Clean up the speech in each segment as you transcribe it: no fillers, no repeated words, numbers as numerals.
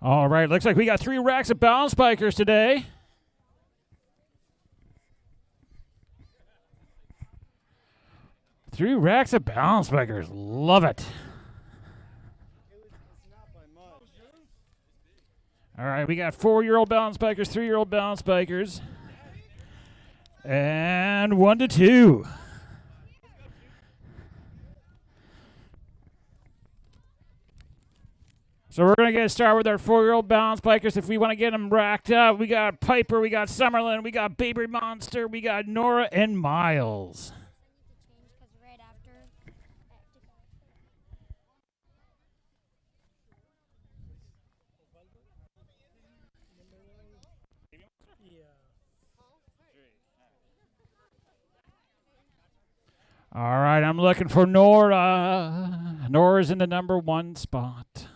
All right, looks like we got 3 racks of balance bikers today. Three racks of balance bikers. Love it. All right, we got 4-year-old balance bikers, 3-year-old balance bikers, and 1 to 2. So we're going to get started with our 4-year-old balance bikers. If we want to get them racked up, we got Piper, we got Summerlin, we got Baby Monster, we got Nora and Miles. All right, I'm looking for Nora. Nora's in the number 1 spot.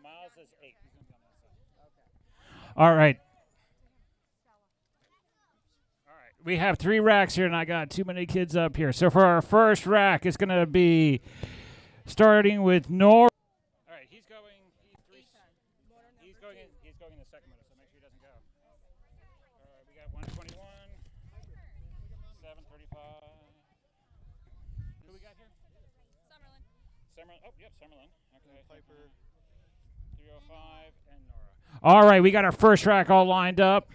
Miles is 8. All right. All right. We have 3 racks here, and I got too many kids up here. So for our first rack, it's going to be starting with Nora. All right, he's going. He's going in the second minute, so make sure he doesn't go. All right, we got 121, 735. Who we got here? Summerlin. Oh, yep, Summerlin. Okay. Piper. 305 and Nora. All right, we got our first rack all lined up.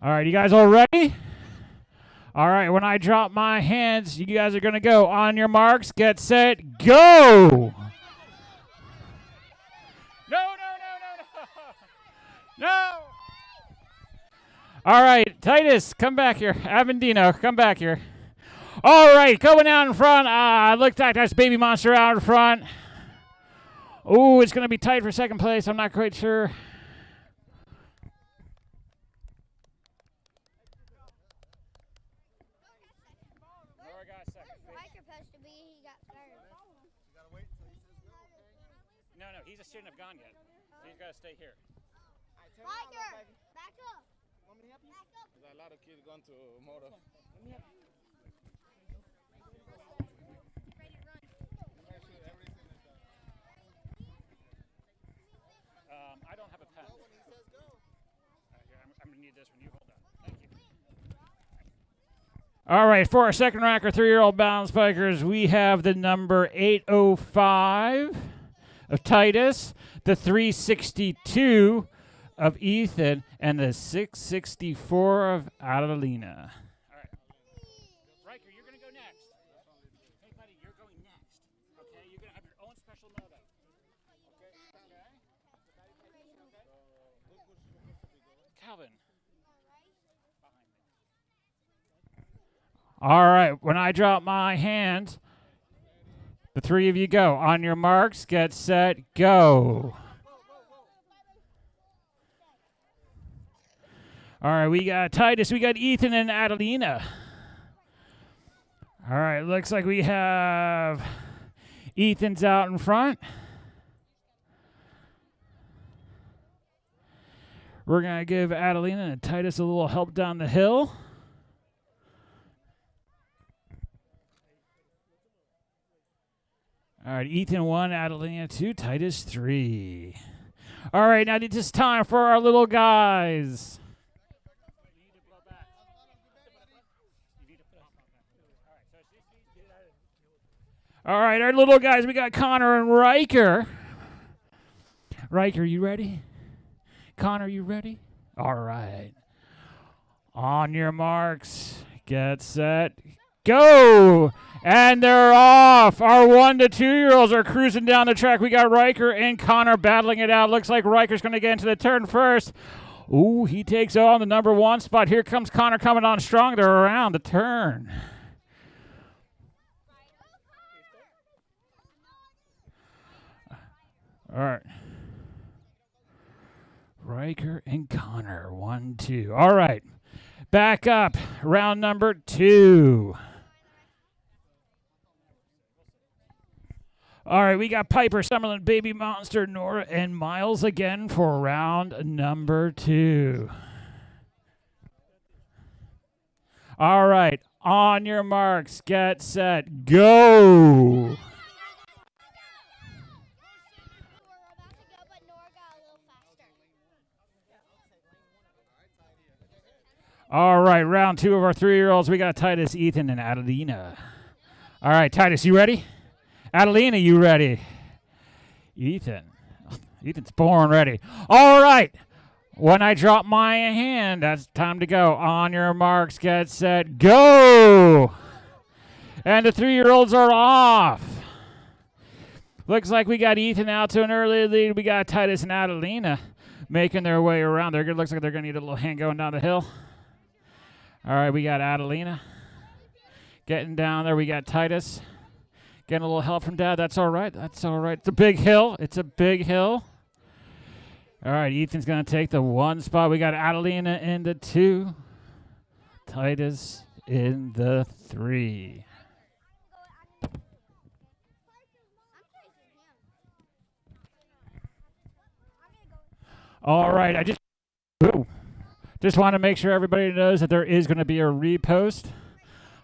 All right, you guys all ready? All right, when I drop my hands, you guys are going to go. On your marks, get set, go! No! All right, Titus, come back here. Avendino, come back here. All right, going out in front. Looks like that's Baby Monster out in front. Oh, it's going to be tight for second place. I'm not quite sure. Nora got second. No, he just shouldn't have gone yet. So he's got to stay here. Biker, back up. Want me to help you? Back up. There's a lot of kids going to moto. Let me help you. Ready to run. Make sure everything is done. I don't have a pen. Go when he says go. Here, I'm going to need this when you hold on. Thank you. All right, for our second rack, our 3-year-old balance bikers, we have the number 805 of Titus, the 362 of Ethan, and the 664 of Adelina. All right. Riker, you're going to go next. Hey, buddy, you're going next. Okay? You're going to have your own special moto. Okay? Calvin. All right. When I drop my hands, the 3 of you go. On your marks, get set, go. All right, we got Titus, we got Ethan, and Adelina. All right, looks like we have Ethan's out in front. We're going to give Adelina and Titus a little help down the hill. All right, Ethan 1, Adelina 2, Titus 3. All right, now it's time for our little guys. All right, our little guys, we got Connor and Riker. Riker, you ready? Connor, you ready? All right. On your marks, get set, go! And they're off. Our 1 to 2-year-olds are cruising down the track. We got Riker and Connor battling it out. Looks like Riker's going to get into the turn first. Ooh, he takes on the number 1 spot. Here comes Connor coming on strong. They're around the turn. All right. Riker and Connor, 1, 2. All right. Back up. Round number 2. All right, we got Piper, Summerlin, Baby Monster, Nora, and Miles again for round number 2. All right, on your marks, get set, go! All right, round 2 of our 3-year-olds. We got Titus, Ethan, and Adelina. All right, Titus, you ready? Adelina, you ready? Ethan's born ready. All right. When I drop my hand, that's time to go. On your marks, get set, go! And the 3-year-olds are off. Looks like we got Ethan out to an early lead. We got Titus and Adelina making their way around. Looks like they're going to need a little hand going down the hill. All right, we got Adelina getting down there. We got Titus getting a little help from Dad. That's all right. That's all right. It's a big hill. It's a big hill. All right, Ethan's going to take the 1 spot. We got Adelina in the 2. Titus in the 3. All right, I just want to make sure everybody knows that there is going to be a repost.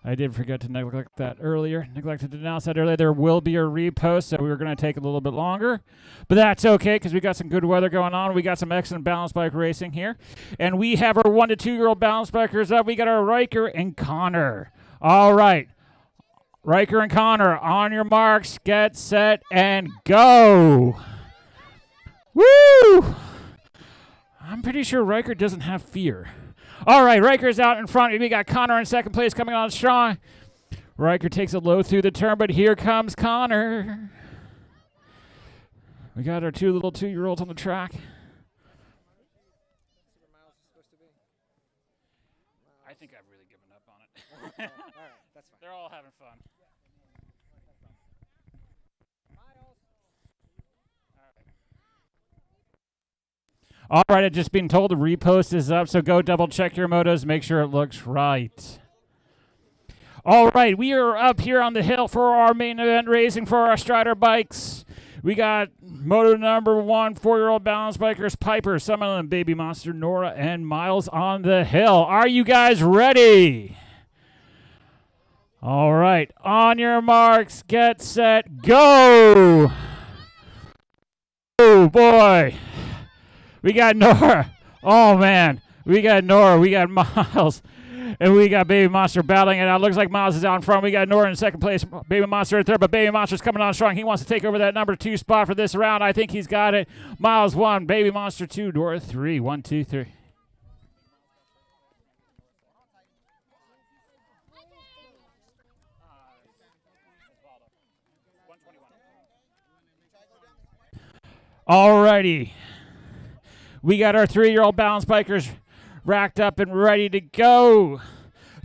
I did forget to neglected to announce that earlier. There will be a repost, so we were going to take a little bit longer. But that's okay, because we got some good weather going on. We got some excellent balance bike racing here. And we have our 1 to 2-year-old balance bikers up. We got our Riker and Connor. All right. Riker and Connor, on your marks, get set, and go. Woo! I'm pretty sure Riker doesn't have fear. All right, Riker's out in front. We got Connor in second place coming on strong. Riker takes it low through the turn, but here comes Connor. We got our 2 little 2-year-olds on the track. I think I've really given up on it. All right, that's fine. They're all having fun. All right, I've just been told the repost is up, so go double check your motos, make sure it looks right. All right, we are up here on the hill for our main event racing for our Strider bikes. We got moto number 1, 4-year-old balance bikers, Piper, Summerlin, Baby Monster, Nora, and Miles on the hill. Are you guys ready? All right, on your marks, get set, go! Oh, boy. We got Nora. Oh, man. We got Nora. We got Miles. And we got Baby Monster battling it out. Looks like Miles is out in front. We got Nora in second place. Baby Monster in third. But Baby Monster's coming on strong. He wants to take over that number 2 spot for this round. I think he's got it. Miles 1. Baby Monster 2. Nora 3. 1, 2, 3. All righty. We got our 3-year-old balance bikers racked up and ready to go.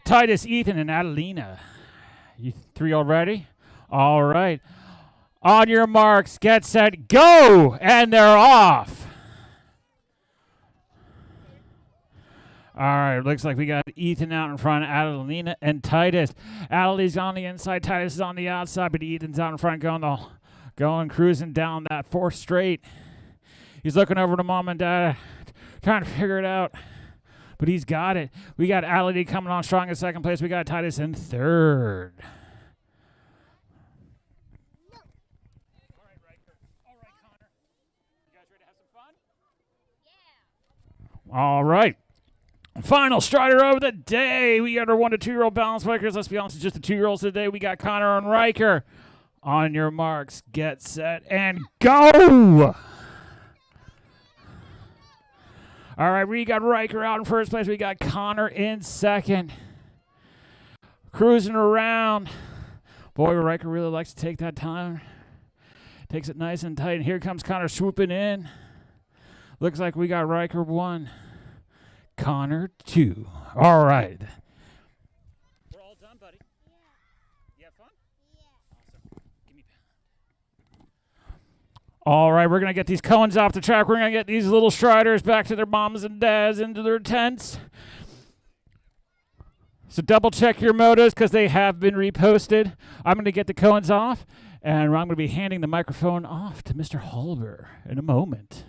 Titus, Ethan, and Adelina. You 3 all ready? All right. On your marks, get set, go! And they're off. All right, looks like we got Ethan out in front, Adelina and Titus. Adelina's on the inside, Titus is on the outside, but Ethan's out in front going cruising down that fourth straight. He's looking over to mom and dad, trying to figure it out, but he's got it. We got Adelina coming on strong in second place. We got Titus in third. All right, Riker. All right, Connor. You guys ready to have some fun? Yeah. All right. Final strider of the day. We got our 1 to 2 year old balance bikers. Let's be honest, it's just the 2 year olds today. We got Connor and Riker. On your marks, get set, and go! All right, we got Riker out in first place. We got Connor in second. Cruising around. Boy, Riker really likes to take that time. Takes it nice and tight. And here comes Connor swooping in. Looks like we got Riker 1. Connor 2. All right. We're all done, buddy. Yeah. You have fun? Yeah. Awesome. Give me that. All right, we're going to get these cones off the track. We're going to get these little striders back to their moms and dads into their tents. So double check your motos because they have been reposted. I'm going to get the cones off, and I'm going to be handing the microphone off to Mr. Holber in a moment.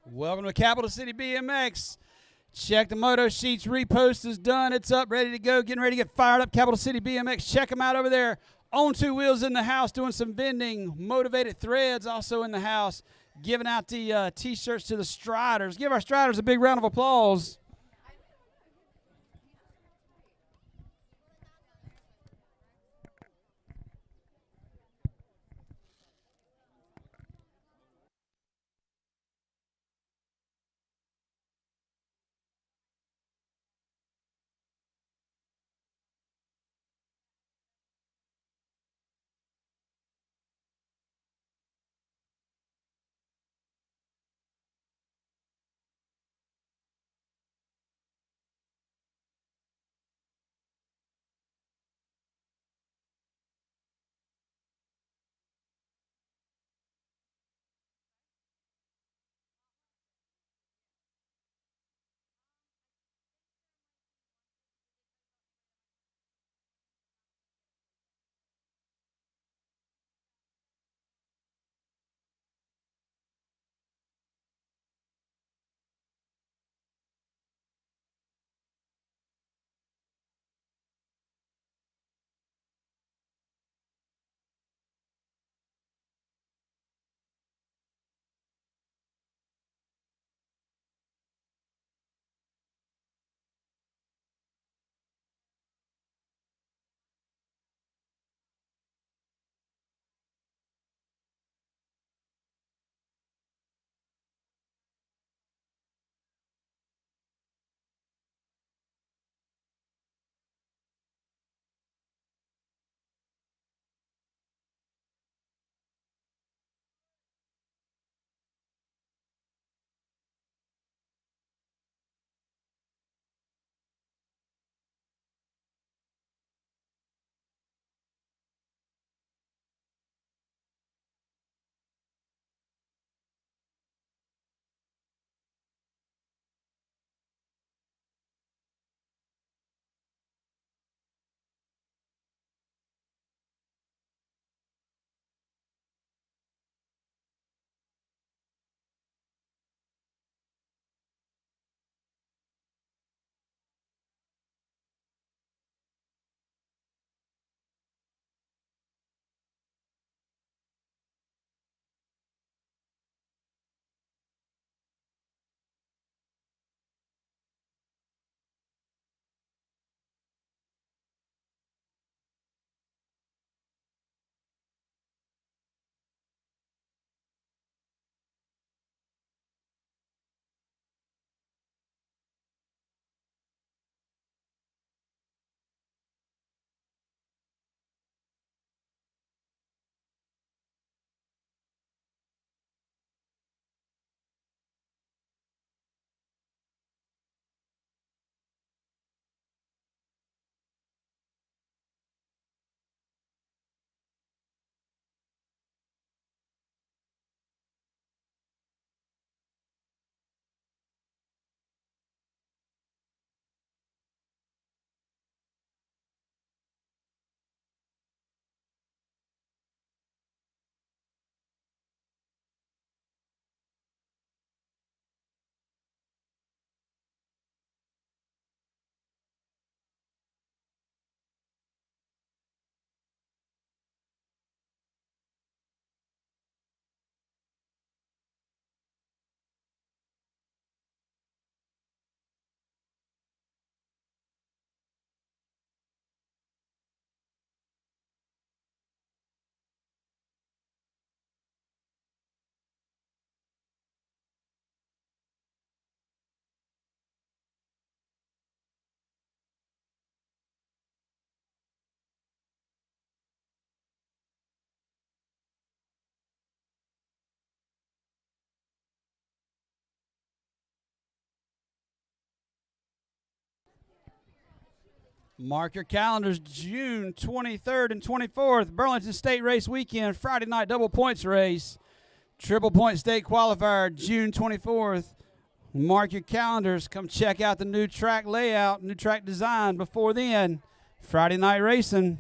Welcome to Capital City BMX. Check the moto sheets. Repost is done. It's up, ready to go. Getting ready to get fired up. Capital City BMX. Check them out over there. On two wheels in the house, doing some vending. Motivated Threads also in the house, giving out the T-shirts to the Striders. Give our Striders a big round of applause. Mark your calendars, June 23rd and 24th, Burlington State Race Weekend, Friday night double points race. Triple Point State Qualifier, June 24th. Mark your calendars. Come check out the new track layout, new track design before then. Friday night racing.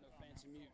No fancy mute.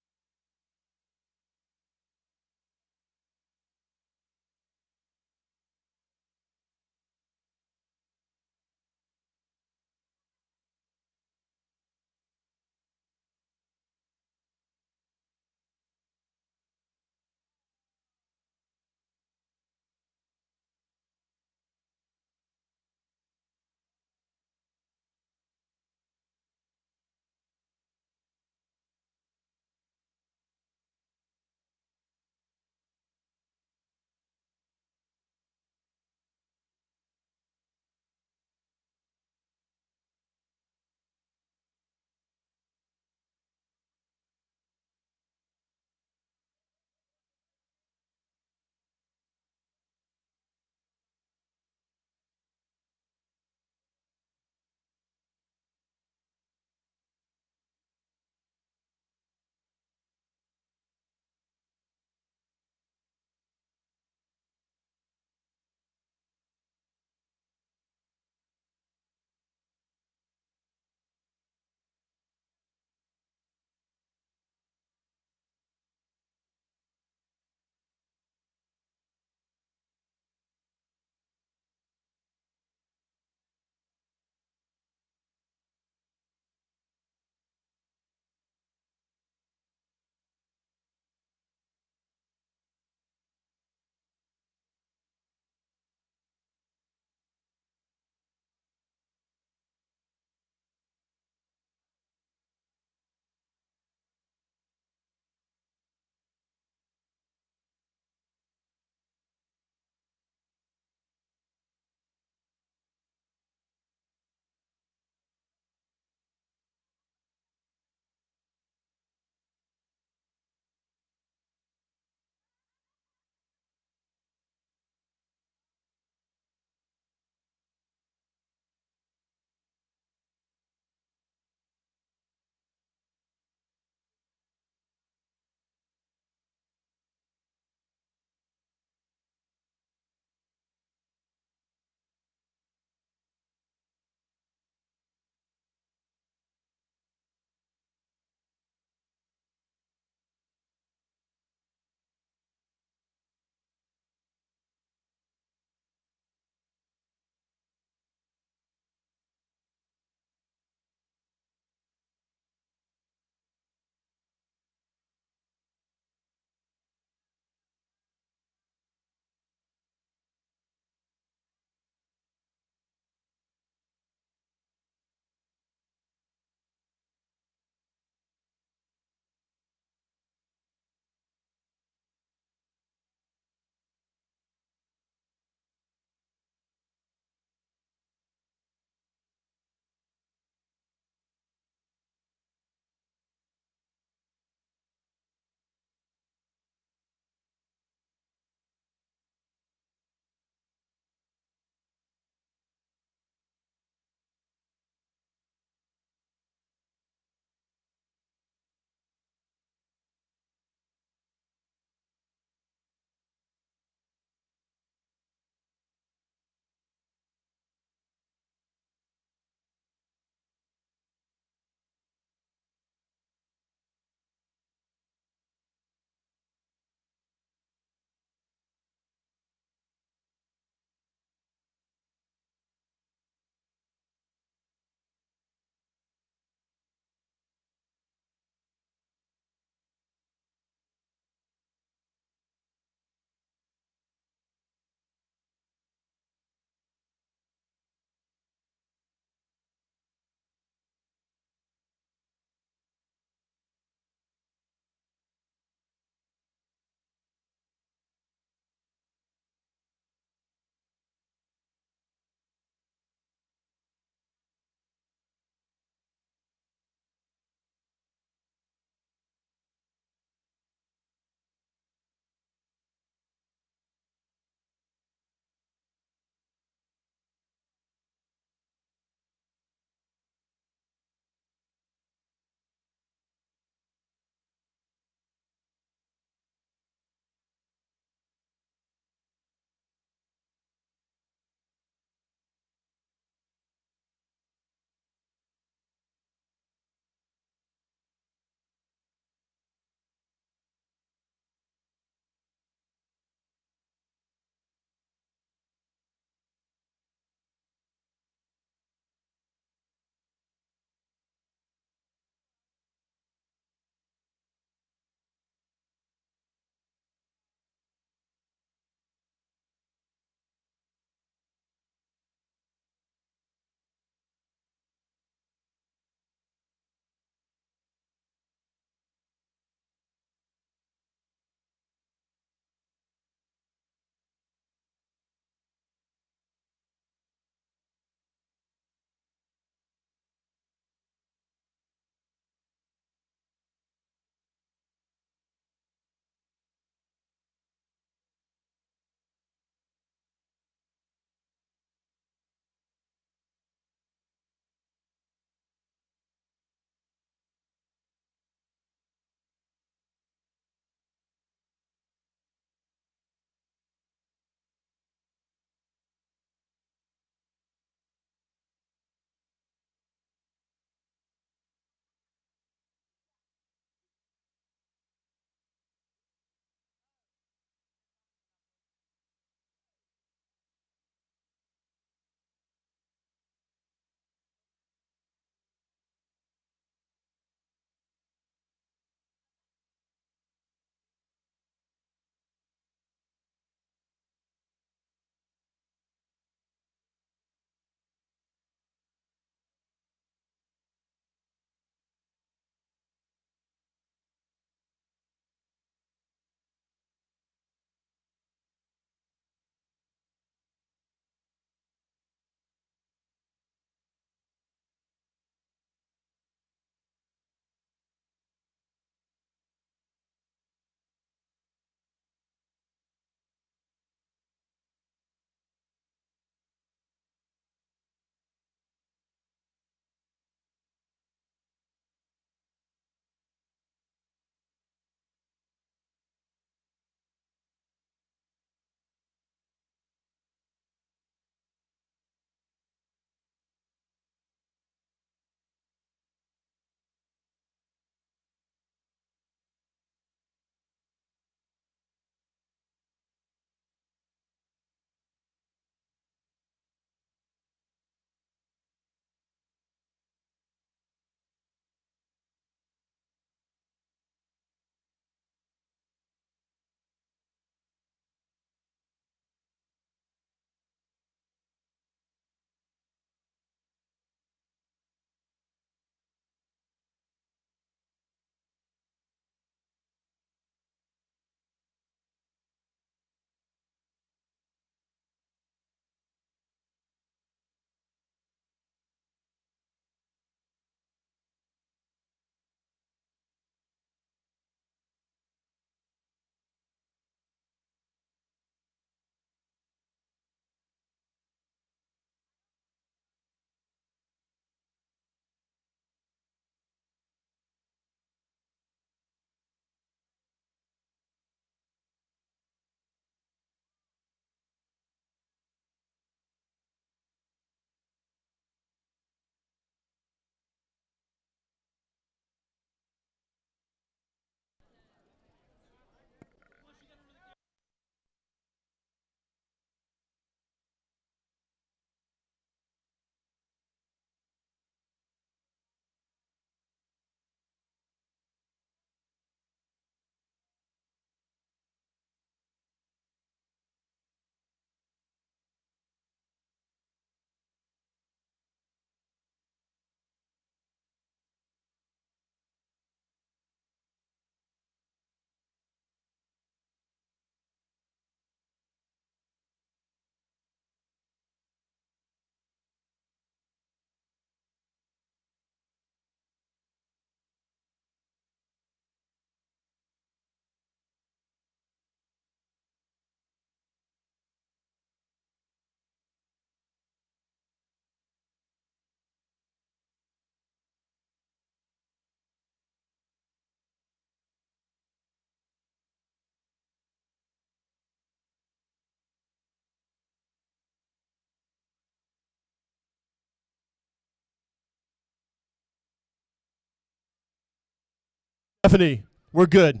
Stephanie, we're good.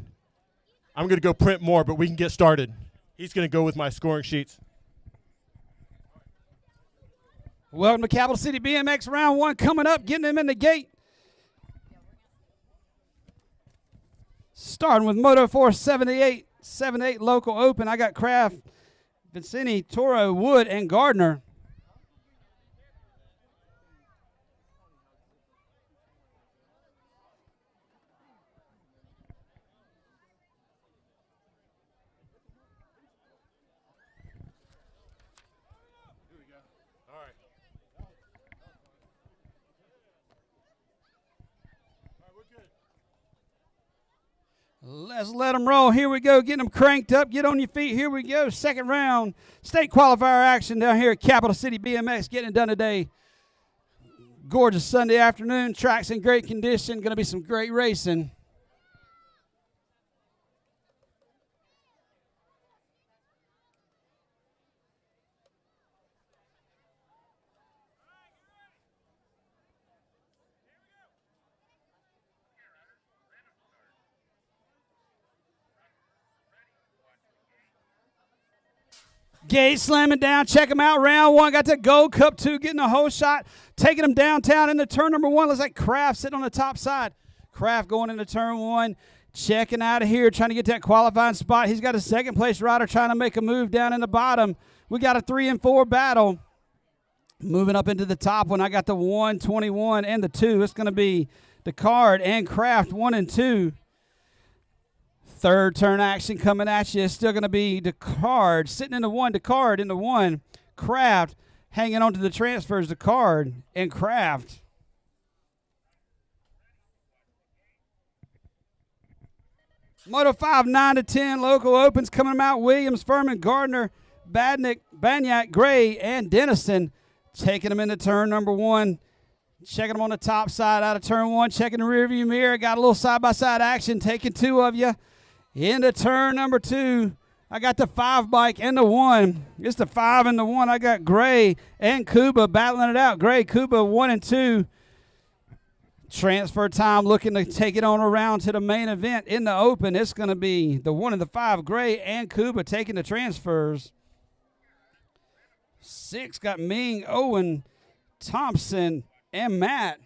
I'm going to go print more, but we can get started. He's going to go with my scoring sheets. Welcome to Capital City BMX round 1 coming up, getting them in the gate. Starting with Moto 4 78 local open. I got Kraft, Vincini, Toro, Wood, and Gardner. Let's let them roll. Here we go. Getting them cranked up. Get on your feet. Here we go. Second round. State qualifier action down here at Capital City BMX. Getting it done today. Gorgeous Sunday afternoon. Track's in great condition. Going to be some great racing. Gate slamming down. Check them out. Round 1. Got that Gold Cup 2 getting a whole shot. Taking them downtown into turn number 1. Looks like Kraft sitting on the top side. Kraft going into turn 1. Checking out of here. Trying to get that qualifying spot. He's got a second place rider trying to make a move down in the bottom. We got a 3 and 4 battle. Moving up into the top one. I got the 121 and the 2. It's going to be the Card and Kraft 1 and 2. Third turn action coming at you. It's still going to be the Card sitting in the 1, the Card in the 1. Kraft hanging on to the transfers, the Card and Kraft. Moto 5, 9 to 10. Local opens coming out. Williams, Furman, Gardner, Banyak, Gray, and Dennison. Taking them into turn number 1. Checking them on the top side out of turn 1. Checking the rearview mirror. Got a little side-by-side action. Taking 2 of you. Into turn number 2, I got the 5 bike and the 1. It's the 5 and the 1. I got Gray and Kuba battling it out. Gray, Kuba, 1 and 2. Transfer time looking to take it on around to the main event in the open. It's going to be the 1 and the 5, Gray and Kuba taking the transfers. 6 got Ming, Owen, Thompson, and Matt.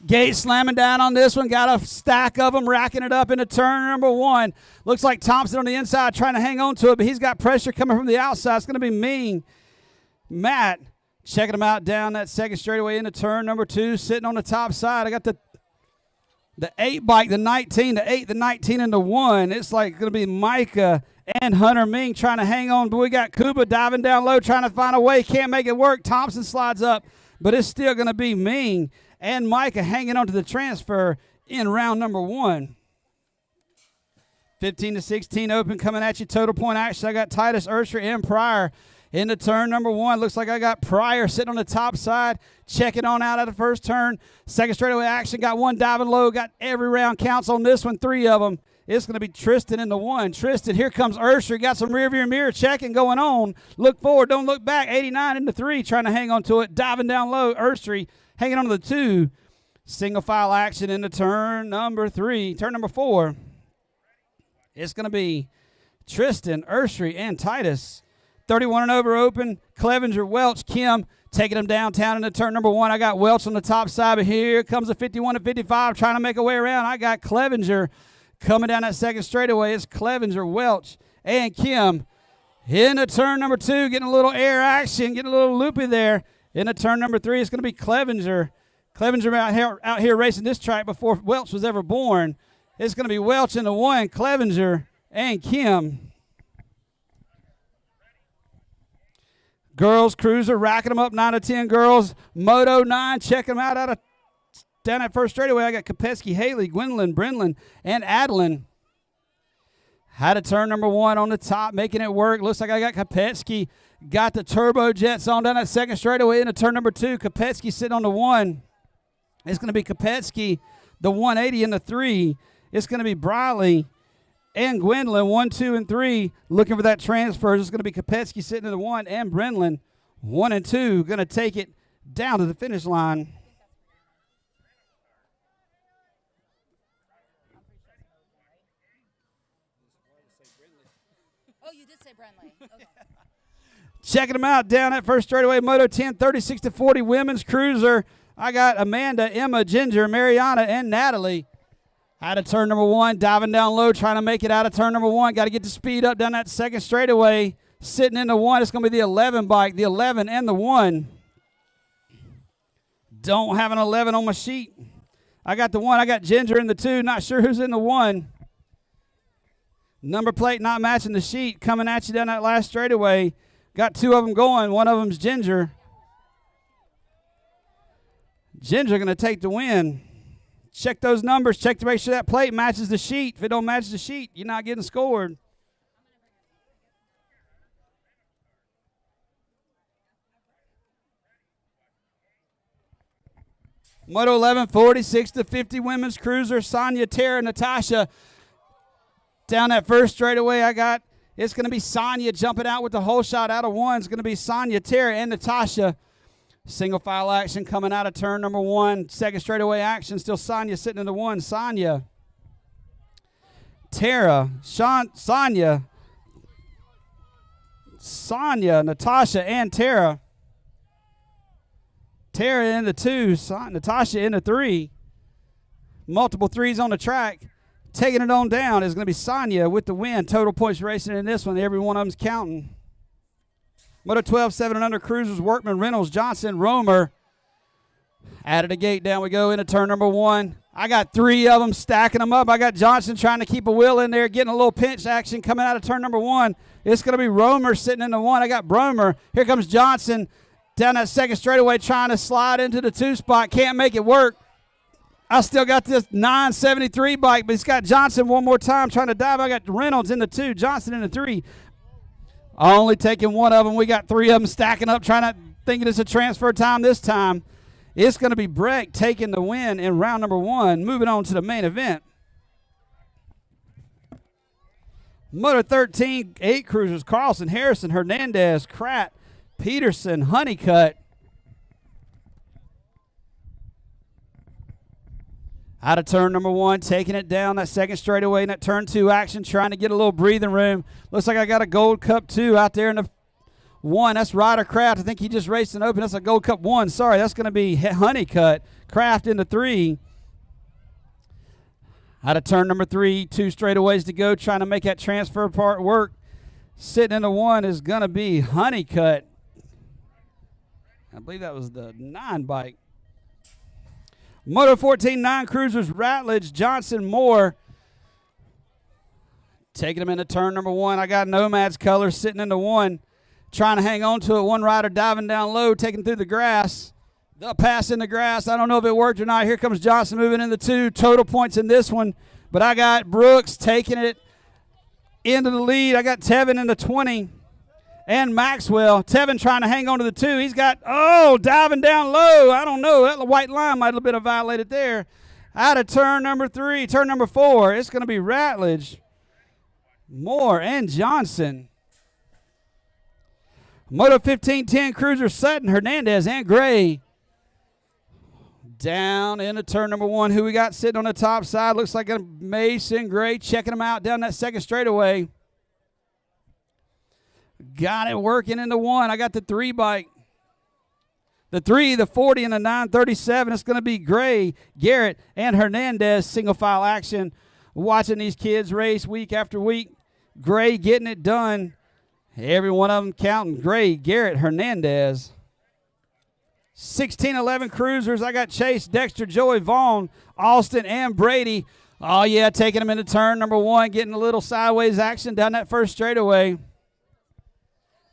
Gate slamming down on this one. Got a stack of them, racking it up into turn number 1. Looks like Thompson on the inside trying to hang on to it, but he's got pressure coming from the outside. It's going to be Ming. Matt checking him out down that second straightaway into turn number 2, sitting on the top side. I got the 8 bike, the 19, the 8, the 19, and the 1. It's like going to be Micah and Hunter Ming trying to hang on, but we got Kuba diving down low trying to find a way. Can't make it work. Thompson slides up, but it's still going to be Ming and Micah hanging on to the transfer in round number 1. 15 to 16 open coming at you. Total point action. I got Titus, Ursher, and Pryor into turn number 1. Looks like I got Pryor sitting on the top side, checking on out of the first turn. Second straightaway action. Got 1 diving low. Got every round counts on this one, 3 of them. It's going to be Tristan in the 1. Tristan, here comes Ursher. Got some rear view mirror checking going on. Look forward, don't look back. 89 into 3, trying to hang on to it. Diving down low. Ursher hanging on to the 2. Single file action into turn number 3. Turn number 4. It's going to be Tristan, Ursher, and Titus. 31 and over open. Clevenger, Welch, Kim taking them downtown into turn number 1. I got Welch on the top side, but here comes a 51 to 55 trying to make a way around. I got Clevenger coming down that second straightaway. It's Clevenger, Welch, and Kim. Into turn number 2, getting a little air action, getting a little loopy there. Into turn number 3, it's going to be Clevenger. Clevenger out here racing this track before Welch was ever born. It's going to be Welch in the 1, Clevenger, and Kim. Girls Cruiser racking them up, 9 to 10 girls. Moto 9, check them out of down that first straightaway. I got Kopetsky, Haley, Gwendolyn, Brenlin, and Adeline. Had a turn number 1 on the top, making it work. Looks like I got Kopetsky. Got the turbo jets on down that second straightaway into turn number 2. Kopetsky sitting on the 1. It's going to be Kopetsky, the 180 and the 3. It's going to be Briley and Gwendolyn, 1, 2, and 3. Looking for that transfer. It's going to be Kopetsky sitting in the 1 and Brenlin, 1 and 2. Going to take it down to the finish line. Oh, you did say Brentley. Okay. Checking them out down at first straightaway, Moto 10, 36-40 women's cruiser. I got Amanda, Emma, Ginger, Mariana, and Natalie. Out of turn number 1, diving down low, trying to make it out of turn number 1. Got to get the speed up down that second straightaway. Sitting in the 1, it's going to be the 11 bike, the 11 and the 1. Don't have an 11 on my sheet. I got the 1. I got Ginger in the 2. Not sure who's in the 1. Number plate not matching the sheet. Coming at you down that last straightaway. Got 2 of them going. One of them's Ginger. Ginger going to take the win. Check those numbers. Check to make sure that plate matches the sheet. If it don't match the sheet, you're not getting scored. Moto 11, 46-50 women's cruiser. Sonia, Tara, Natasha. Down that first straightaway, it's going to be Sonia jumping out with the whole shot out of 1. It's going to be Sonia, Tara, and Natasha. Single file action coming out of turn number 1. Second straightaway action, still Sonia sitting in the 1. Sonia, Tara, Sonia, Natasha, and Tara. Tara in the 2, Natasha in the 3. Multiple 3s on the track. Taking it on down is going to be Sonia with the win. Total points racing in this one. Every one of them's counting. Moto 12, 7 and under cruisers. Workman, Reynolds, Johnson, Romer. Out of the gate, down we go into turn number 1. I got 3 of them stacking them up. I got Johnson trying to keep a wheel in there, getting a little pinch action coming out of turn number 1. It's going to be Romer sitting in the 1. I got Bromer. Here comes Johnson down that second straightaway trying to slide into the 2 spot. Can't make it work. I still got this 973 bike, but it's got Johnson one more time trying to dive. I got Reynolds in the 2, Johnson in the 3. Only taking one of them. We got 3 of them stacking up, thinking it's a transfer time this time. It's going to be Breck taking the win in round number 1. Moving on to the main event. Moto 13, 8 cruisers. Carlson, Harrison, Hernandez, Kratt, Peterson, Honeycutt. Out of turn number 1, taking it down that second straightaway in that turn 2 action, trying to get a little breathing room. Looks like I got a Gold Cup 2 out there in the 1. That's Ryder Kraft. I think he just raced an open. That's a Gold Cup 1. Sorry, that's going to be Honeycutt. Kraft in the 3. Out of turn number 3, 2 straightaways to go, trying to make that transfer part work. Sitting in the 1 is going to be Honeycutt. I believe that was the 9 bike. Moto 14, 9 cruisers, Ratledge, Johnson, Moore. Taking them into turn number 1. I got Nomad's color sitting in the 1. Trying to hang on to it. One rider diving down low, taking through the grass. The pass in the grass. I don't know if it worked or not. Here comes Johnson moving in the 2. Total points in this one. But I got Brooks taking it into the lead. I got Tevin in the 20. And Maxwell. Tevin trying to hang on to the 2. He's got, diving down low. I don't know. That white line might have been violated there. Out of turn number 3. Turn number 4. It's going to be Ratledge, Moore, and Johnson. Moto 15, 10 cruiser, Sutton, Hernandez, and Gray. Down into turn number 1. Who we got sitting on the top side? Looks like a Mason Gray checking them out down that second straightaway. Got it working in the 1. I got the 3 bike. The 3, the 40, and the 937. It's going to be Gray, Garrett, and Hernandez. Single file action. Watching these kids race week after week. Gray getting it done. Every one of them counting. Gray, Garrett, Hernandez. 16-11 cruisers. I got Chase, Dexter, Joey, Vaughn, Austin, and Brady. Oh, yeah, taking them into turn number 1, getting a little sideways action down that first straightaway.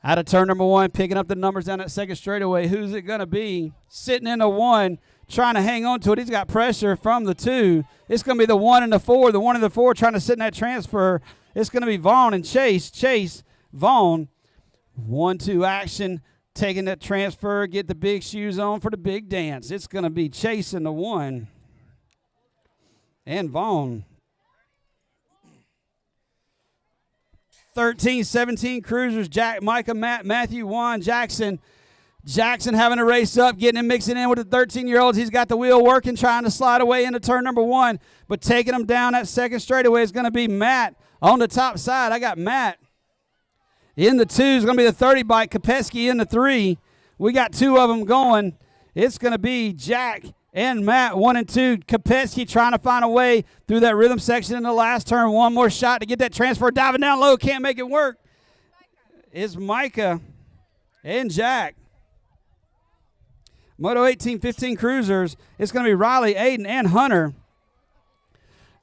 Out of turn number 1, picking up the numbers down that second straightaway. Who's it going to be? Sitting in the 1, trying to hang on to it. He's got pressure from the 2. It's going to be the 1 and the 4. The 1 and the 4 trying to sit in that transfer. It's going to be Vaughn and Chase. Chase, Vaughn. 1-2 action. Taking that transfer. Get the big shoes on for the big dance. It's going to be Chase in the 1. And Vaughn. 13, 17 cruisers, Jack, Micah, Matt, Matthew, Juan, Jackson. Jackson having to race up, getting him mixing in with the 13-year-olds. He's got the wheel working, trying to slide away into turn number 1. But taking him down that second straightaway is going to be Matt on the top side. I got Matt in the 2 is going to be the 30 bike. Kopetsky in the 3. We got 2 of them going. It's going to be Jack and Matt, 1 and 2. Kopetsky trying to find a way through that rhythm section in the last turn. One more shot to get that transfer. Diving down low. Can't make it work. It's Micah and Jack. Moto 18-15 Cruisers. It's going to be Riley, Aiden, and Hunter.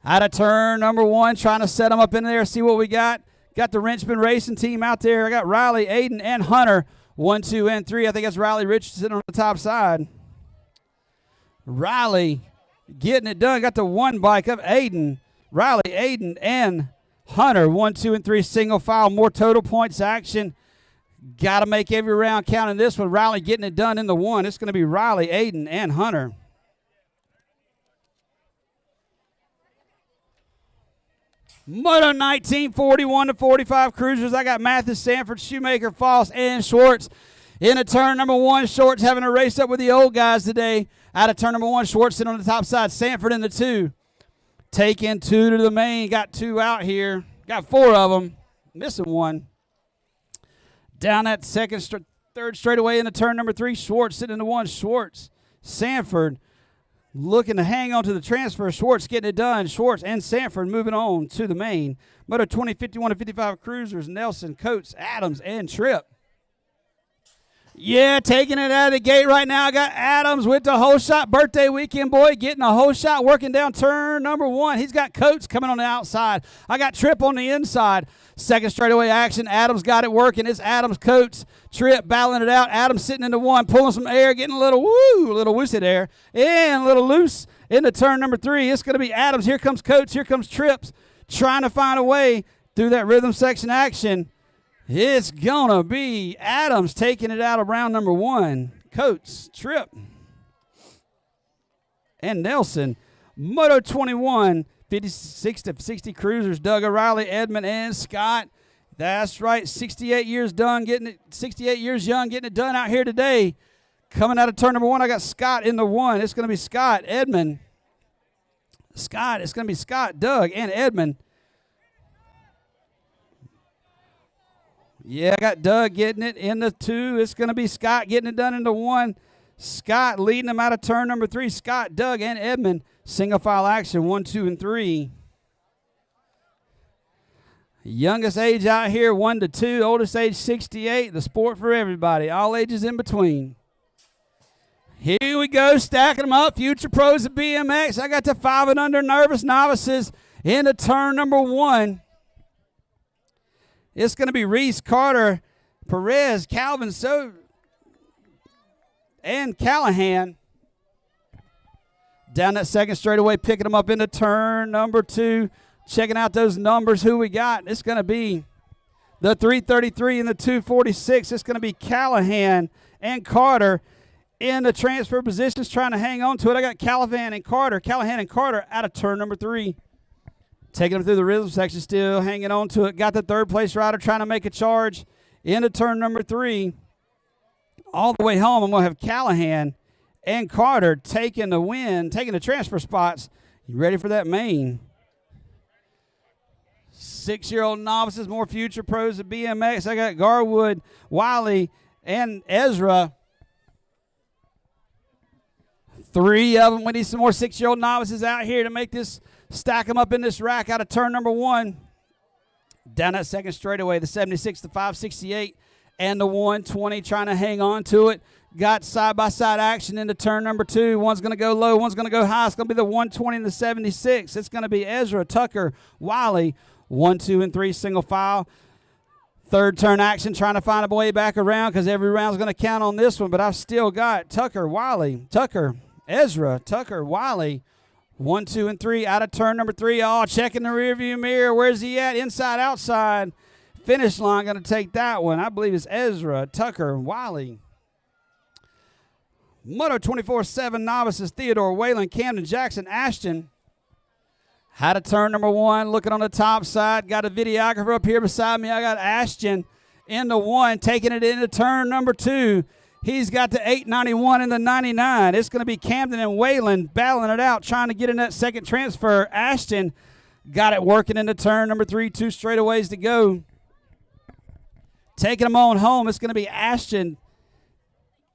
Out of turn number 1, trying to set them up in there, see what we got. Got the Wrenchman Racing team out there. I got Riley, Aiden, and Hunter. 1, 2, and 3. I think that's Riley Richardson on the top side. Riley getting it done. Got the 1 bike of Aiden. Riley, Aiden, and Hunter. 1, 2, and 3 single file. More total points action. Got to make every round count in this one. Riley getting it done in the 1. It's going to be Riley, Aiden, and Hunter. Moto 19, 41-45 Cruisers. I got Mathis, Sanford, Shoemaker, Foss, and Schwartz. In a turn number 1, Schwartz having a race up with the old guys today. Out of turn number 1, Schwartz sitting on the top side. Sanford in the 2. Taking 2 to the main. Got 2 out here. Got 4 of them. Missing 1. Down that third straightaway into turn number 3. Schwartz sitting in the 1. Schwartz, Sanford looking to hang on to the transfer. Schwartz getting it done. Schwartz and Sanford moving on to the main. Moto 20, 51-55 Cruisers. Nelson, Coates, Adams, and Tripp. Yeah, taking it out of the gate right now. I got Adams with the whole shot. Birthday weekend boy getting a whole shot, working down turn number 1. He's got Coates coming on the outside. I got Tripp on the inside. Second straightaway action. Adams got it working. It's Adams, Coates, Tripp battling it out. Adams sitting in the 1, pulling some air, getting a little woozy there, and a little loose into turn number 3. It's going to be Adams. Here comes Coates. Here comes Tripp, trying to find a way through that rhythm section action. It's going to be Adams taking it out of round number 1. Coates, Tripp, and Nelson. Moto 21, 56-60 Cruisers. Doug O'Reilly, Edmund, and Scott. That's right, 68 years young, getting it done out here today. Coming out of turn number 1, I got Scott in the 1. It's going to be Scott, Edmund. It's going to be Scott, Doug, and Edmund. Yeah, I got Doug getting it in the 2. It's going to be Scott getting it done in the 1. Scott leading them out of turn number 3. Scott, Doug, and Edmund. Single file action, 1, 2, and 3. Youngest age out here, 1 to 2. Oldest age, 68. The sport for everybody. All ages in between. Here we go, stacking them up. Future pros of BMX. I got the 5 and under nervous novices into turn number 1. It's going to be Reese, Carter, Perez, Calvin, and Callahan. Down that second straightaway, picking them up into turn number 2. Checking out those numbers, who we got. It's going to be the 333 and the 246. It's going to be Callahan and Carter in the transfer positions, trying to hang on to it. I got Callahan and Carter out of turn number 3. Taking them through the rhythm section, still hanging on to it. Got the third place rider trying to make a charge into turn number 3. All the way home, I'm going to have Callahan and Carter taking the win, taking the transfer spots. You ready for that main? 6-year-old novices, more future pros of BMX. I got Garwood, Wiley, and Ezra. 3 of them. We need some more 6-year-old novices out here to make this. Stack them up in this rack out of turn number 1. Down that second straightaway, the 76, the 568, and the 120, trying to hang on to it. Got side-by-side action into turn number 2. One's going to go low, one's going to go high. It's going to be the 120 and the 76. It's going to be Ezra, Tucker, Wiley, 1, 2, and 3 single file. Third turn action, trying to find a way back around because every round's going to count on this one, but I've still got Tucker, Wiley, Tucker, Ezra, Tucker, Wiley, 1, 2, and 3 out of turn number 3. Oh, checking the rearview mirror. Where's he at? Inside, outside. Finish line, going to take that one. I believe it's Ezra, Tucker, Wiley. Moto 24/7 novices, Theodore, Wayland, Camden, Jackson, Ashton. Out of turn number 1, looking on the top side. Got a videographer up here beside me. I got Ashton in the 1, taking it into turn number 2. He's got the 891 and the 99. It's going to be Camden and Wayland battling it out, trying to get in that second transfer. Ashton got it working into turn number 3, 2 straightaways to go. Taking them on home, it's going to be Ashton,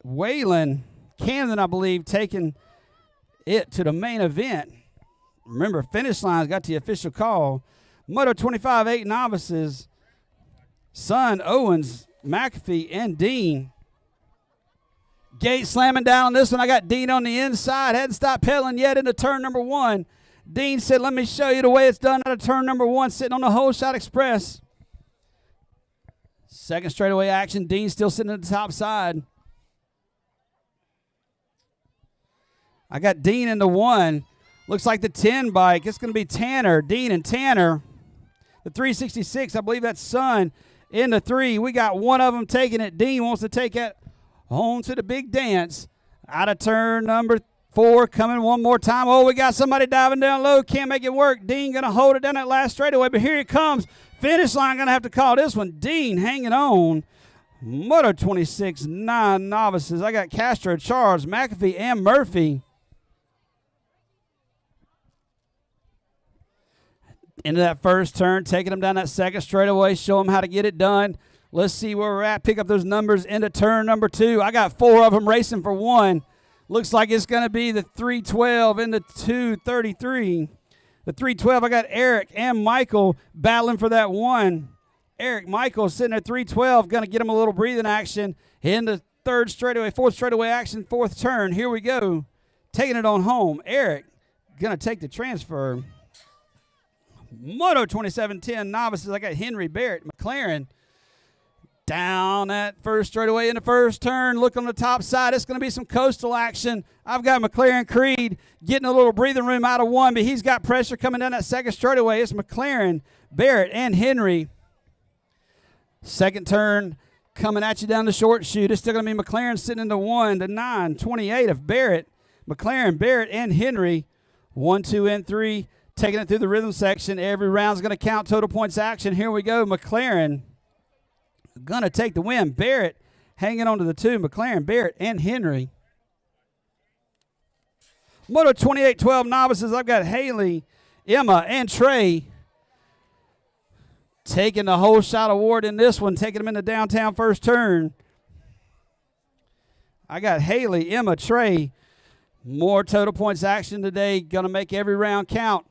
Wayland, Camden, I believe, taking it to the main event. Remember, finish line's got the official call. Moto 25, 8 novices. Son, Owens, McAfee, and Dean. Gate slamming down on this one. I got Dean on the inside. Hadn't stopped pedaling yet into turn number 1. Dean said, let me show you the way it's done out of turn number 1, sitting on the Whole Shot Express. Second straightaway action. Dean still sitting at the top side. I got Dean in the 1. Looks like the 10 bike. It's going to be Tanner, Dean and Tanner. The 366, I believe that's Son, in the 3. We got one of them taking it. Dean wants to take it home to the big dance. Out of turn number 4, coming one more time. Oh, we got somebody diving down low. Can't make it work. Dean going to hold it down that last straightaway, but here it comes. Finish line going to have to call this one. Dean hanging on. Moto 26, 9 novices. I got Castro, Charles, McAfee, and Murphy. Into that first turn, taking them down that second straightaway, show them how to get it done. Let's see where we're at. Pick up those numbers into turn number 2. I got 4 of them racing for 1. Looks like it's going to be the 312 into 233. The 312, I got Eric and Michael battling for that 1. Eric, Michael sitting at 312, going to get him a little breathing action in the third straightaway, fourth straightaway action, fourth turn. Here we go. Taking it on home. Eric going to take the transfer. Moto 2710 novices. I got Henry, Barrett, McLaren. Down that first straightaway in the first turn. Look on the top side. It's going to be some coastal action. I've got McLaren Creed getting a little breathing room out of 1, but he's got pressure coming down that second straightaway. It's McLaren, Barrett, and Henry. Second turn coming at you down the short chute. It's still going to be McLaren sitting in the 1, the 9, 28 of Barrett. McLaren, Barrett, and Henry. 1, 2, and 3. Taking it through the rhythm section. Every round's going to count. Total points action. Here we go. McLaren going to take the win. Barrett hanging on to the 2. McLaren, Barrett, and Henry. Moto 28-12 novices. I've got Haley, Emma, and Trey taking the Whole Shot Award in this one. Taking them into downtown first turn. I got Haley, Emma, Trey. More total points action today. Going to make every round count.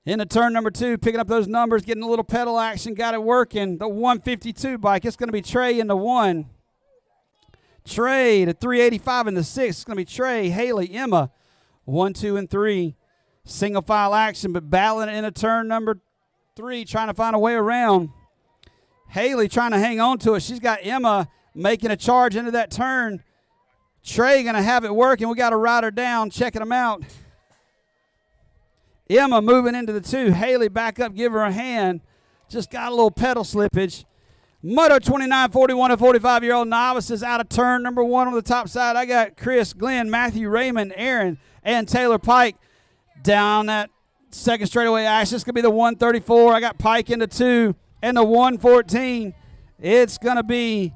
Into turn number 2, picking up those numbers, getting a little pedal action, got it working. The 152 bike, it's going to be Trey in the 1. Trey, the 385 in the 6. It's going to be Trey, Haley, Emma. 1, 2, and 3. Single file action, but battling into turn number 3, trying to find a way around. Haley trying to hang on to it. She's got Emma making a charge into that turn. Trey going to have it working. We got to ride her down, checking them out. Emma moving into the 2. Haley back up, give her a hand. Just got a little pedal slippage. Moto 29, 41 and 45-year-old novices out of turn number 1 on the top side. I got Chris, Glenn, Matthew, Raymond, Aaron, and Taylor Pike down that second straightaway action. It's going to be the 134. I got Pike in the 2 and the 114. It's going to be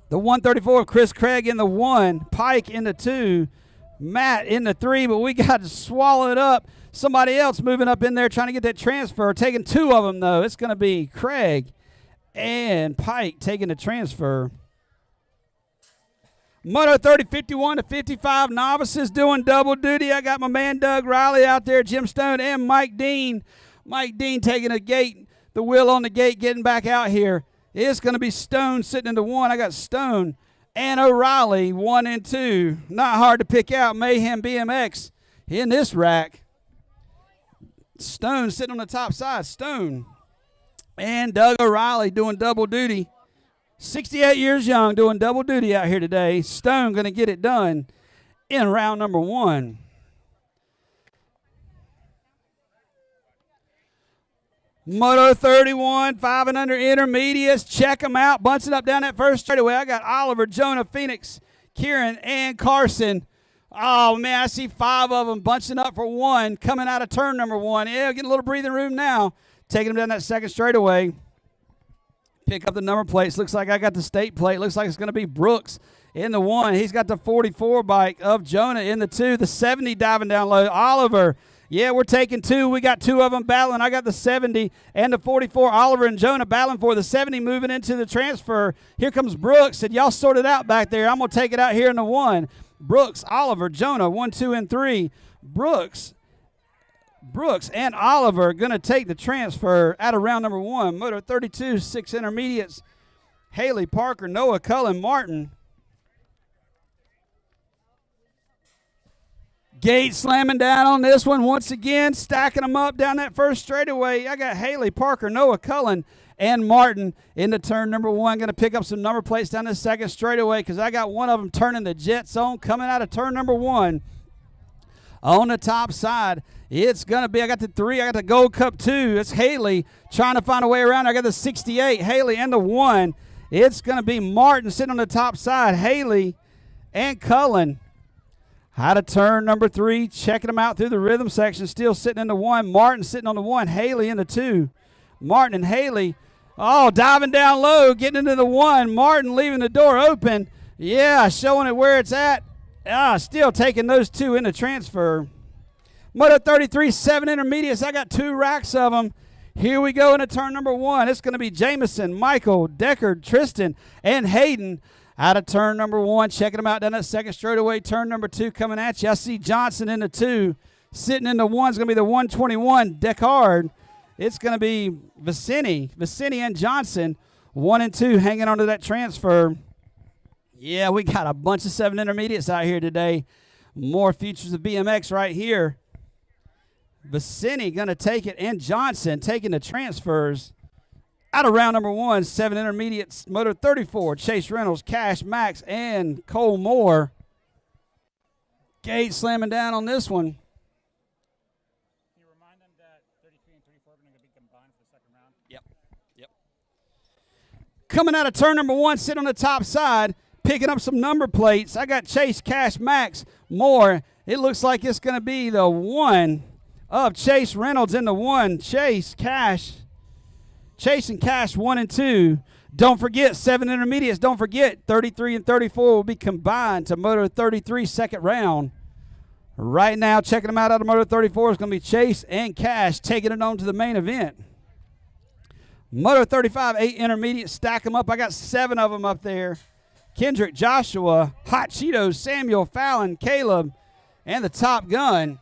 the 134. Chris Craig in the 1. Pike in the 2. Matt in the 3, but we got to swallow it up. Somebody else moving up in there trying to get that transfer. Taking 2 of them, though. It's going to be Craig and Pike taking the transfer. Moto 30, 51 to 55 novices doing double duty. I got my man Doug Riley out there, Jim Stone, and Mike Dean. Mike Dean taking the wheel on the gate, getting back out here. It's going to be Stone sitting in the 1. I got Stone and O'Reilly, 1 and 2. Not hard to pick out. Mayhem BMX in this rack. Stone sitting on the top side. Stone and Doug O'Reilly doing double duty. 68 years young, doing double duty out here today. Stone going to get it done in round number 1. Moto 31, 5 and under intermediates. Check them out. Bunching up down that first straightaway. I got Oliver, Jonah, Phoenix, Kieran, and Carson. Oh, man, I see 5 of them bunching up for 1, coming out of turn number 1. Yeah, getting a little breathing room now. Taking them down that second straightaway. pick up the number plates. Looks like I got the state plate. Looks like it's going to be Brooks in the 1. He's got the 44 bike of Jonah in the 2. The 70 diving down low. Oliver. Yeah, we're taking 2. We got 2 of them battling. I got the 70 and the 44. Oliver and Jonah battling for the 70, moving into the transfer. Here comes Brooks. And y'all sort it out back there. I'm going to take it out here in the 1. Brooks, Oliver, Jonah, 1, 2, and 3. Brooks and Oliver going to take the transfer out of round number 1. Moto 32, 6 intermediates. Haley, Parker, Noah, Cullen, Martin. Gate slamming down on this one once again, stacking them up down that first straightaway. I got Haley, Parker, Noah, Cullen, and Martin into turn number 1. Going to pick up some number plates down the second straightaway because I got one of them turning the jet zone coming out of turn number 1. On the top side, it's going to be, I got the 3, I got the Gold Cup 2. It's Haley trying to find a way around. I got the 68, Haley, and the 1. It's going to be Martin sitting on the top side, Haley and Cullen. Out of turn number 3, checking them out through the rhythm section, still sitting in the 1. Martin sitting on the 1, Haley in the 2. Martin and Haley, diving down low, getting into the 1. Martin leaving the door open. Yeah, showing it where it's at. Still taking those 2 in the transfer. Moto 33, 7 intermediates. I got 2 racks of them. Here we go into turn number 1. It's going to be Jameson, Michael, Deckard, Tristan, and Hayden. Out of turn number 1, checking them out down that second straightaway. Turn number 2 coming at you. I see Johnson in the 2. Sitting in the 1 is going to be the 121, Deckard. It's going to be Vicini and Johnson, 1 and 2, hanging onto that transfer. Yeah, we got a bunch of 7 intermediates out here today. More futures of BMX right here. Vicini going to take it, and Johnson taking the transfers. Out of round number 1, 7 intermediates, Moto 34, Chase Reynolds, Cash, Max, and Cole Moore. Gate slamming down on this one. Can you remind them that 33 and 34 are going to be combined for the second round? Yep. Coming out of turn number 1, sitting on the top side, picking up some number plates. I got Chase, Cash, Max, Moore. It looks like it's going to be the 1 of Chase Reynolds in the 1. Chase and Cash 1 and 2. Don't forget, 7 intermediates. Don't forget, 33 and 34 will be combined to Moto 33 second round. Right now, checking them out of Moto 34 is going to be Chase and Cash taking it on to the main event. Moto 35, 8 intermediates. Stack them up. I got 7 of them up there. Kendrick, Joshua, Hot Cheetos, Samuel, Fallon, Caleb, and the Top Gun.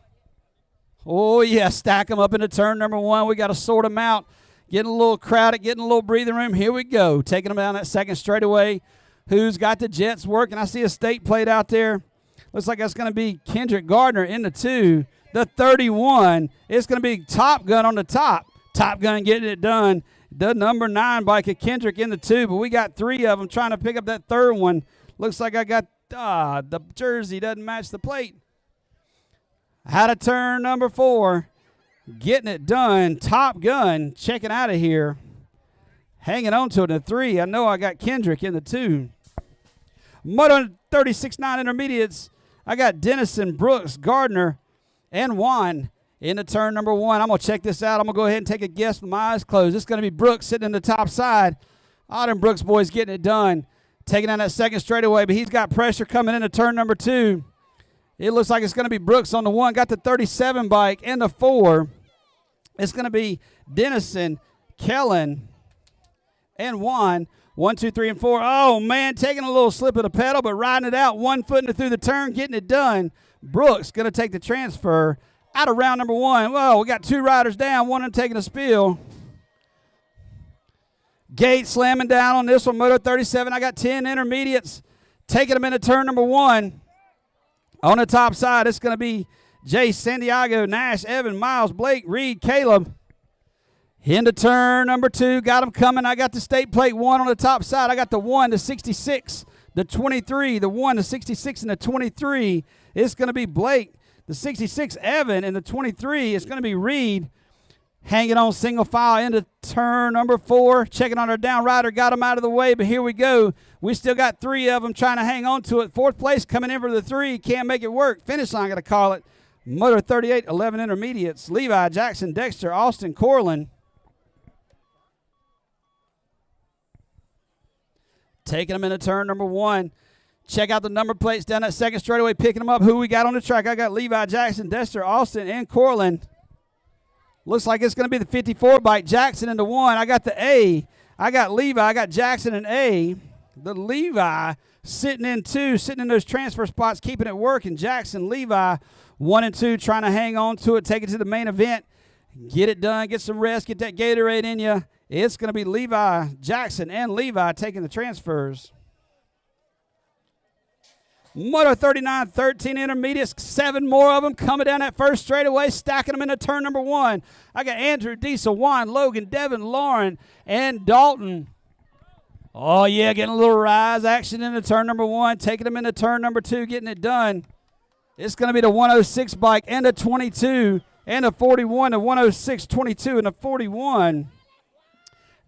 Oh, yeah, stack them up into turn number 1. We got to sort them out. Getting a little crowded, getting a little breathing room. Here we go. Taking them down that second straightaway. Who's got the jets working? I see a state plate out there. Looks like that's going to be Kendrick Gardner in the 2. The 31. It's going to be Top Gun on the top. Top Gun getting it done. The number 9 bike of Kendrick in the 2. But we got 3 of them trying to pick up that third one. Looks like I got the jersey doesn't match the plate. Out of turn number 4. Getting it done. Top Gun checking out of here. Hanging on to it in the 3. I know I got Kendrick in the 2. Moto 36, 9 intermediates. I got Dennison, Brooks, Gardner, and Juan in the turn number 1. I'm going to check this out. I'm going to go ahead and take a guess with my eyes closed. It's going to be Brooks sitting in the top side. Them Brooks boys getting it done. Taking down that second straightaway, but he's got pressure coming into turn number 2. It looks like it's going to be Brooks on the 1. Got the 37 bike and the 4. It's going to be Dennison, Kellen, and Juan. 1, 2, 3, and 4. Oh, man, taking a little slip of the pedal, but riding it out. 1 foot through the turn, getting it done. Brooks going to take the transfer out of round number 1. Well, we got 2 riders down, one of them taking a spill. Gate slamming down on this one, Moto 37. I got 10 intermediates, taking them into turn number 1. On the top side, it's going to be Jay, Santiago, Nash, Evan, Miles, Blake, Reed, Caleb. Into turn number 2. Got them coming. I got the state plate 1 on the top side. I got the 1, the 66, the 23, the 1, the 66, and the 23. It's going to be Blake. The 66, Evan, and the 23 is going to be Reed. Hanging on single file into turn number 4. Checking on our down rider. Got him out of the way, but here we go. We still got 3 of them trying to hang on to it. 4th place coming in for the 3. Can't make it work. Finish line, got to call it. Moto 38, 11 intermediates. Levi, Jackson, Dexter, Austin, Corlin. taking them into turn number 1. Check out the number plates down that second straightaway, picking them up. Who we got on the track? I got Levi, Jackson, Dester, Austin, and Cortland. Looks like it's going to be the 54 bike. Jackson into 1. I got the A. I got Levi. I got Jackson and A. The Levi sitting in 2, sitting in those transfer spots, keeping it working. Jackson, Levi, 1 and 2, trying to hang on to it, take it to the main event. Get it done, get some rest, get that Gatorade in you. It's going to be Levi, Jackson, and Levi taking the transfers. Moto 39, 13 intermediates, 7 more of them coming down that first straightaway, stacking them into turn number 1. I got Andrew, Diesel, Juan, Logan, Devin, Lauren, and Dalton. Oh, yeah, getting a little rise action into turn number 1, taking them into turn number 2, getting it done. It's going to be the 106 bike and a 22 and a 41, the 106, 22, and a 41.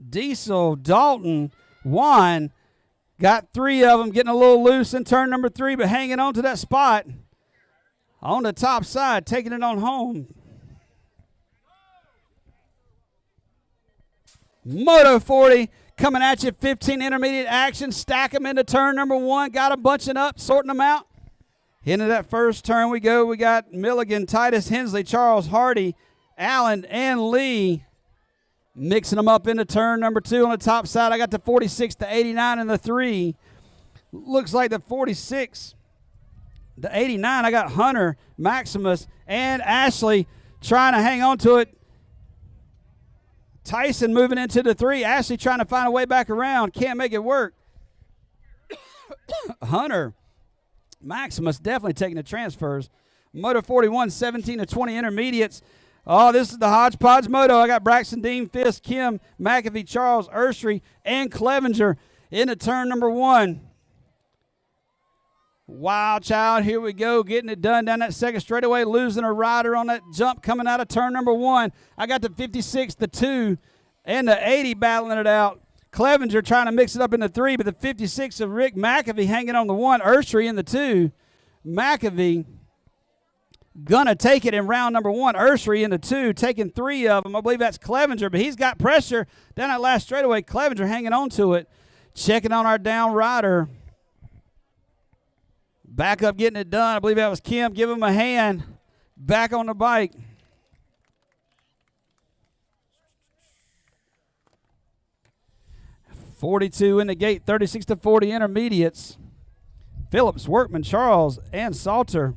Diesel, Dalton, Juan. Got 3 of them getting a little loose in turn number 3, but hanging on to that spot on the top side, taking it on home. Moto 40 coming at you, 15 intermediate action. Stack them into turn number 1. Got them bunching up, sorting them out. Into that first turn we go. We got Milligan, Titus, Hensley, Charles, Hardy, Allen, and Lee. Mixing them up into turn number 2 on the top side. I got the 46, the 89, and the 3. Looks like the 46, the 89. I got Hunter, Maximus, and Ashley trying to hang on to it. Tyson moving into the 3. Ashley trying to find a way back around. Can't make it work. Hunter, Maximus definitely taking the transfers. Moto 41, 17 to 20 intermediates. Oh, this is the hodgepodge moto. I got Braxton, Dean, Fisk, Kim, McAfee, Charles, Ursery, and Clevenger into turn number 1. Wild Child, here we go, getting it done down that second straightaway, losing a rider on that jump coming out of turn number 1. I got the 56, the 2, and the 80 battling it out. Clevenger trying to mix it up in the 3, but the 56 of Rick McAfee hanging on the 1. Ursery in the 2. McAfee gonna take it in round number 1. Ursery in the 2, taking 3 of them. I believe that's Clevenger, but he's got pressure down that last straightaway. Clevenger hanging on to it. Checking on our down rider. Back up getting it done. I believe that was Kim. Give him a hand. Back on the bike. .42 in the gate, 36 to 40 intermediates. Phillips, Workman, Charles, and Salter.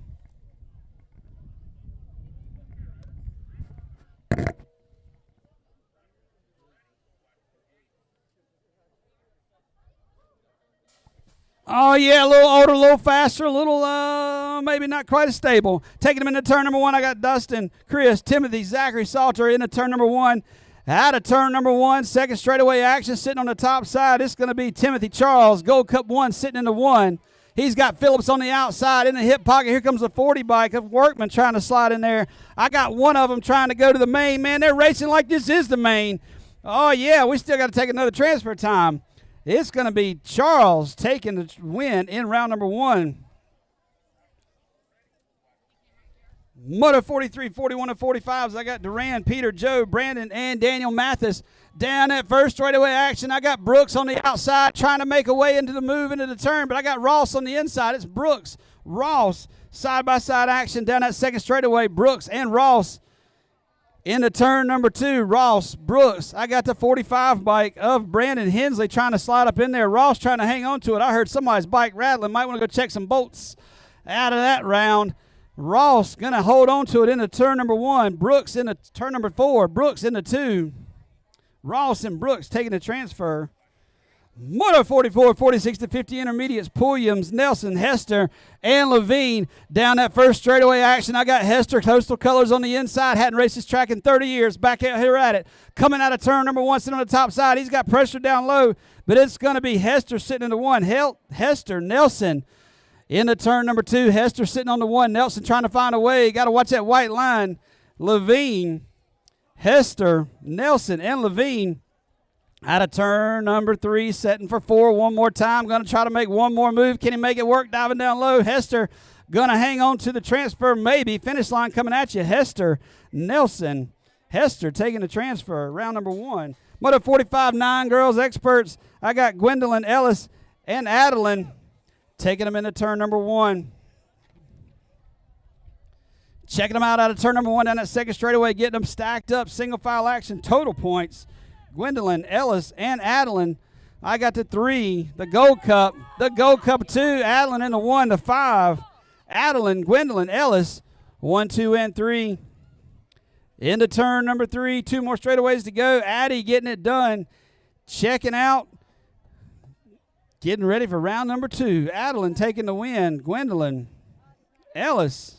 Oh, yeah, a little older, a little faster, a little maybe not quite as stable. Taking him into turn number 1, I got Dustin, Chris, Timothy, Zachary, Salter into turn number 1. Out of turn number 1, second straightaway action sitting on the top side. It's going to be Timothy Charles, Gold Cup 1 sitting in the 1. He's got Phillips on the outside in the hip pocket. Here comes the 40 bike of Workman trying to slide in there. I got one of them trying to go to the main. Man, they're racing like this is the main. Oh, yeah, we still got to take another transfer time. It's going to be Charles taking the win in round number 1. Moto 43, 41, and 45s. I got Duran, Peter, Joe, Brandon, and Daniel Mathis down that first straightaway action. I got Brooks on the outside trying to make a way into the move into the turn, but I got Ross on the inside. It's Brooks, Ross, side-by-side action down that second straightaway. Brooks and Ross into turn number 2. Ross, Brooks. I got the 45 bike of Brandon Hensley trying to slide up in there. Ross trying to hang on to it. I heard somebody's bike rattling. Might want to go check some bolts out of that round. Ross going to hold on to it into turn number 1. Brooks into turn number 4. Brooks into 2. Ross and Brooks taking the transfer. Moto 44, 46 to 50 intermediates. Pulliams, Nelson, Hester, and Levine down that first straightaway action. I got Hester, Coastal Colors on the inside. Hadn't raced this track in 30 years. Back out here at it. Coming out of turn number 1, sitting on the top side. He's got pressure down low, but it's going to be Hester sitting in the 1. Hester, Nelson into turn number 2. Hester sitting on the 1. Nelson trying to find a way. Got to watch that white line. Levine, Hester, Nelson, and Levine out of turn number 3, setting for 4 one more time. Going to try to make one more move. Can he make it work? Diving down low. Hester going to hang on to the transfer, maybe. Finish line coming at you. Hester, Nelson, Hester taking the transfer. Round number 1. Moto 45, 9 girls experts. I got Gwendolyn Ellis and Adeline taking them into turn number 1. Checking them out of turn number 1 down that second straightaway, getting them stacked up. Single file action, total points. Gwendolyn, Ellis, and Adeline. I got the 3, the Gold Cup. The Gold Cup 2, Adeline in the 1, the 5. Adeline, Gwendolyn, Ellis, 1, 2, and 3. Into turn number 3, 2 more straightaways to go. Addie getting it done. Checking out. Getting ready for round number 2. Adeline taking the win. Gwendolyn, Ellis.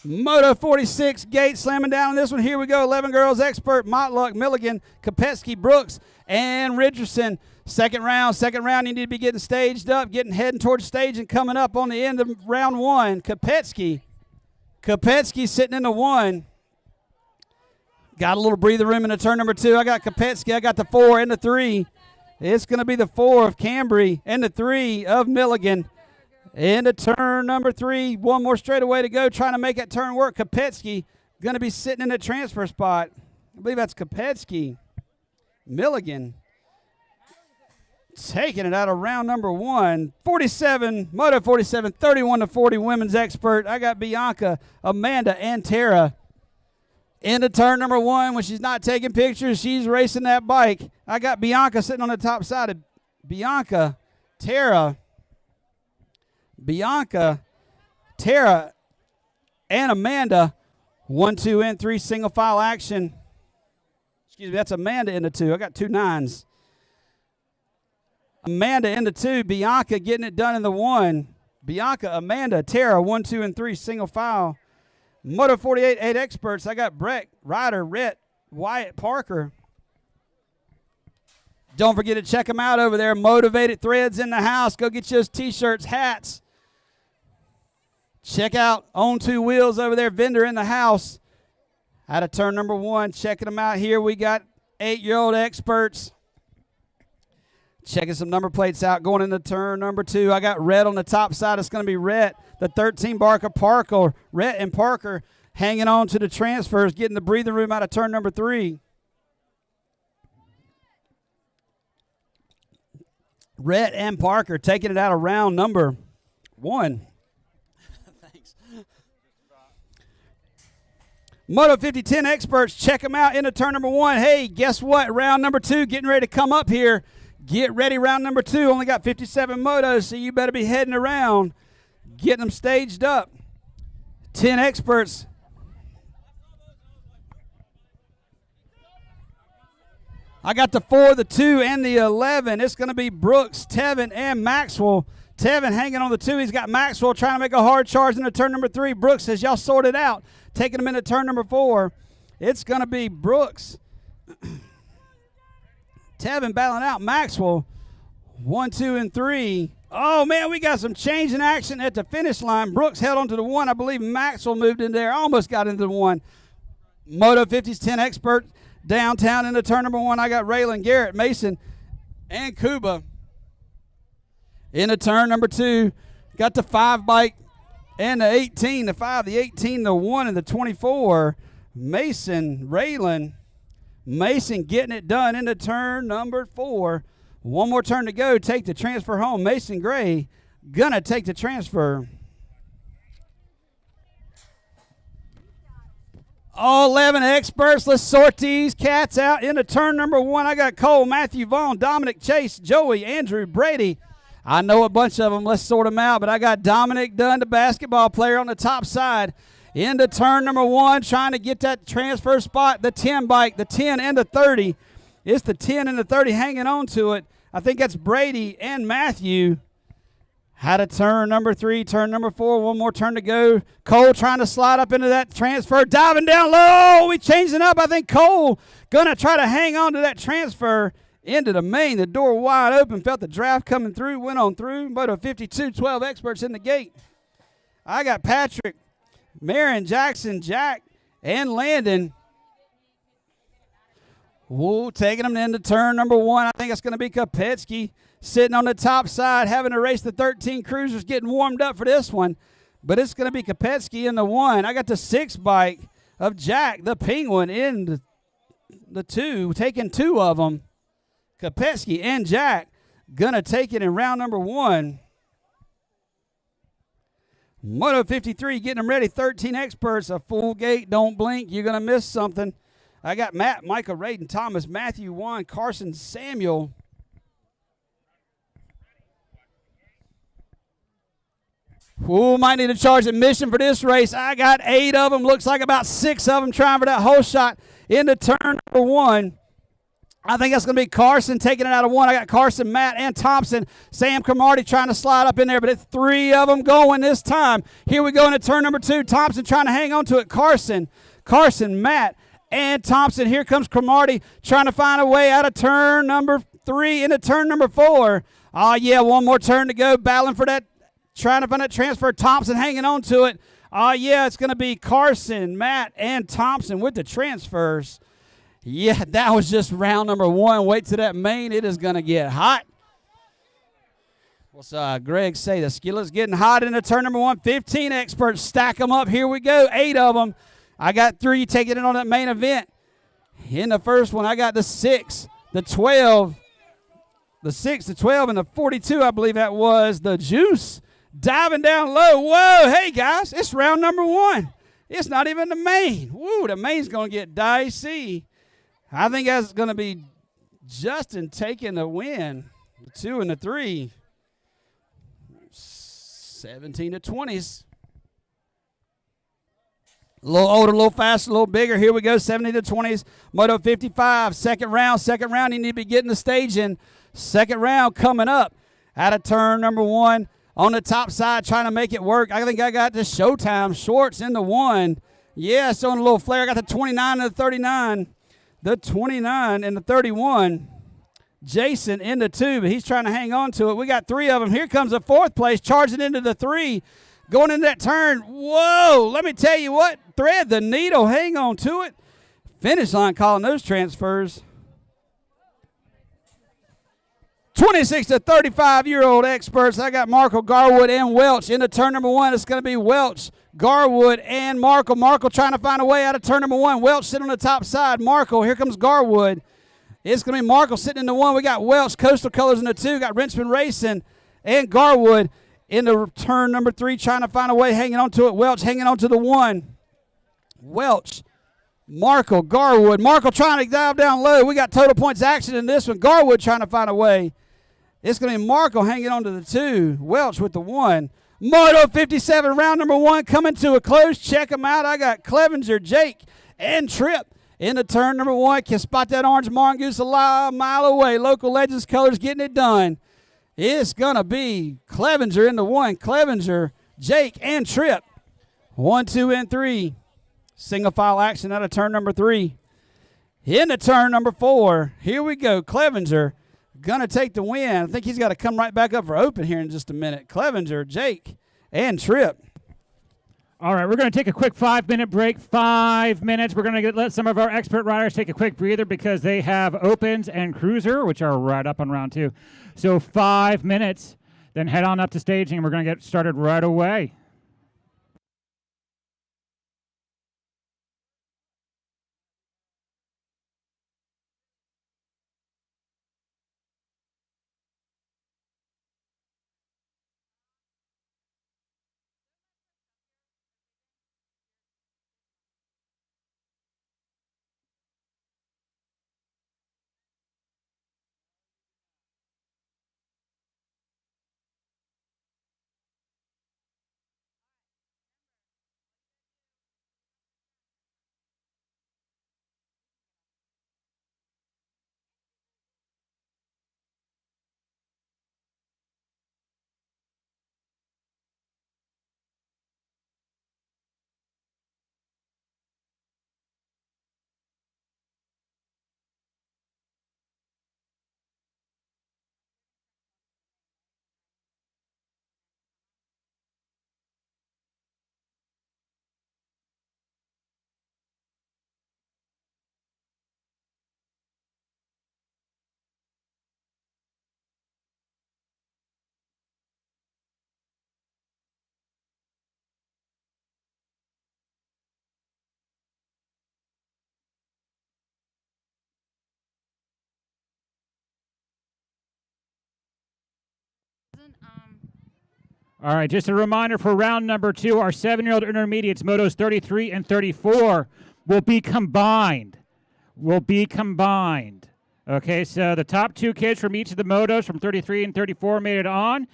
Moto 46, Gate slamming down on this one. Here we go. 11 girls expert. Motluck, Milligan, Kopetsky, Brooks, and Richardson. Second round, you need to be getting staged up, heading towards stage and coming up on the end of round 1. Kopetsky sitting in the 1. Got a little breather room in the turn number 2. I got Kopetsky. I got the 4 and the 3. It's going to be the 4 of Cambry and the 3 of Milligan. Into turn number 3. One more straightaway to go, trying to make that turn work. Kopetsky going to be sitting in the transfer spot. I believe that's Kopetsky. Milligan taking it out of round number 1. 47, Moto 47, 31-40 women's expert. I got Bianca, Amanda, and Tara. Into turn number 1. When she's not taking pictures, she's racing that bike. I got Bianca sitting on the top side of Bianca, Tara, and Amanda. 1, 2, and 3 single file action. Excuse me, that's Amanda in the 2. I got 2 9s. Amanda in the 2. Bianca getting it done in the 1. Bianca, Amanda, Tara, 1, 2, and 3 single file. Moto 48, 8 experts. I got Breck, Ryder, Rhett, Wyatt, Parker. Don't forget to check them out over there. Motivated Threads in the house. Go get those T-shirts, hats. Check out On 2 Wheels over there. Vendor in the house. Out of turn number 1. Checking them out here. We got 8-year-old experts. Checking some number plates out. Going into turn number 2. I got Rhett on the top side. It's going to be Rhett. The 13 Barker Parker. Rhett and Parker hanging on to the transfers. Getting the breathing room out of turn number 3. Rhett and Parker taking it out of round number 1. Thanks. Moto 50-10 experts, check them out into turn number 1. Hey, guess what? Round number 2 getting ready to come up here. Get ready, round number 2. Only got 57 motos, so you better be heading around, getting them staged up. 10 experts. I got the 4, the 2, and the 11. It's going to be Brooks, Tevin, and Maxwell. Tevin hanging on the 2. He's got Maxwell trying to make a hard charge into turn number 3. Brooks says, y'all sort it out. Taking him into turn number 4. It's going to be Brooks. Tevin battling out Maxwell. 1, 2, and 3. Oh, man, we got some change in action at the finish line. Brooks held on to the 1. I believe Maxwell moved in there. Almost got into the 1. Moto 50's 10 expert. Downtown into turn number 1, I got Raylan, Garrett, Mason, and Kuba. Into turn number 2, got the 5 bike and the 18, the 5, the 18, the 1, and the 24. Mason, Raylan. Mason getting it done into turn number 4. One more turn to go. Take the transfer home. Mason Gray gonna take the transfer. All 11 experts. Let's sort these cats out into turn number 1. I got Cole, Matthew Vaughn, Dominic Chase, Joey, Andrew, Brady. I know a bunch of them. Let's sort them out. But I got Dominic Dunn, the basketball player, on the top side. Into turn number 1, trying to get that transfer spot. The 10 bike, the 10 and the 30. It's the 10 and the 30 hanging on to it. I think that's Brady and Matthew. Had a turn number 3, turn number 4, one more turn to go. Cole trying to slide up into that transfer, diving down low. We changing up. I think Cole gonna try to hang on to that transfer into the main. The door wide open, felt the draft coming through, went on through. Moto 52, 12 experts in the gate. I got Patrick, Marin, Jackson, Jack, and Landon. Whoa, taking them into turn number 1. I think it's going to be Kopetsky sitting on the top side, having to race the 13 cruisers, getting warmed up for this one. But it's going to be Kopetsky in the 1. I got the 6 bike of Jack, the Penguin, in the the two, taking two of them. Kopetsky and Jack going to take it in round number 1. Moto 53 getting them ready. 13 experts. A full gate. Don't blink. You're going to miss something. I got Matt, Micah, Raiden, Thomas, Matthew, Juan, Carson, Samuel. Who might need to charge admission for this race? I got 8 of them. Looks like about 6 of them trying for that whole shot into turn number 1. I think that's going to be Carson taking it out of 1. I got Carson, Matt, and Thompson. Sam Cromartie trying to slide up in there, but it's 3 of them going this time. Here we go into turn number 2. Thompson trying to hang on to it. Carson, Matt, and Thompson. Here comes Cromartie trying to find a way out of turn number 3 into turn number 4. Oh, yeah, one more turn to go. Battling for that, trying to find that transfer. Thompson hanging on to it. Oh, yeah, it's going to be Carson, Matt, and Thompson with the transfers. Yeah, that was just round number 1. Wait till that main. It is going to get hot. What's Greg say? The skillet's getting hot into turn number 1. 15 experts. Stack them up. Here we go. 8 of them. I got 3 taking it on that main event. In the first one, I got the 6, the 12, the 6, the 12, and the 42, I believe that was. The Juice diving down low. Whoa, hey, guys, it's round number 1. It's not even the main. Woo, the main's going to get dicey. I think that's going to be Justin taking the win. The 2 and the 3. 17 to 20s. A little older, a little faster, a little bigger. Here we go, 70 to 20s. Moto 55, second round. You need to be getting the stage in. Second round coming up. Out of turn number 1. On the top side, trying to make it work. I think I got the Showtime shorts in the 1. Yeah, showing a little flare. I got the 29 and the 39. The 29 and the 31. Jason in the 2, but he's trying to hang on to it. We got 3 of them. Here comes the 4th place, charging into the 3. Going into that turn. Whoa, let me tell you what. Thread the needle. Hang on to it. Finish line calling those transfers. 26 to 35-year-old experts. I got Markle, Garwood, and Welch. Into turn number 1, it's going to be Welch, Garwood, and Markle. Markle trying to find a way out of turn number 1. Welch sitting on the top side. Markle, here comes Garwood. It's going to be Markle sitting in the 1. We got Welch, Coastal Colors in the 2. Got Wrenchman Racing and Garwood into turn number 3, trying to find a way, hanging on to it. Welch hanging on to the 1. Welch, Markle, Garwood. Markle trying to dive down low. We got total points action in this one. Garwood trying to find a way. It's going to be Markle hanging on to the 2. Welch with the 1. Moto 57, round number 1 coming to a close. Check them out. I got Clevenger, Jake, and Tripp into turn number 1. Can spot that orange mongoose a mile away. Local Legends Colors getting it done. It's going to be Clevenger in the 1. Clevenger, Jake, and Tripp. 1, 2, and 3. Single file action out of turn number 3. Into turn number 4. Here we go. Clevenger going to take the win. I think he's got to come right back up for open here in just a minute. Clevenger, Jake, and Tripp. All right, we're going to take a quick 5-minute break. 5 minutes. We're going to let some of our expert riders take a quick breather because they have opens and cruiser, which are right up on round 2. So 5 minutes, then head on up to staging, and we're going to get started right away. All right, just a reminder for round number 2, our 7-year-old intermediates, motos 33 and 34, will be combined. Okay, so the top 2 kids from each of the motos from 33 and 34 made it on,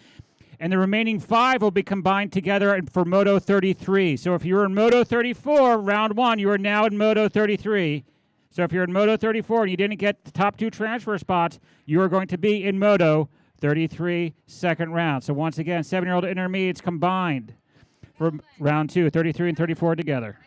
and the remaining 5 will be combined together for Moto 33. So if you were in Moto 34, round 1, you are now in Moto 33. So if you're in Moto 34 and you didn't get the top 2 transfer spots, you are going to be in Moto 33 second round. So once again, 7-year-old intermediates combined for round 2, 33 and 34 together.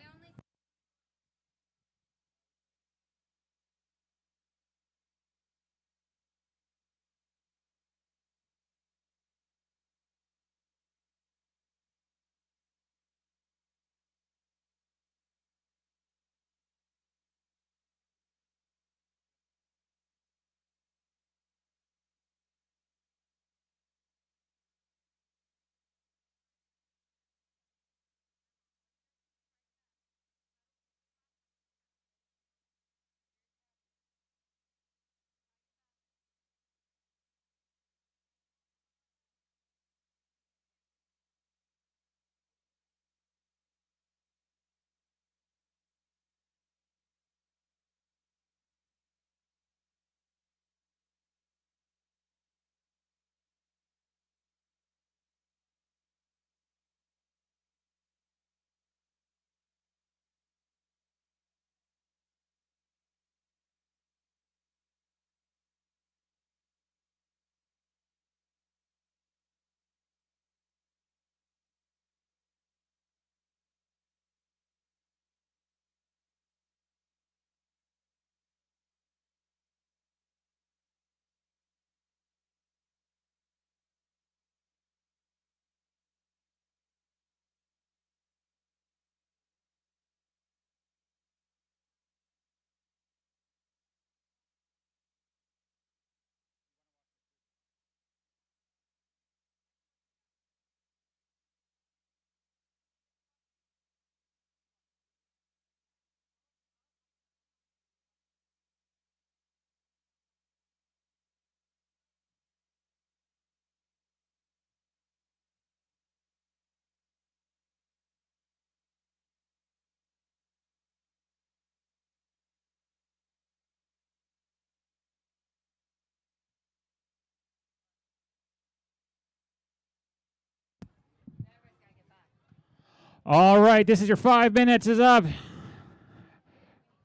All right, this is your 5 minutes is up.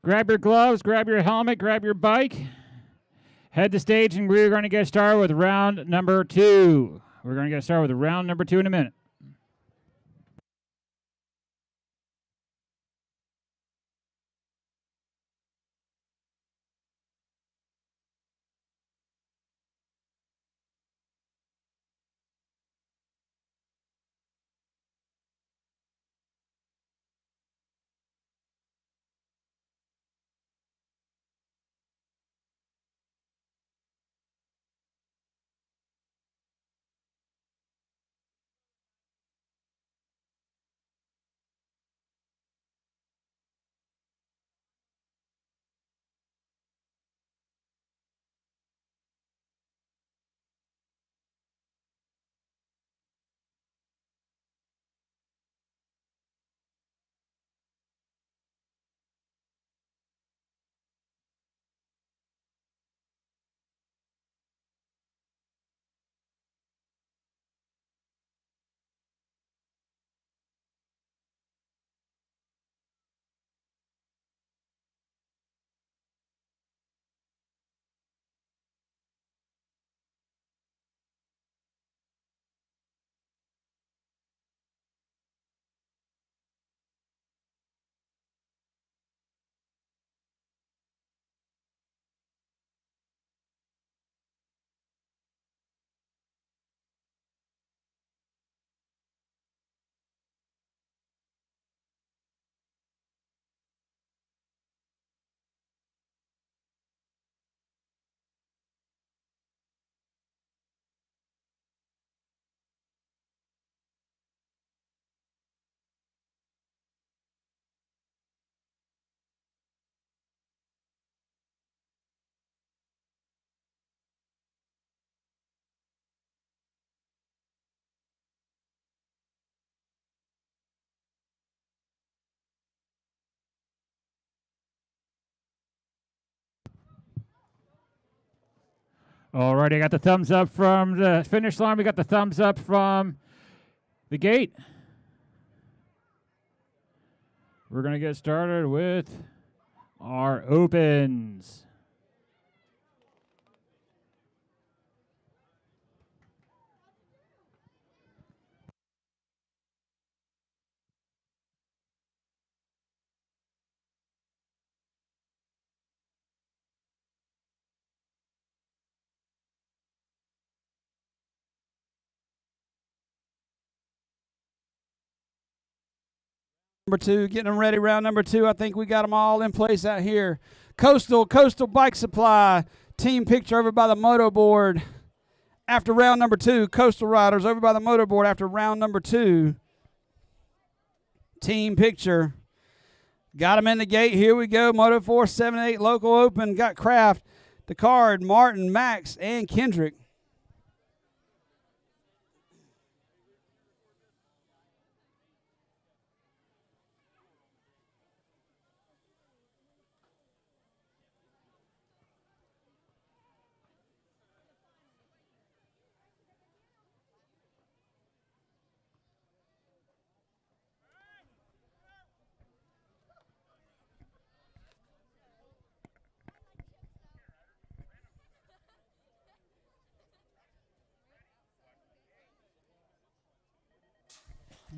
Grab your gloves, grab your helmet, grab your bike. Head to stage, and we're going to get started with round number 2. We're going to get started with round number 2 in a minute. Alrighty, I got the thumbs up from the finish line. We got the thumbs up from the gate. We're going to get started with our opens. Number 2, getting them ready. Round number 2. I think we got them all in place out here. Coastal Bike Supply. Team picture over by the moto board after round number 2. Coastal Riders over by the moto board after round number 2. Team picture. Got them in the gate. Here we go. Moto 478 local open. Got Kraft, the card, Martin, Max, and Kendrick.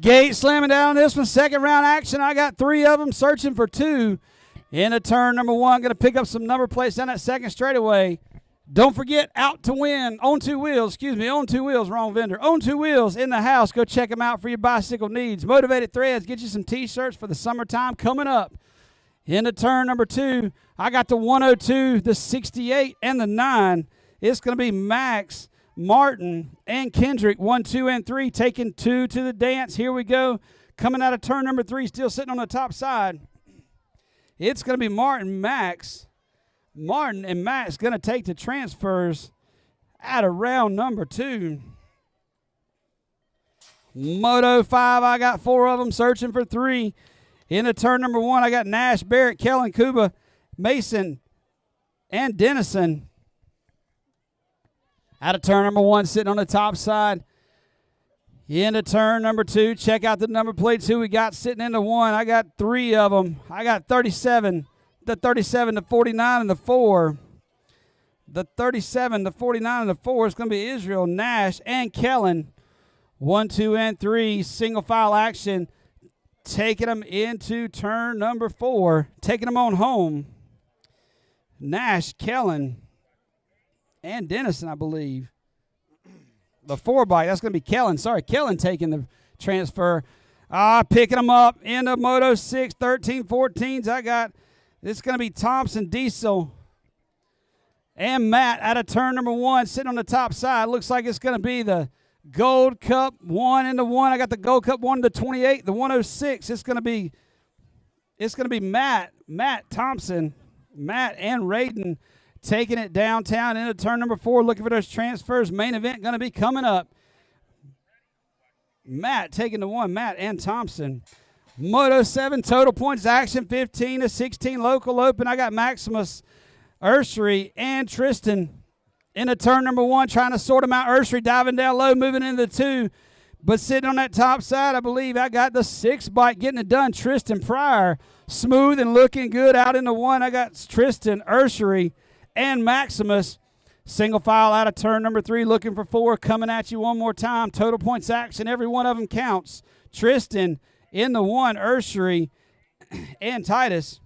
Gate slamming down on this one. Second round action. I got 3 of them searching for 2. Into turn number 1. Going to pick up some number plates down that second straightaway. Don't forget, out to win. On 2 wheels. Excuse me. On 2 wheels. Wrong vendor. On 2 wheels in the house. Go check them out for your bicycle needs. Motivated Threads. Get you some T-shirts for the summertime coming up. Into turn number 2. I got the 102, the 68, and the 9. It's going to be Max, Martin, and Kendrick, 1, 2, and 3, taking 2 to the dance. Here we go. Coming out of turn number 3, still sitting on the top side. It's going to be Martin, Max. Martin and Max going to take the transfers out of round number 2. Moto 5, I got 4 of them searching for 3. Into turn number 1, I got Nash, Barrett, Kellen, Kuba, Mason, and Dennison. Out of turn number 1, sitting on the top side. Into turn number 2. Check out the number plates who we got sitting into 1. I got 3 of them. I got 37, the 37, the 49, and the 4. The 37, the 49, and the 4 is going to be Israel, Nash, and Kellen. 1, 2, and 3. Single file action. Taking them into turn number 4. Taking them on home. Nash, Kellen, and Dennison, I believe. The 4 bike, that's going to be Kellen. Sorry, Kellen taking the transfer. Picking them up in the Moto 6, 13, 14s. I got, this is going to be Thompson, Diesel, and Matt out of turn number 1, sitting on the top side. Looks like it's going to be the Gold Cup 1 into 1. I got the Gold Cup 1 to 28, the 106. It's going to be Matt Thompson, Matt and Raiden taking it downtown into turn number 4, looking for those transfers. Main event going to be coming up. Matt taking the 1, Matt and Thompson. Moto 7 total points action, 15 to 16 local open. I got Maximus, Ursary, and Tristan into turn number 1, trying to sort them out. Ursary diving down low, moving into the 2. But sitting on that top side, I believe I got the 6 bike getting it done. Tristan Pryor, smooth and looking good out in the 1. I got Tristan, Ursary, and Maximus. Single file out of turn number 3, looking for 4. Coming at you one more time. Total points action. Every one of them counts. Tristan in the 1, Ursary, and Titus.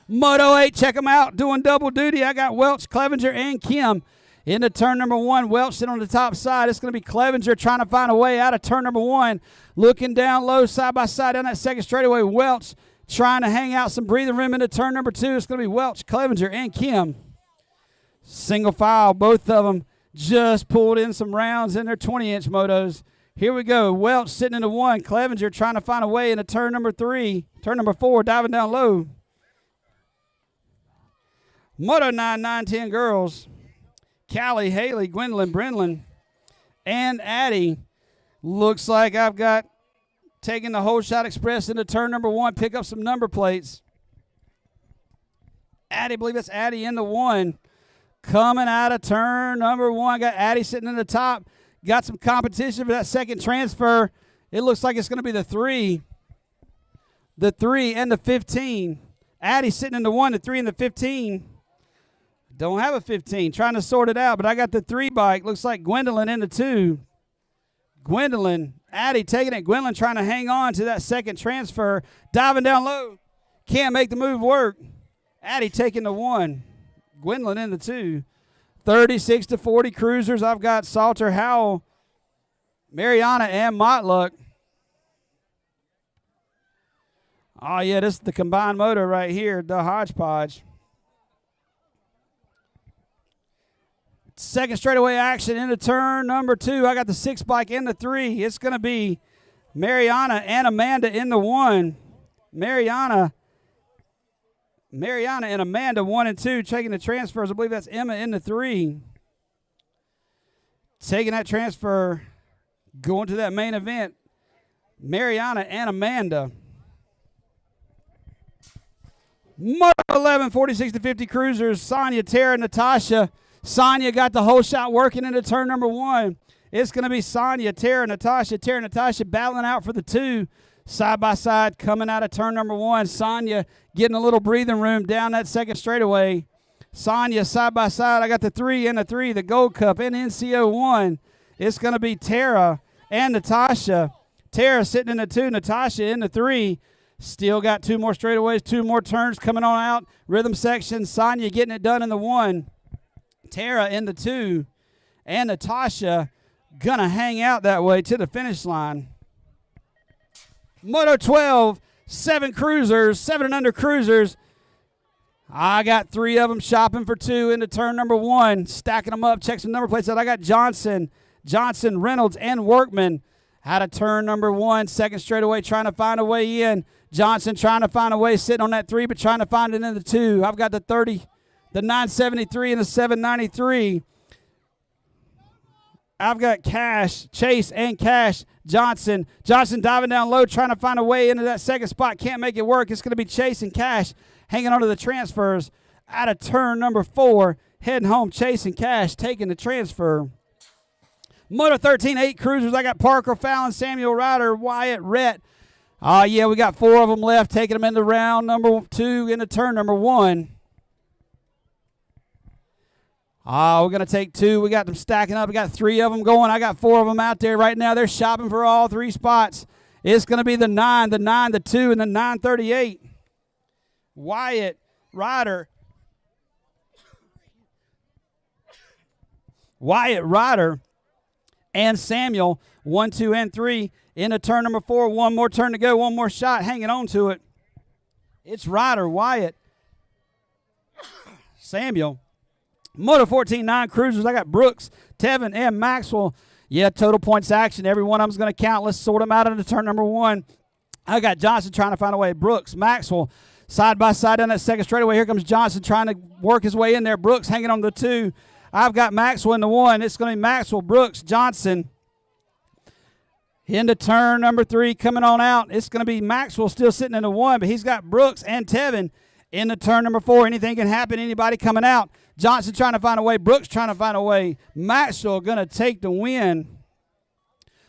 Moto 8, check them out. Doing double duty. I got Welch, Clevenger, and Kim. Into turn number 1, Welch sitting on the top side. It's going to be Clevenger trying to find a way out of turn number 1. Looking down low, side by side down that second straightaway. Welch trying to hang out some breathing room into turn number 2. It's going to be Welch, Clevenger, and Kim. Single file, both of them just pulled in some rounds in their 20-inch motos. Here we go. Welch sitting in the 1. Clevenger trying to find a way into turn number 3. Turn number 4, diving down low. Moto 9, 910 girls. Callie, Haley, Gwendolyn, Brenlin, and Addie. Looks like I've got taking the Whole Shot Express into turn number 1. Pick up some number plates. Addie, I believe that's Addie in the 1. coming out of turn number 1. Got Addie sitting in the top. Got some competition for that second transfer. It looks like it's going to be the 3. The 3 and the 15. Addie sitting in the 1, the 3, and the 15. Don't have a 15. Trying to sort it out, but I got the 3 bike. Looks like Gwendolyn in the 2. Gwendolyn, Addie taking it. Gwendolyn trying to hang on to that second transfer. Diving down low. Can't make the move work. Addie taking the 1. Gwendolyn in the 2. 36-40 cruisers. I've got Salter, Howell, Mariana, and Motluck. Oh, yeah, this is the combined motor right here, the hodgepodge. Second straightaway action into turn number 2. I got the 6 bike in the 3. It's going to be Mariana and Amanda in the 1. Mariana and Amanda 1 and 2 taking the transfers. I believe that's Emma in the 3. Taking that transfer, going to that main event. Mariana and Amanda. Moto 11, 46-50 cruisers. Sonia, Tara, Natasha. Sonia got the whole shot working into turn number 1. It's going to be Sonia, Tara, Natasha. Tara, Natasha battling out for the 2. Side by side coming out of turn number 1. Sonia getting a little breathing room down that second straightaway. Sonia side by side. I got the 3 and the 3, the Gold Cup and NCO 1. It's going to be Tara and Natasha. Tara sitting in the 2, Natasha in the 3. Still got 2 more straightaways, 2 more turns coming on out. Rhythm section, Sonia getting it done in the 1. Tara in the 2. And Natasha going to hang out that way to the finish line. Moto 12, 7 cruisers, 7 and under cruisers. I got 3 of them shopping for 2 into turn number 1. Stacking them up, check some number plates out. I got Johnson, Reynolds, and Workman out of turn number 1. Second straightaway trying to find a way in. Johnson trying to find a way, sitting on that 3, but trying to find it in the 2. I've got the 30, the 973, and the 793. I've got Cash, Chase, and Cash. Johnson diving down low, trying to find a way into that second spot. Can't make it work. It's going to be Chase and Cash hanging on to the transfers out of turn number 4. Heading home, Chase and Cash taking the transfer. Moto 13, 8 cruisers. I got Parker, Fallon, Samuel Ryder, Wyatt, Rhett. Yeah, we got 4 of them left, taking them into round number 2 into turn number 1. We're going to take 2. We got them stacking up. We got 3 of them going. I got 4 of them out there right now. They're shopping for all 3 spots. It's going to be the 9, the 2, and the 938. Wyatt, Ryder, and Samuel, 1, 2, and 3 into turn number 4. 1 more turn to go. 1 more shot, hanging on to it. It's Ryder, Wyatt, Samuel. Moto 14, 9 cruisers. I got Brooks, Tevin, and Maxwell. Yeah, total points action. Every one of them's going to count. Let's sort them out into turn number 1. I got Johnson trying to find a way. Brooks, Maxwell, side by side down that second straightaway. Here comes Johnson trying to work his way in there. Brooks hanging on the 2. I've got Maxwell in the 1. It's going to be Maxwell, Brooks, Johnson. Into turn number 3, coming on out. It's going to be Maxwell still sitting in the 1, but he's got Brooks and Tevin into turn number 4. Anything can happen. Anybody coming out. Johnson trying to find a way. Brooks trying to find a way. Maxwell going to take the win.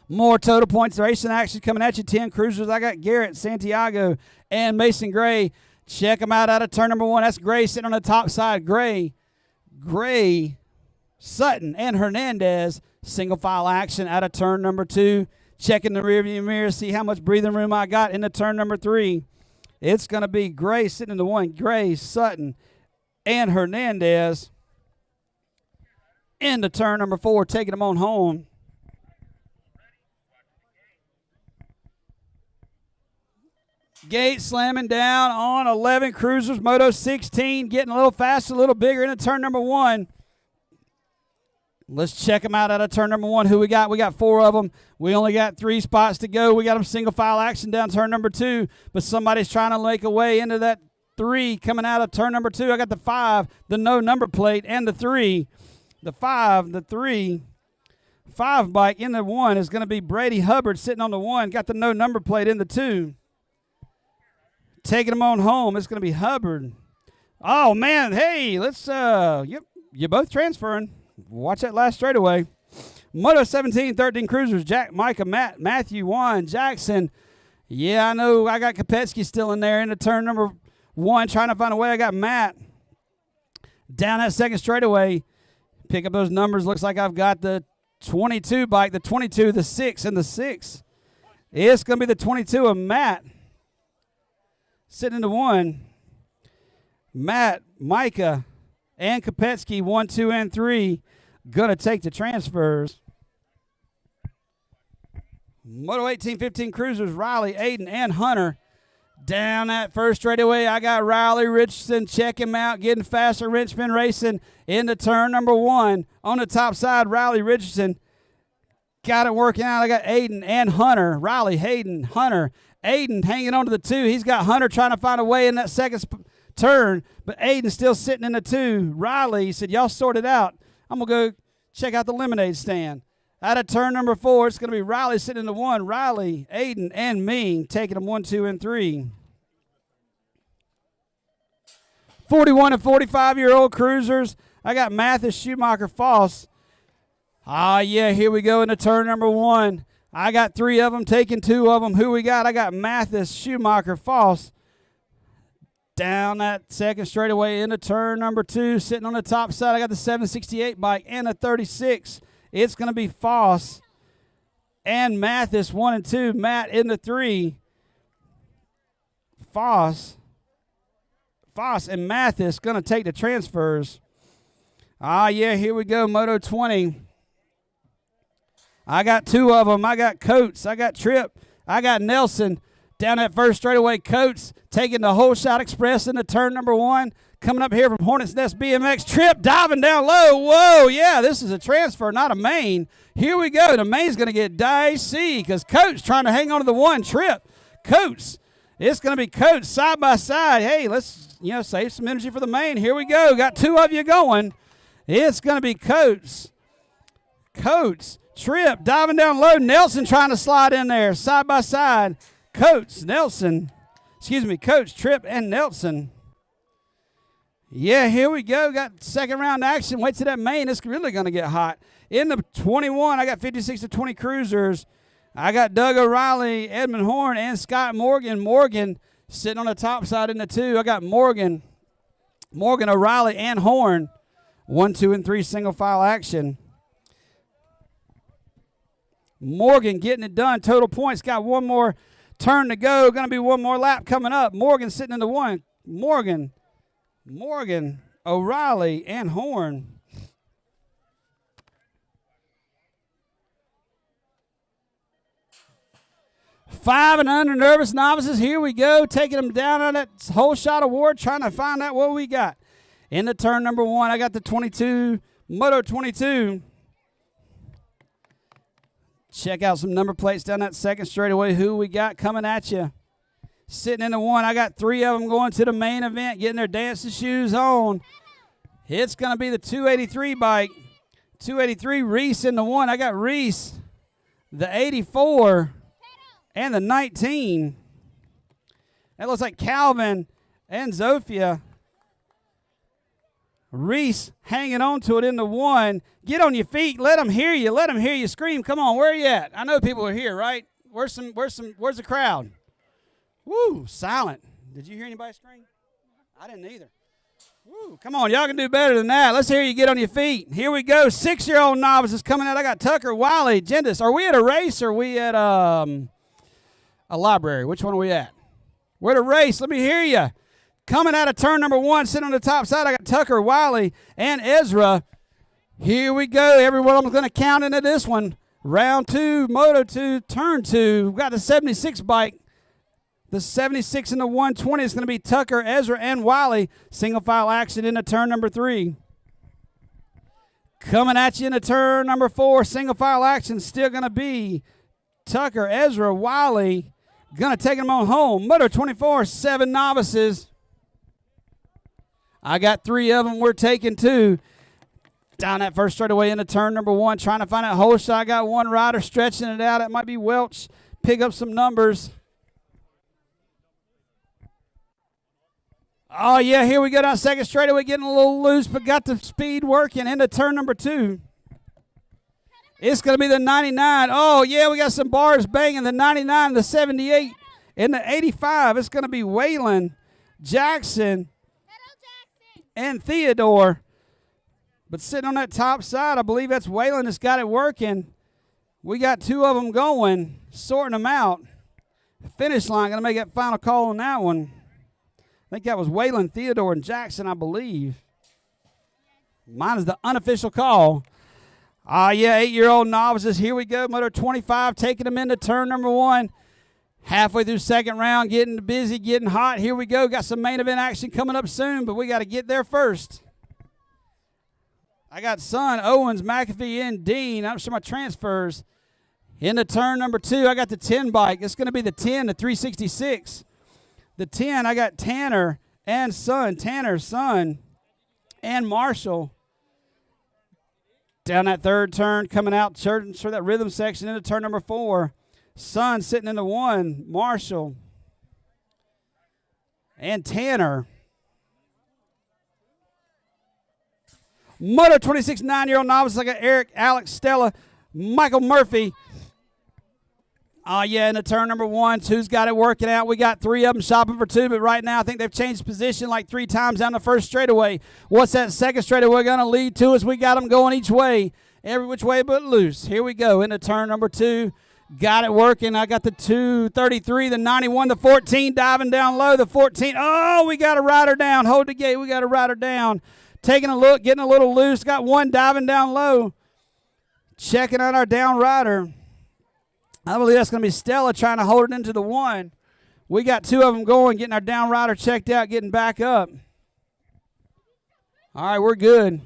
More total points racing action coming at you. 10 cruisers. I got Garrett, Santiago, and Mason Gray. Check them out of turn number 1. That's Gray sitting on the top side. Gray, Sutton, and Hernandez. Single file action out of turn number 2. Checking the rearview mirror, see how much breathing room I got into turn number 3. It's going to be Gray sitting in the 1. Gray, Sutton, and Hernandez into turn number 4, taking them on home. Gate slamming down on 11 cruisers. Moto 16 getting a little faster, a little bigger into turn number 1. Let's check them out of turn number 1. Who we got? We got 4 of them. We only got 3 spots to go. We got them single file action down turn number 2, but somebody's trying to make a way into that 3 coming out of turn number 2. I got the 5, the no number plate, and the 3. The 5, the 3. 5 bike in the 1 is going to be Brady Hubbard sitting on the 1. Got the no number plate in the 2. Taking them on home, it's going to be Hubbard. Oh, man, hey, let's, You're both transferring. Watch that last straightaway. Moto 17, 13 cruisers. Jack, Micah, Matt, Matthew, Juan, Jackson. Yeah, I know. I got Kopetsky still in there into turn number 1, trying to find a way. I got Matt down that second straightaway. Pick up those numbers. Looks like I've got the 22 bike, the 22, the 6, and the 6. It's going to be the 22 of Matt sitting into 1. Matt, Micah, and Kopetsky, 1, 2, and 3, going to take the transfers. Moto 18, 15 cruisers, Riley, Aiden, and Hunter. Down that first straightaway, I got Riley Richardson. Check him out, getting faster. Richmond racing into turn number 1. On the top side, Riley Richardson got it working out. I got Aiden and Hunter. Riley, Hayden, Hunter. Aiden hanging on to the 2. He's got Hunter trying to find a way in that second turn, but Aiden's still sitting in the 2. Riley said, y'all sort it out. I'm going to go check out the lemonade stand. Out of turn number 4, it's going to be Riley sitting in the 1. Riley, Aiden, and Ming taking them 1, 2, and 3. 41 and 45-year-old cruisers. I got Mathis, Schumacher, Foss. Yeah, here we go into turn number 1. I got 3 of them, taking 2 of them. Who we got? I got Mathis, Schumacher, Foss. Down that second straightaway into turn number 2. Sitting on the top side, I got the 768 bike and a 36. It's going to be Foss and Mathis, 1 and 2. Matt in the 3. Foss and Mathis going to take the transfers. Yeah, here we go, Moto 20. I got 2 of them. I got Coates. I got Tripp. I got Nelson. Down that first straightaway, Coates taking the whole shot express into turn number 1. Coming up here from Hornets Nest BMX, Tripp diving down low. Whoa, yeah, this is a transfer, not a main. Here we go. The main's going to get dicey because Coates trying to hang on to the 1. Tripp, Coates. It's going to be Coates side by side. Hey, let's save some energy for the main. Here we go. Got 2 of you going. It's going to be Coates. Tripp diving down low. Nelson trying to slide in there side by side. Coates, Tripp, and Nelson. Yeah, here we go. Got second round action. Wait till that main. It's really going to get hot. In the 21, I got 56 to 20 cruisers. I got Doug O'Reilly, Edmund Horn, and Scott Morgan. Morgan sitting on the top side in the 2. I got Morgan, O'Reilly, and Horn. 1, 2, and 3 single file action. Morgan getting it done. Total points. Got 1 more turn to go. Going to be 1 more lap coming up. Morgan sitting in the 1. Morgan, O'Reilly, and Horn. Five and under nervous novices. Here we go. Taking them down on that whole shot award. Trying to find out what we got. In the turn number 1, I got the 22, Moto 22. Check out some number plates down that second straightaway. Who we got coming at you? Sitting in the 1, I got 3 of them going to the main event, getting their dancing shoes on. It's going to be the 283 bike. 283, Reese in the 1. I got Reese, the 84, and the 19. That looks like Calvin and Zofia. Reese hanging on to it in the 1. Get on your feet. Let them hear you. Let them hear you scream. Come on, where are you at? I know people are here, right? Where's the crowd? Woo, silent. Did you hear anybody scream? I didn't either. Woo, come on, y'all can do better than that. Let's hear you get on your feet. Here we go. 6-year-old novices coming out. I got Tucker, Wiley, Gendis. Are we at a race or are we at a library? Which one are we at? We're at a race. Let me hear you. Coming out of turn number 1, sitting on the top side, I got Tucker, Wiley, and Ezra. Here we go. Everyone, I'm going to count into this one. Round 2, Moto 2, turn 2. We've got the 76 bike. The 76 and the 120 is going to be Tucker, Ezra, and Wiley. Single file action into turn number 3. Coming at you into turn number 4, single file action, still going to be Tucker, Ezra, Wiley. Going to take them on home. Moto 24, 7 novices. I got 3 of them. We're taking 2. Down that first straightaway into turn number 1, trying to find that whole shot. I got 1 rider stretching it out. It might be Welch. Pick up some numbers. Oh, yeah, here we go down second straightaway, getting a little loose, but got the speed working into turn number 2. It's going to be the 99. Oh, yeah, we got some bars banging. The 99, the 78, and the 85. It's going to be Waylon, Jackson, and Theodore. But sitting on that top side, I believe that's Waylon that's got it working. We got 2 of them going, sorting them out. Finish line, going to make that final call on that one. I think that was Waylon, Theodore, and Jackson, I believe. Mine is the unofficial call. Yeah, 8-year-old novices. Here we go. Moto 25 taking them into turn number 1. Halfway through second round, getting busy, getting hot. Here we go. Got some main event action coming up soon, but we got to get there first. I got Son, Owens, McAfee, and Dean. I'm sure my transfers. Into turn number 2, I got the 10 bike. It's going to be the 10, the 366. The 10, I got Tanner and Son. Tanner, Son, and Marshall. Down that third turn, coming out, searching for that rhythm section into turn number 4. Son sitting in the 1. Marshall. And Tanner. Moto 26, 9-year-old novice. I got Eric, Alex, Stella, Michael Murphy. Yeah, into turn number 1. 2's got it working out. We got 3 of them shopping for 2, but right now I think they've changed position like 3 times down the first straightaway. What's that second straightaway going to lead to us? We got them going each way, every which way but loose. Here we go into turn number 2. Got it working. I got the 233, the 91, the 14 diving down low, the 14. Oh, we got to ride her down. Hold the gate. We got to ride her down. Taking a look, getting a little loose. Got 1 diving down low. Checking out our down rider. I believe that's going to be Stella trying to hold it into the 1. We got 2 of them going, getting our down rider checked out, getting back up. All right, we're good.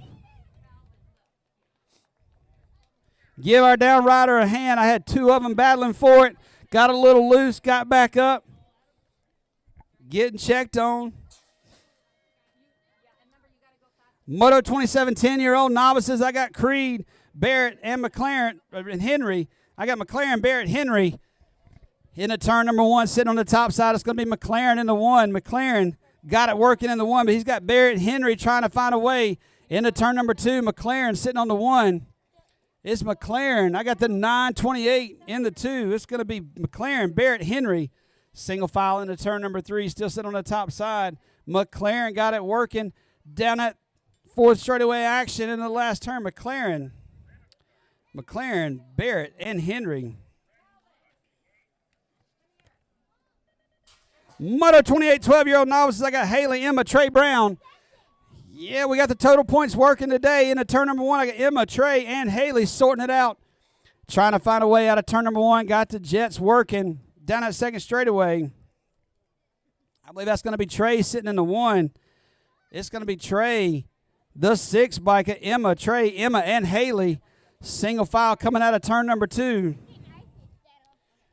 Give our down rider a hand. I had 2 of them battling for it. Got a little loose, got back up. Getting checked on. Moto 27, 10-year-old novices. I got Creed, Barrett, and McLaren, and Henry. I got McLaren, Barrett, Henry. Into turn number 1, sitting on the top side. It's going to be McLaren in the 1. McLaren got it working in the 1, but he's got Barrett, Henry trying to find a way into turn number 2. McLaren sitting on the 1. It's McLaren. I got the 928 in the 2. It's going to be McLaren, Barrett, Henry. Single file into turn number 3, still sitting on the top side. McLaren got it working down that 4th straightaway action in the last turn. McLaren, Barrett, and Henry. Moto 28, 12-year-old novices. I got Haley, Emma, Trey Brown. Yeah, we got the total points working today. Into turn number 1, I got Emma, Trey, and Haley sorting it out. Trying to find a way out of turn number 1. Got the Jets working down that 2nd straightaway. I believe that's going to be Trey sitting in the 1. It's going to be Trey, the 6 biker, Emma, Trey, Emma, and Haley. Single file coming out of turn number 2.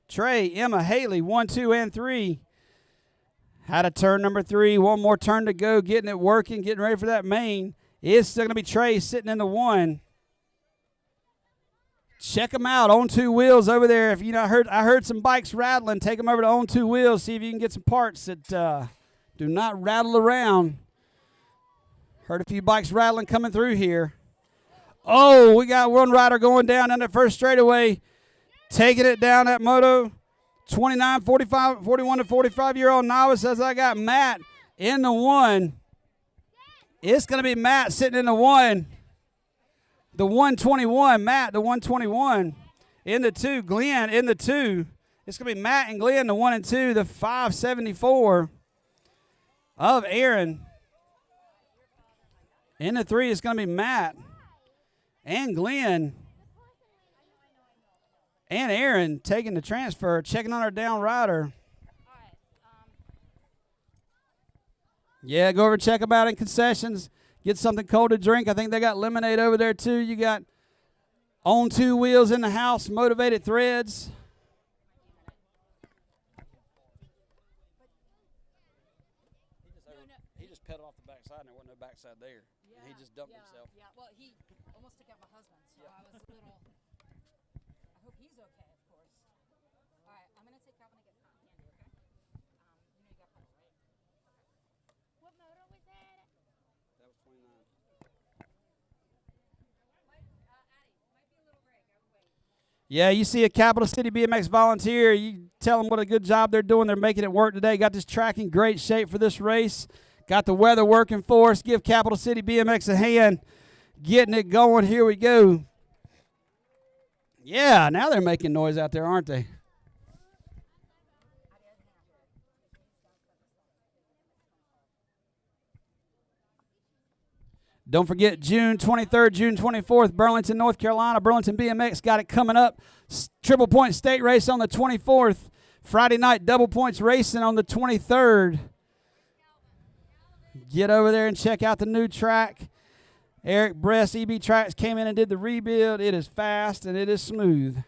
Trey, Emma, Haley, 1, 2, and 3. Out of turn number 3. 1 more turn to go. Getting it working, getting ready for that main. It's still going to be Trey sitting in the 1. Check them out on 2 wheels over there. If you know, I heard some bikes rattling. Take them over to on 2 wheels. See if you can get some parts that do not rattle around. Heard a few bikes rattling coming through here. Oh, we got one rider going down on the first straightaway, taking it down that moto. 29, 45, 41 to 45-year-old novice. As I got Matt in the 1. It's going to be Matt sitting in the 1. The 121, Matt, the 121. In the 2, Glenn in the 2. It's going to be Matt and Glenn, the 1 and 2. The 574 of Aaron. In the 3, it's going to be Matt and Glenn and Aaron taking the transfer, checking on our down rider. Yeah, go over and check them out in concessions. Get something cold to drink. I think they got lemonade over there, too. You got on 2 wheels in the house, Motivated Threads. He just pedaled off the backside, and there wasn't no backside there. Yeah, and he just dumped himself. Yeah, well, he almost took out my husband, so I was a little. I hope he's okay, of course. All right, I'm going to take Calvin to get candy, okay? You know you got pedal, right? Okay. What mode? Yeah, you see a Capital City BMX volunteer, you tell them what a good job they're doing. They're making it work today. Got this track in great shape for this race. Got the weather working for us. Give Capital City BMX a hand. Getting it going. Here we go. Yeah, now they're making noise out there, aren't they? Don't forget June 23rd, June 24th, Burlington, North Carolina. Burlington BMX got it coming up. Triple point state race on the 24th. Friday night double points racing on the 23rd. Get over there and check out the new track. Eric Bress, EB Tracks, came in and did the rebuild. It is fast and it is smooth.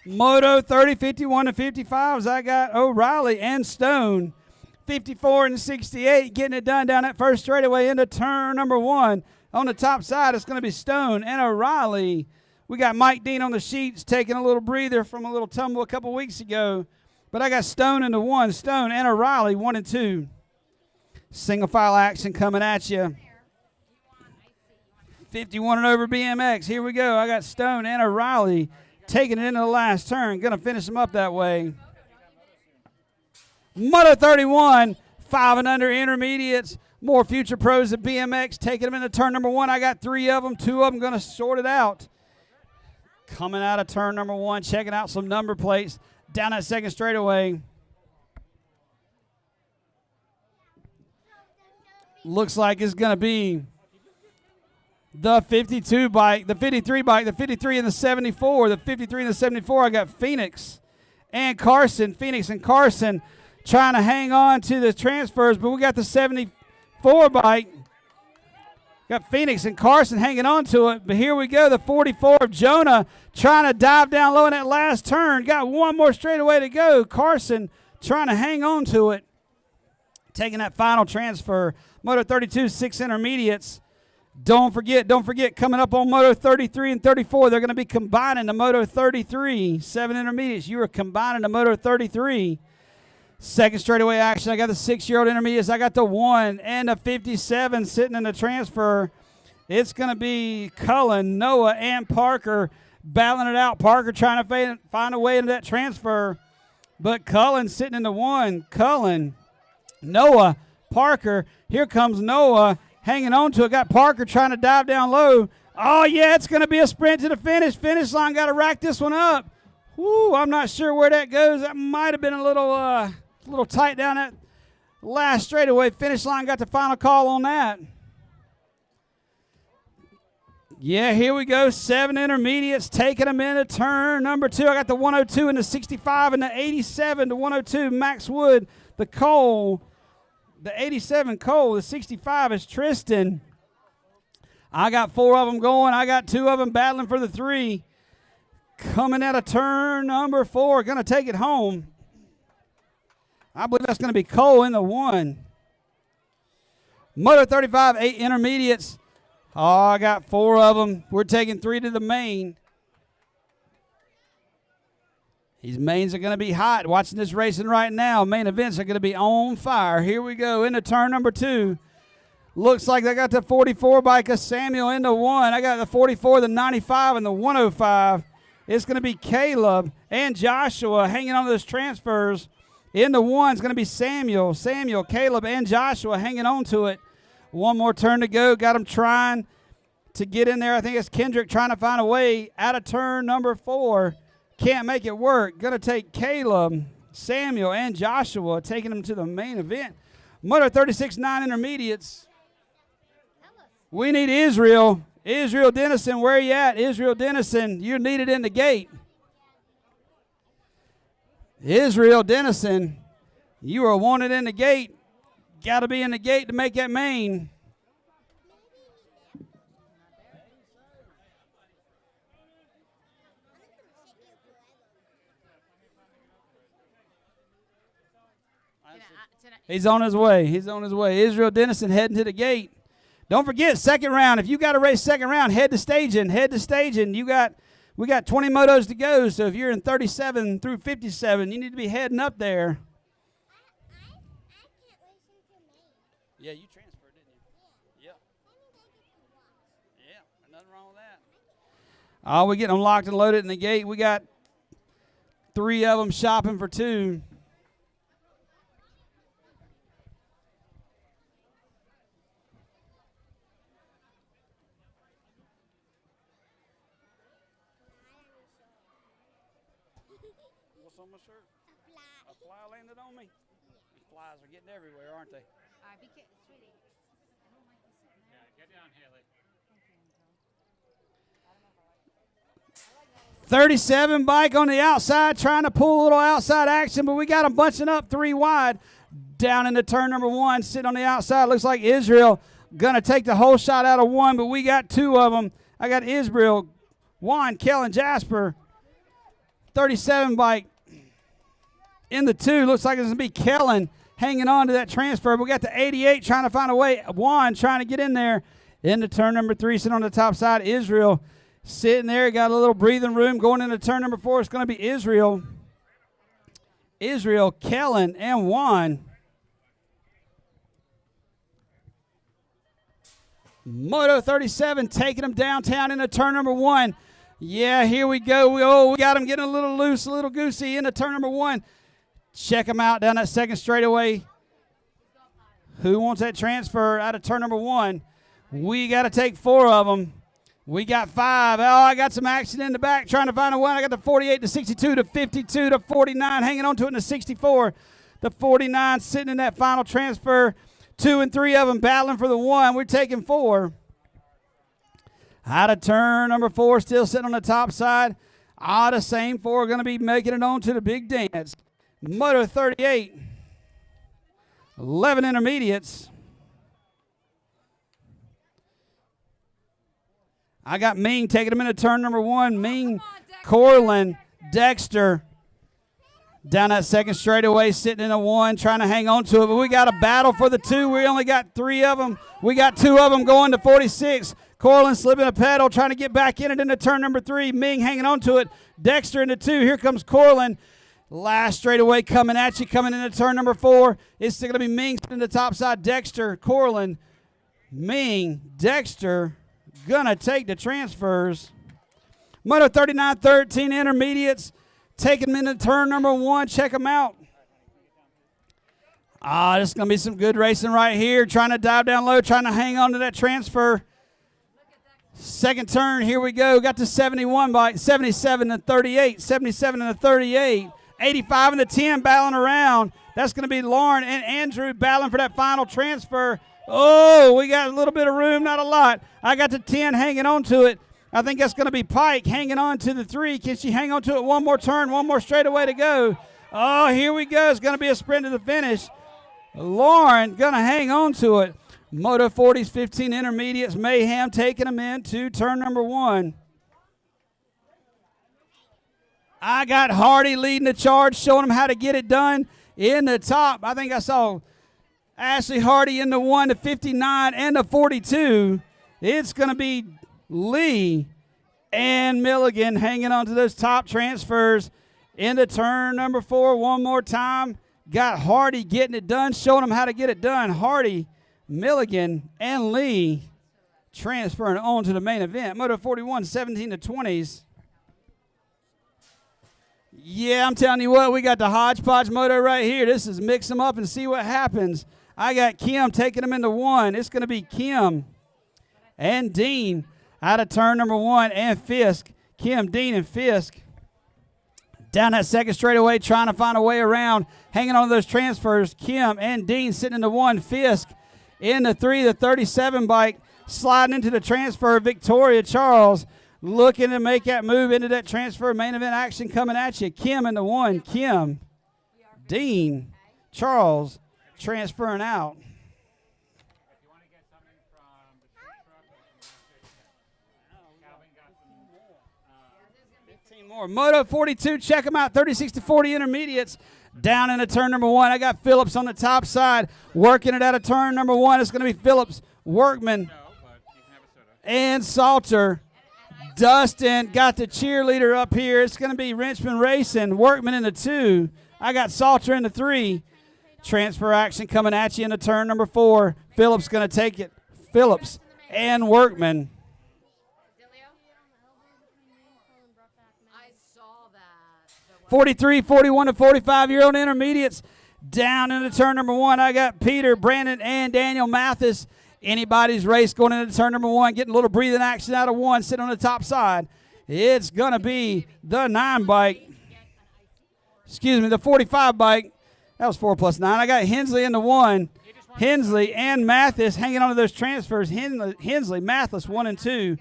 Moto 30, 51 and 55s. I got O'Reilly and Stone. 54 and 68, getting it done down that first straightaway into turn number 1. On the top side, it's going to be Stone and O'Reilly. We got Mike Dean on the sheets taking a little breather from a little tumble a couple weeks ago. But I got Stone into 1, Stone and O'Reilly 1 and 2. Single file action coming at you. 51 and over BMX. Here we go. I got Stone and O'Reilly taking it into the last turn. Going to finish them up that way. Moto 31, 5 and under intermediates. More future pros at BMX taking them into turn number 1. I got 3 of them. 2 of them going to sort it out. Coming out of turn number 1, checking out some number plates down that second straightaway. Looks like it's going to be the 52 bike, the 53 bike, the 53 and the 74. The 53 and the 74, I got Phoenix and Carson. Phoenix and Carson trying to hang on to the transfers, but we got the 74 bike. Got Phoenix and Carson hanging on to it, but here we go. The 44 of Jonah trying to dive down low in that last turn. Got one more straightaway to go. Carson trying to hang on to it. Taking that final transfer. Moto 32, 6 intermediates. Don't forget, coming up on Moto 33 and 34, they're going to be combining the Moto 33, 7 intermediates. You are combining the Moto 33. Second straightaway action, I got the 6-year-old intermediates. I got the 1 and the 57 sitting in the transfer. It's going to be Cullen, Noah, and Parker battling it out. Parker trying to find a way into that transfer, but Cullen sitting in the 1. Cullen, Noah, Parker. Here comes Noah hanging on to it. Got Parker trying to dive down low. Oh, yeah, it's going to be a sprint to the finish. Finish line, got to rack this one up. Woo, I'm not sure where that goes. That might have been a little tight down that last straightaway. Finish line got the final call on that. Yeah, here we go. 7 intermediates taking them into turn number 2. I got the 102 and the 65 and the 87 to 102. Max Wood, the Cole. The 87 Cole, the 65 is Tristan. I got 4 of them going. I got 2 of them battling for the 3. Coming out of turn number 4, going to take it home. I believe that's going to be Cole in the 1. Moto 35, 8 intermediates. Oh, I got 4 of them. We're taking 3 to the main. These mains are going to be hot. Watching this racing right now. Main events are going to be on fire. Here we go into turn number 2. Looks like they got the 44 bike of Samuel into 1. I got the 44, the 95, and the 105. It's going to be Caleb and Joshua hanging on to those transfers. Into 1 is going to be Samuel, Caleb, and Joshua hanging on to it. One more turn to go. Got them trying to get in there. I think it's Kendrick trying to find a way out of turn number 4. Can't make it work. Going to take Caleb, Samuel, and Joshua, taking them to the main event. Moto 36, 9 intermediates. We need Israel. Israel Dennison, where you at? Israel Dennison, you're needed in the gate. Israel Dennison, you are wanted in the gate. Got to be in the gate to make that main. He's on his way. Israel Dennison heading to the gate. Don't forget, second round. If you got to race second round, head to staging. We got 20 motos to go, so if you're in 37 through 57, you need to be heading up there. Yeah, you transferred, didn't you? Yep. Yeah, nothing wrong with that. Oh, we getting them locked and loaded in the gate. We got 3 of them shopping for 2. What's on my shirt? A fly landed on me. These flies are getting everywhere, aren't they? Be careful, sweetie. I don't like this sitting there. Get down, Haley. 37 bike on the outside, trying to pull a little outside action, but we got them bunching up 3 wide. Down into turn number 1, sitting on the outside. Looks like Israel going to take the whole shot out of 1, but we got 2 of them. I got Israel, Juan, Kellen, Jasper. 37 bike in the 2. Looks like it's going to be Kellen hanging on to that transfer. We got the 88 trying to find a way. Juan trying to get in there into turn number 3, sitting on the top side. Israel sitting there, got a little breathing room. Going into turn number 4, it's going to be Israel, Kellen, and Juan. Moto 37 taking them downtown into turn number 1. Yeah, here we go. We got him getting a little loose, a little goosey into turn number 1. Check him out down that second straightaway. Who wants that transfer out of turn number 1? We got to take 4 of them. We got 5. Oh, I got some action in the back trying to find a one. I got the 48 to 62 to 52 to 49 hanging on to it in the 64. The 49 sitting in that final transfer. 2 and 3 of them battling for the 1. We're taking 4. Out of turn number 4, still sitting on the top side. The same 4 are going to be making it on to the big dance. Moto 38. 11 intermediates. I got Ming taking them into turn number 1. Ming, Corlin, Dexter. Down that second straightaway, sitting in a 1, trying to hang on to it. But we got a battle for the 2. We only got 3 of them. We got 2 of them going to 46. Corlin slipping a pedal, trying to get back in it into turn number 3. Ming hanging on to it. Dexter into 2. Here comes Corlin. Last straightaway coming at you, coming into turn number 4. It's still going to be Ming sitting the top side. Dexter, Corlin, Ming, Dexter. Going to take the transfers. Moto 39, 13 intermediates. Taking them into turn number 1. Check them out. This is going to be some good racing right here. Trying to dive down low, trying to hang on to that transfer. Second turn, here we go. Got to 71 bike, 77 to 38, 77 and a 38. 85 and the 10 battling around. That's going to be Lauren and Andrew battling for that final transfer. Oh, we got a little bit of room, not a lot. I got the 10 hanging on to it. I think that's going to be Pike hanging on to the 3. Can she hang on to it one more turn, one more straightaway to go? Oh, here we go. It's going to be a sprint to the finish. Lauren going to hang on to it. Moto 40s, 15 intermediates. Mayhem taking them into turn number 1. I got Hardy leading the charge, showing them how to get it done in the top. I think I saw Ashley Hardy in the 1, the 59, and the 42. It's going to be Lee and Milligan hanging on to those top transfers into turn number 4 one more time. Got Hardy getting it done, showing them how to get it done. Hardy, Milligan, and Lee transferring on to the main event. Moto 41, 17 to 20s. Yeah, I'm telling you what, we got the hodgepodge moto right here. This is mix them up and see what happens. I got Kim taking them into 1. It's going to be Kim and Dean out of turn number 1 and Fisk. Kim, Dean, and Fisk down that second straightaway trying to find a way around, hanging on to those transfers. Kim and Dean sitting in the 1. Fisk in the 3, the 37 bike, sliding into the transfer. Victoria Charles looking to make that move into that transfer. Main event action coming at you. Kim in the 1. Kim, Dean, Charles transferring out. More. Moto 42, check them out. 36 to 40 intermediates down into turn number 1. I got Phillips on the top side working it out of turn number 1. It's going to be Phillips, Workman, and Salter. Dustin got the cheerleader up here. It's going to be Richmond Racing, Workman in the 2. I got Salter in the 3. Transfer action coming at you into turn number 4. Phillips going to take it. Phillips and Workman. 43, 41 to 45-year-old intermediates down into turn number 1. I got Peter, Brandon, and Daniel Mathis. Anybody's race going into turn number 1, getting a little breathing action out of 1, sitting on the top side. It's going to be the 9 bike. Excuse me, the 45 bike. That was 4 plus 9. I got Hensley in the 1. Hensley and Mathis hanging on to those transfers. Hensley, Mathis, 1 and 2.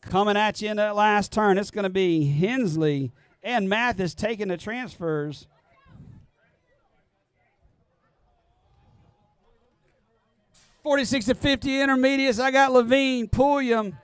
Coming at you in that last turn. It's going to be Hensley and Mathis taking the transfers. .46 to 50 intermediates. I got Levine, Pulliam,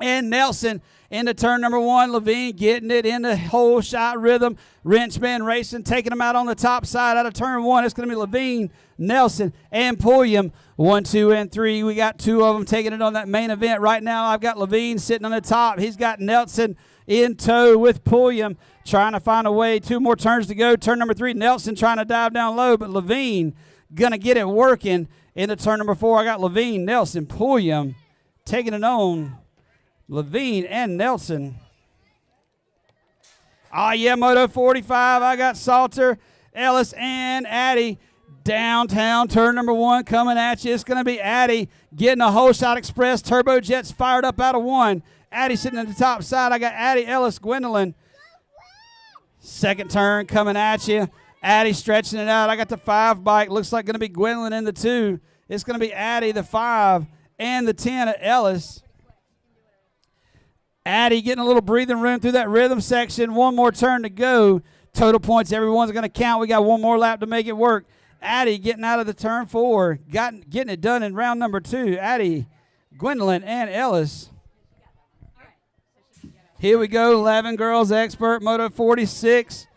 and Nelson into turn number 1. Levine getting it in the whole shot rhythm. Wrenchman racing, taking him out on the top side out of turn 1. It's going to be Levine, Nelson, and Pulliam. 1, 2, and 3. We got 2 of them taking it on that main event right now. I've got Levine sitting on the top. He's got Nelson in tow with Pulliam, trying to find a way. 2 more turns to go. Turn number 3, Nelson trying to dive down low, but Levine going to get it working into turn number 4. I got Levine, Nelson, Pulliam taking it on. Levine and Nelson. Oh, yeah, Moto 45. I got Salter, Ellis, and Addy. Downtown, turn number 1 coming at you. It's going to be Addy getting a whole shot express. Turbo Jets fired up out of 1. Addy sitting at the top side. I got Addy, Ellis, Gwendolyn. Second turn coming at you. Addy stretching it out. I got the 5 bike. Looks like going to be Gwendolyn in the 2. It's going to be Addy, the 5, and the 10 at Ellis. Addy getting a little breathing room through that rhythm section. 1 more turn to go. Total points, everyone's going to count. We got 1 more lap to make it work. Addy getting out of the turn 4. Getting it done in round number 2. Addy, Gwendolyn, and Ellis. Here we go, 11 girls expert, Moto 46.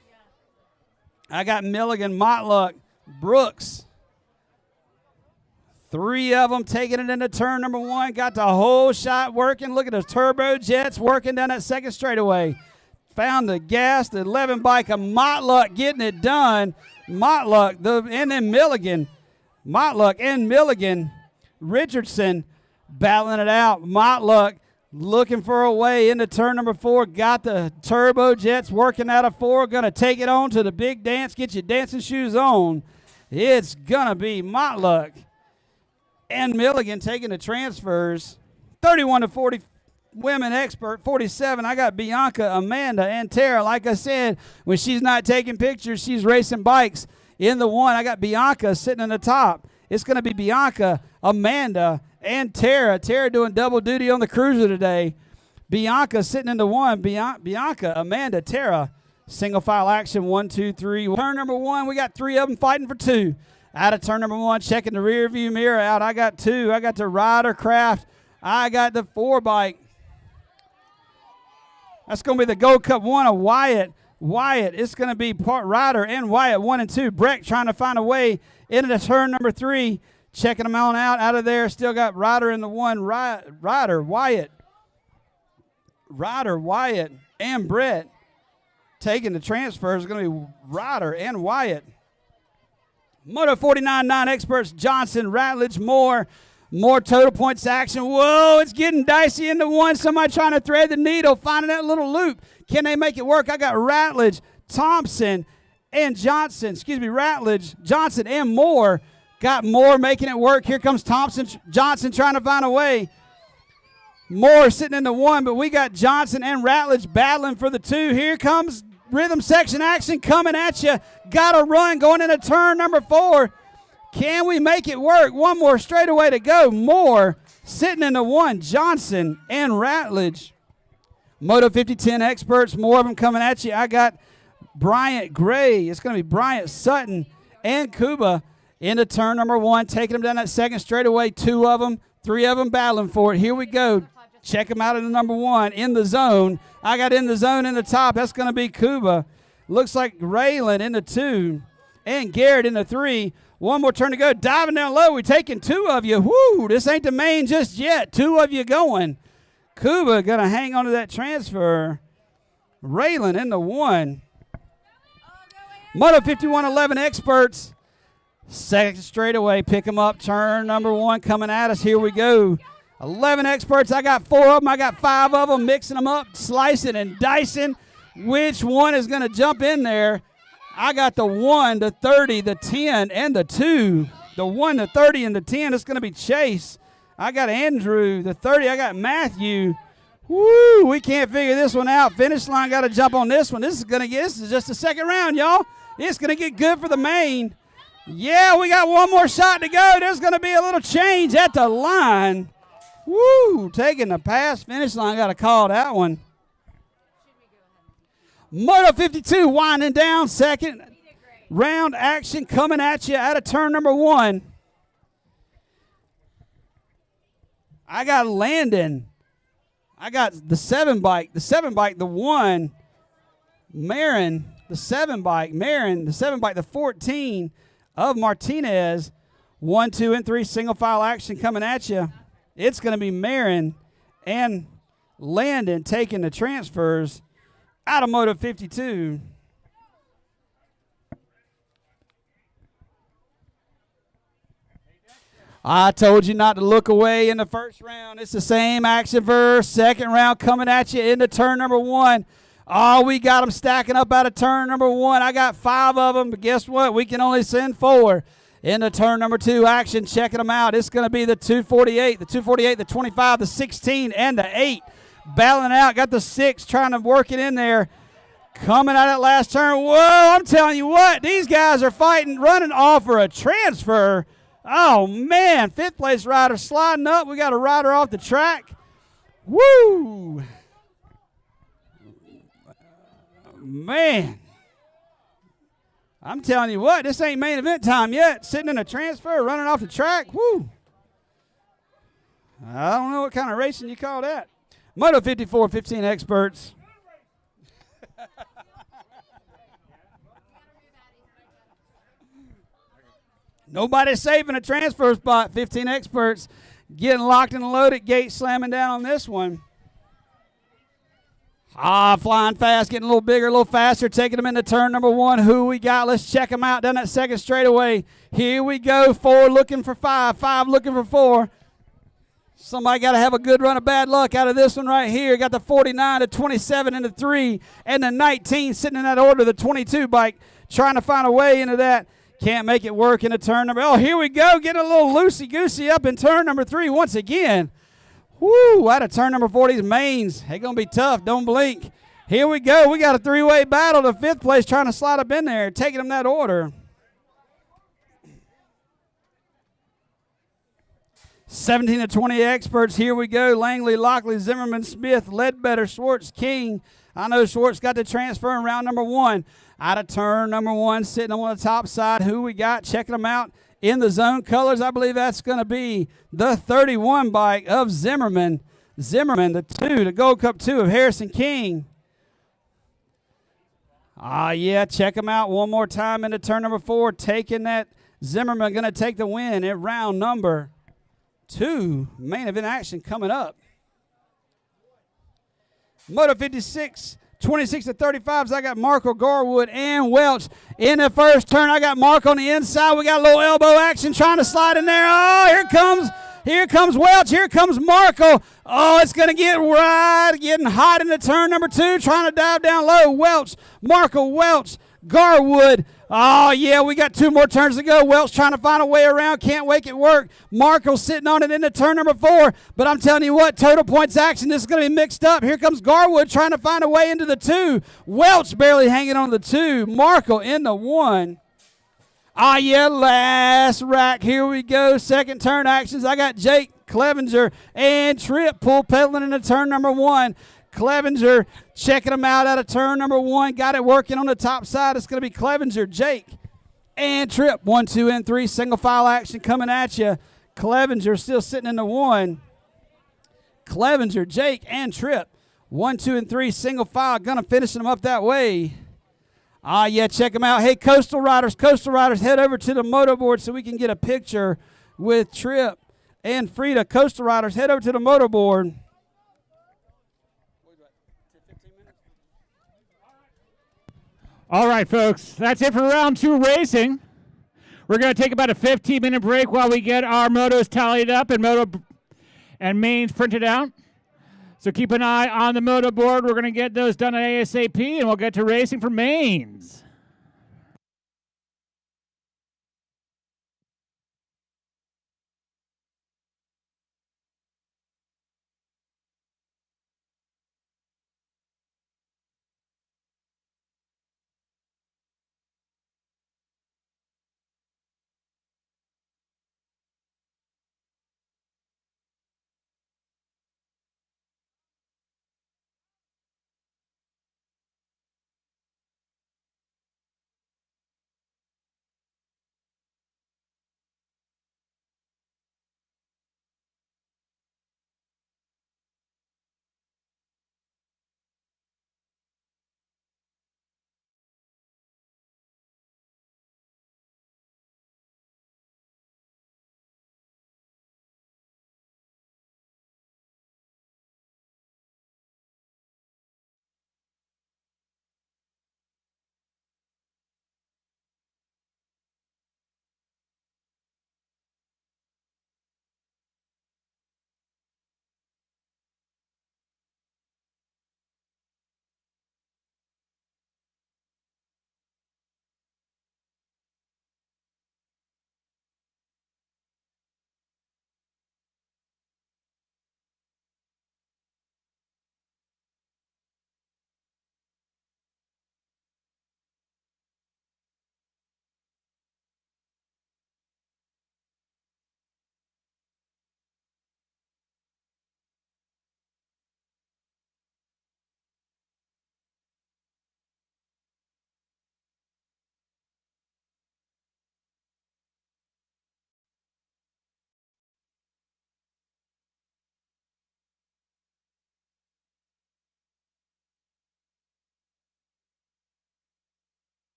I got Milligan, Motluck, Brooks. 3 of them taking it into turn number 1. Got the whole shot working. Look at those Turbo Jets working down that second straightaway. Found the gas, the 11 bike of Motluck getting it done. Motluck, and then Milligan. Motluck and Milligan. Richardson battling it out. Motluck looking for a way into turn number 4. Got the Turbo Jets working out of 4. Going to take it on to the big dance. Get your dancing shoes on. It's going to be Motluck and Milligan taking the transfers. 31 to 40 women expert. 47, I got Bianca, Amanda, and Tara. Like I said, when she's not taking pictures, she's racing bikes. In the 1, I got Bianca sitting in the top. It's going to be Bianca, Amanda, and Tara. Tara doing double duty on the cruiser today. Bianca sitting in the 1. Bianca, Amanda, Tara. Single file action, 1, 2, 3. Turn number 1, we got 3 of them fighting for 2. Out of turn number 1, checking the rear view mirror out. I got 2. I got the Ryder Craft. I got the 4 bike. That's going to be the Gold Cup 1 of Wyatt. It's going to be Ryder and Wyatt, 1 and 2. Breck trying to find a way into the turn number 3. Checking them on out of there. Still got Ryder in the 1. Ryder, Wyatt, and Brett. Taking the transfers is going to be Ryder and Wyatt. Moto 49.9 experts, Johnson, Ratledge, Moore. More total points action. Whoa, it's getting dicey into 1. Somebody trying to thread the needle, finding that little loop. Can they make it work? I got Ratledge, Thompson, and Johnson. Ratledge, Johnson, and Moore. Got Moore making it work. Here comes Thompson, Johnson trying to find a way. Moore sitting in the 1, but we got Johnson and Ratledge battling for the 2. Here comes rhythm section action coming at you. Got a run going into turn number 4. Can we make it work? 1 more straightaway to go. Moore sitting in the 1. Johnson and Ratledge. Moto 50-10 experts. More of them coming at you. I got Bryant Gray. It's going to be Bryant Sutton and Kuba into turn number 1. Taking them down that second straightaway. 2 of them. 3 of them battling for it. Here we go. Check them out in the number 1. In the zone. I got in the zone in the top. That's going to be Kuba. Looks like Raylan in the 2. And Garrett in the 3. 1 more turn to go. Diving down low. We're taking 2 of you. Whoo, this ain't the main just yet. 2 of you going. Kuba going to hang on to that transfer. Raylan in the 1. Moto 51-11 experts. Second straightaway. Pick them up. Turn number 1 coming at us. Here we go. 11 experts. I got 4 of them. I got 5 of them. Mixing them up. Slicing and dicing. Which one is going to jump in there? I got the 1, the 30, the 10, and the 2. The 1, the 30, and the 10. It's going to be Chase. I got Andrew. The 30, I got Matthew. Woo, we can't figure this one out. Finish line got to jump on this one. This is just the second round, y'all. It's going to get good for the main. Yeah, we got 1 more shot to go. There's going to be a little change at the line. Woo, taking the pass. Finish line got to call that one. Moto 52 winding down. Second round action coming at you out of turn number 1. I got Landon. I got the 7 bike. The 7 bike, the 1, Marin, the 7 bike, Marin, the 7 bike, the 14 of Martinez. 1, 2, and 3 single file action coming at you. It's going to be Marin and Landon taking the transfers out of Moto 52. I told you not to look away in the first round. It's the same action verse. Second round coming at you into turn number 1. Oh, we got them stacking up out of turn number 1. I got 5 of them, but guess what? We can only send 4 into turn number 2 action. Checking them out. It's going to be the 248, the 25, the 16, and the 8. Battling out. Got the 6 trying to work it in there. Coming out of that last turn. Whoa, I'm telling you what. These guys are fighting, running off for a transfer. Oh, man. 5th place rider sliding up. We got a rider off the track. Woo. Man. I'm telling you what, this ain't main event time yet. Sitting in a transfer, running off the track. Woo. I don't know what kind of racing you call that. Moto 54, 15 experts. Nobody's saving a transfer spot. 15 experts getting locked and loaded. Gate slamming down on this one. Flying fast, getting a little bigger, a little faster, taking them into turn number 1. Who we got? Let's check them out down that second straightaway. Here we go. 4 looking for 5. 5 looking for 4. Somebody got to have a good run of bad luck out of this one right here. Got the 49, the 27, and the 3, and the 19 sitting in that order. The 22 bike trying to find a way into that. Can't make it work into turn number. Oh, here we go. Getting a little loosey-goosey up in turn number 3 once again. Woo, out of turn number 4, these mains. They're going to be tough. Don't blink. Here we go. We got a 3-way battle. The 5th place trying to slide up in there, taking them that order. 17 to 20 experts. Here we go. Langley, Lockley, Zimmerman, Smith, Ledbetter, Schwartz, King. I know Schwartz got the transfer in round number 1. Out of turn number 1, sitting on the top side. Who we got? Checking them out in the zone colors. I believe that's going to be the 31 bike of Zimmerman. Zimmerman, the 2, the Gold Cup 2 of Harrison King. Yeah, check them out one more time into turn number 4. Taking that Zimmerman, going to take the win at round number 2. Main event action coming up. Moto 56. 26 to 35s, I got Marco, Garwood, and Welch. In the first turn, I got Mark on the inside. We got a little elbow action trying to slide in there. Oh, here comes Welch. Here comes Marco. Oh, it's going to get getting hot into turn number 2, trying to dive down low. Welch, Marco, Welch, Garwood. Oh, yeah, we got 2 more turns to go. Welch trying to find a way around. Can't make it work. Marco sitting on it into turn number 4. But I'm telling you what, total points action, this is going to be mixed up. Here comes Garwood trying to find a way into the 2. Welch barely hanging on the 2. Marco in the 1. Yeah, last rack. Here we go. Second turn actions. I got Jake, Clevenger, and Tripp pull pedaling into turn number 1. Clevenger checking them out of turn number 1. Got it working on the top side. It's going to be Clevenger, Jake, and Tripp. 1, 2, and 3. Single file action coming at you. Clevenger still sitting in the 1. Clevenger, Jake, and Tripp. 1, 2, and 3. Single file. Going to finish them up that way. Yeah, check them out. Hey, Coastal Riders, head over to the moto board so we can get a picture with Tripp and Frida. Coastal Riders, head over to the moto board. All right, folks, that's it for round 2 racing. We're going to take about a 15-minute break while we get our motos tallied up and mains printed out. So keep an eye on the moto board. We're going to get those done at ASAP, and we'll get to racing for mains.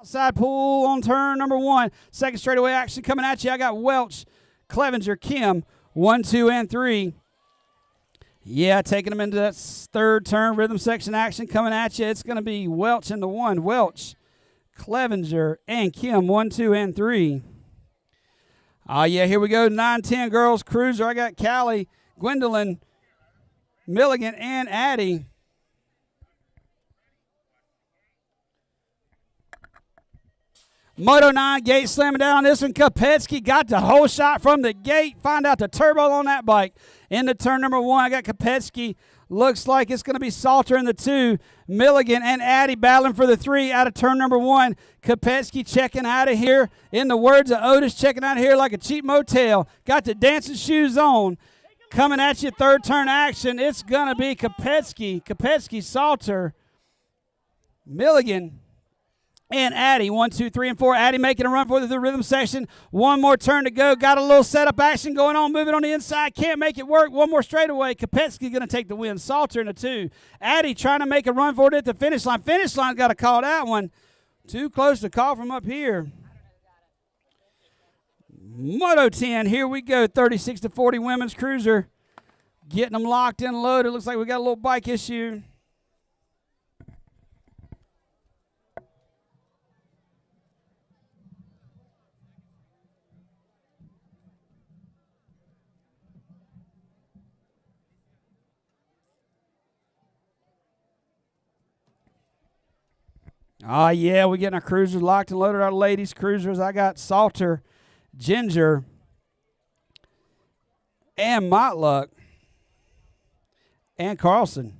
Outside pull on turn number 1. Second straightaway action coming at you. I got Welch, Clevenger, Kim, 1, 2, and 3. Yeah, taking them into that third turn. Rhythm section action coming at you. It's going to be Welch in the 1. Welch, Clevenger, and Kim, 1, 2, and 3. Yeah, here we go. 9, 10 girls cruiser. I got Callie, Gwendolyn, Milligan, and Addie. Moto 9 gate slamming down on this one. Kopetsky got the whole shot from the gate. Find out the turbo on that bike. Into turn number 1, I got Kopetsky. Looks like it's going to be Salter in the 2. Milligan and Addie battling for the 3 out of turn number 1. Kopetsky checking out of here. In the words of Otis, checking out of here like a cheap motel. Got the dancing shoes on. Coming at you, third turn action. It's going to be Kopetsky, Salter, Milligan, and Addie. 1, 2, 3, and 4. Addie making a run for the rhythm section. One more turn to go. Got a little setup action going on. Moving on the inside. Can't make it work. One more straightaway. Kopetsky going to take the win. Salter in the 2. Addie trying to make a run for it at the finish line. Finish line got to call that one. Too close to call from up here. Moto 10. Here we go. 36 to 40 women's cruiser. Getting them locked in and loaded. Looks like we got a little bike issue. Yeah, we're getting our cruisers locked and loaded. Our ladies' cruisers. I got Salter, Ginger, and Motluck, and Carlson.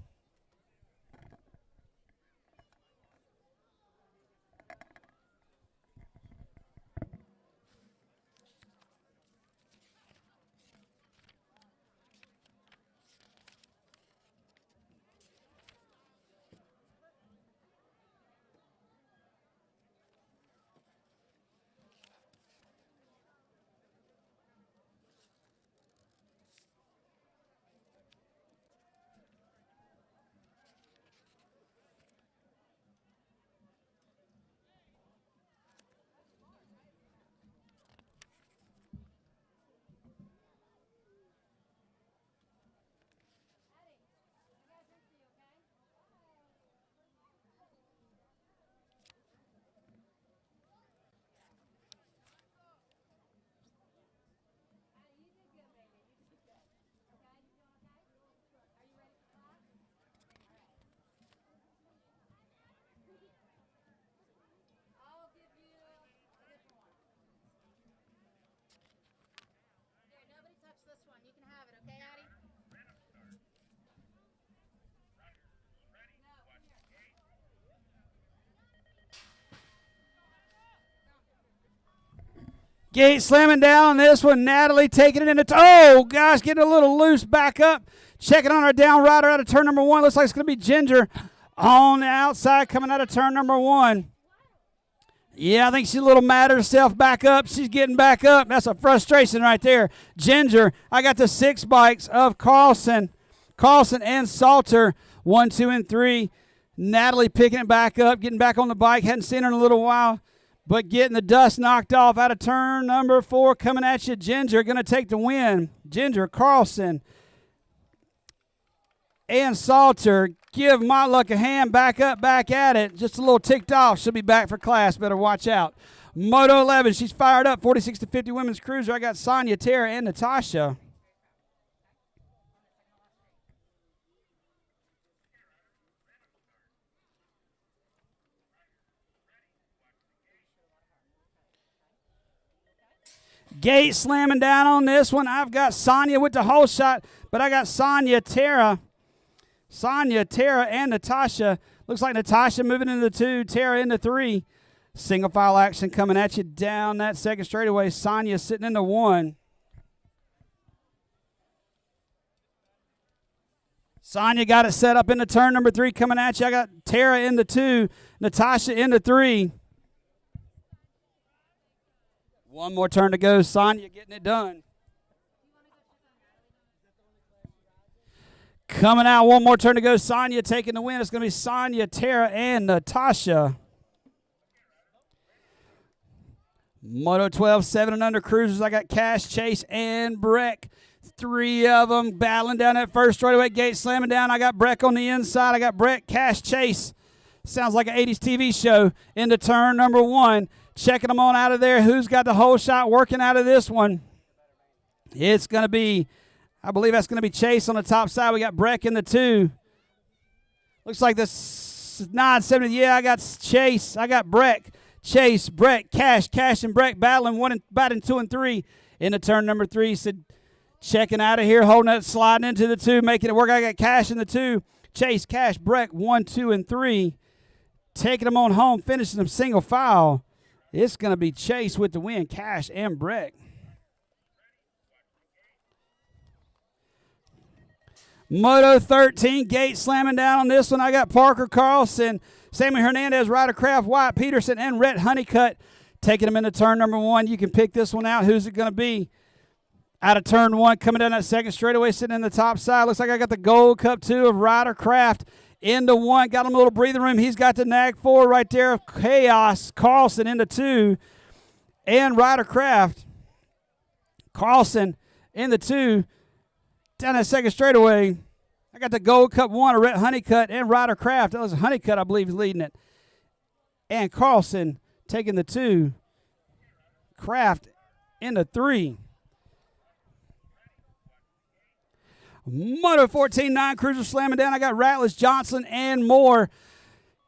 Gate slamming down on this one. Natalie taking it in the oh gosh, getting a little loose. Back up. Checking on our down rider out of turn number 1. Looks like it's going to be Ginger on the outside coming out of turn number 1. Yeah, I think she's a little mad at herself. Back up. She's getting back up. That's a frustration right there. Ginger, I got the 6 bikes of Carlson and Salter. 1, 2, and 3. Natalie picking it back up, getting back on the bike. Hadn't seen her in a little while. But getting the dust knocked off out of turn number 4. Coming at you, Ginger, going to take the win. Ginger, Carlson, and Salter. Give Motluck a hand. Back up, back at it. Just a little ticked off. She'll be back for class. Better watch out. Moto 11, she's fired up. 46 to 50 women's cruiser. I got Sonia, Tara, and Natasha. Gate slamming down on this one. I've got Sonia with the whole shot, but I got Sonia, Tara, and Natasha. Looks like Natasha moving into the 2, Tara into 3. Single file action coming at you down that second straightaway. Sonia sitting in the 1. Sonia got it set up into turn number 3 coming at you. I got Tara in the 2, Natasha in the 3. One more turn to go. Sonia getting it done. Coming out, one more turn to go. Sonia taking the win. It's going to be Sonia, Tara, and Natasha. Moto 12, 7 and under cruisers. I got Cash, Chase, and Breck. 3 of them battling down that first straightaway. Gate slamming down. I got Breck on the inside. I got Breck, Cash, Chase. Sounds like an 80s TV show. Into turn number 1. Checking them on out of there. Who's got the whole shot working out of this one? It's going to be, I believe that's going to be Chase on the top side. We got Breck in the 2. Looks like this 970. Yeah, I got Chase. I got Breck. Chase, Breck, Cash, and Breck batting 2 and 3 into turn number 3. Said checking out of here, holding it, sliding into the 2, making it work. I got Cash in the 2. Chase, Cash, Breck, 1, 2, and 3. Taking them on home, finishing them single file. It's going to be Chase with the win, Cash and Breck. Moto 13, Gate slamming down on this one. I got Parker Carlson, Sammy Hernandez, Ryder Craft, Wyatt Peterson, and Rhett Honeycutt taking them into turn number 1. You can pick this one out. Who's it going to be? Out of turn 1, coming down that second straightaway, sitting in the top side. Looks like I got the Gold Cup 2 of Ryder Craft into 1. Got him a little breathing room. He's got the Nag 4 right there of Chaos. Carlson into 2. And Ryder Craft. Carlson in the 2. Down that second straightaway. I got the Gold Cup 1 of Rhett Honeycutt and Ryder Craft. That was Honeycutt, I believe, is leading it. And Carlson taking the 2. Craft in the 3. Moto 14, 9 cruisers slamming down. I got Rattlers, Johnson, and Moore.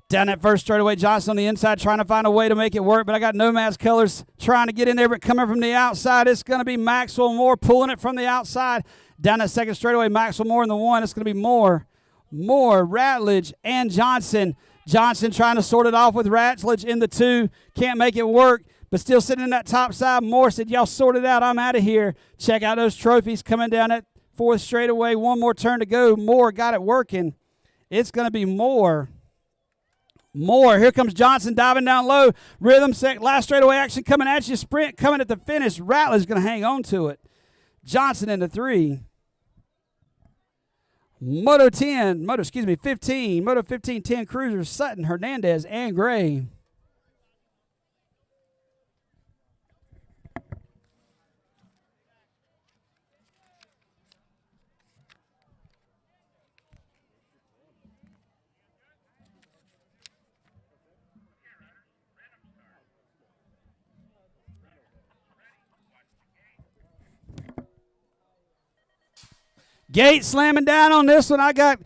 Down that first straightaway, Johnson on the inside trying to find a way to make it work, but I got Nomad's Colors trying to get in there, but coming from the outside, it's going to be Maxwell Moore pulling it from the outside. Down that second straightaway, Maxwell Moore in the 1. It's going to be Moore, Ratledge, and Johnson. Johnson trying to sort it off with Ratledge in the 2. Can't make it work, but still sitting in that top side. Moore said, y'all sort it out. I'm out of here. Check out those trophies coming down that 4th straightaway. 1 more turn to go. Moore got it working. It's going to be Moore. Here comes Johnson diving down low. Rhythm set. Last straightaway action coming at you. Sprint coming at the finish. Rattler's going to hang on to it. Johnson into 3. Moto 15. Moto 15, 10 cruisers. Sutton, Hernandez, and Gray. Gate slamming down on this one. I got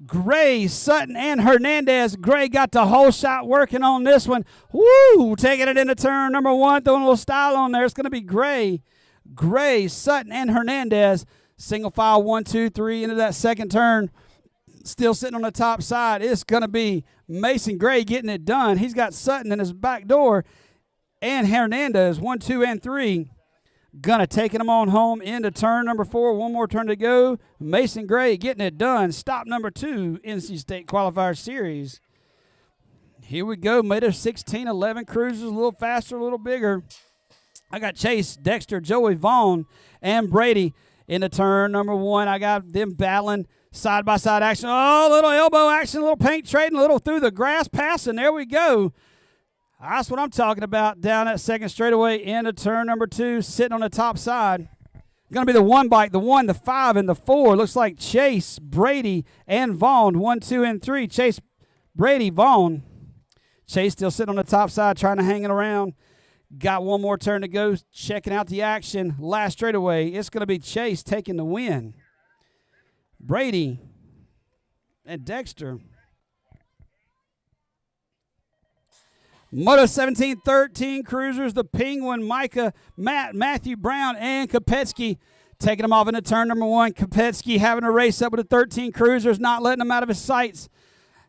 Gray, Sutton, and Hernandez. Gray got the whole shot working on this one. Woo! Taking it into turn number 1. Throwing a little style on there. It's going to be Gray, Sutton, and Hernandez. Single file 1, 2, 3 into that second turn. Still sitting on the top side. It's going to be Mason Gray getting it done. He's got Sutton in his back door. And Hernandez, 1, 2, and 3. Gonna taking them on home into turn number 4. 1 more turn to go. Mason Gray getting it done. Stop number 2, NC State Qualifier Series. Here we go. Moto 16, 11 cruisers. A little faster, a little bigger. I got Chase, Dexter, Joey Vaughn, and Brady into turn number 1. I got them battling side-by-side action. Oh, a little elbow action, a little paint trading, a little through the grass passing. There we go. That's what I'm talking about. Down that second straightaway into turn number 2, sitting on the top side. Going to be the 1 bike, the 1, the 5, and the 4. Looks like Chase, Brady, and Vaughn. 1, 2, and 3. Chase, Brady, Vaughn. Chase still sitting on the top side, trying to hang it around. Got 1 more turn to go, checking out the action. Last straightaway, it's going to be Chase taking the win. Brady and Dexter. Moto 17, 13 cruisers. The Penguin, Micah, Matt, Matthew Brown, and Kopetsky taking them off into turn number 1. Kopetsky having a race up with the 13 cruisers, not letting them out of his sights.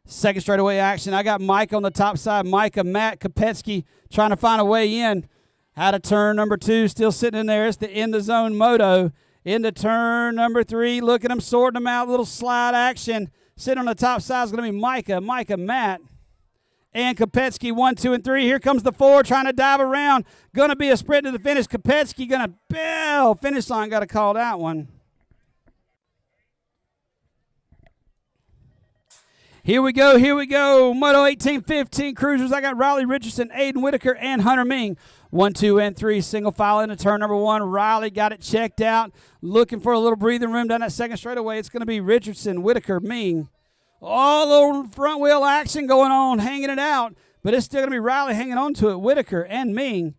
Second straightaway action. I got Mike on the top side. Micah, Matt, Kopetsky trying to find a way in. Out of turn number 2, still sitting in there. It's the in the zone moto. Into turn number 3. Look at them sorting them out. Little slide action. Sitting on the top side is going to be Micah, Matt, and Kopetsky. 1, 2, and 3. Here comes the 4 trying to dive around. Going to be a sprint to the finish. Kopetsky going to bail. Finish line. Got to call that one. Here we go, here we go. Moto 1815 cruisers. I got Riley Richardson, Aiden Whitaker, and Hunter Ming. 1, 2, and 3 single file into turn number 1. Riley got it checked out. Looking for a little breathing room down that second straightaway. It's going to be Richardson, Whitaker, Ming. All over front wheel action going on, hanging it out. But it's still going to be Riley hanging on to it. Whitaker and Ming.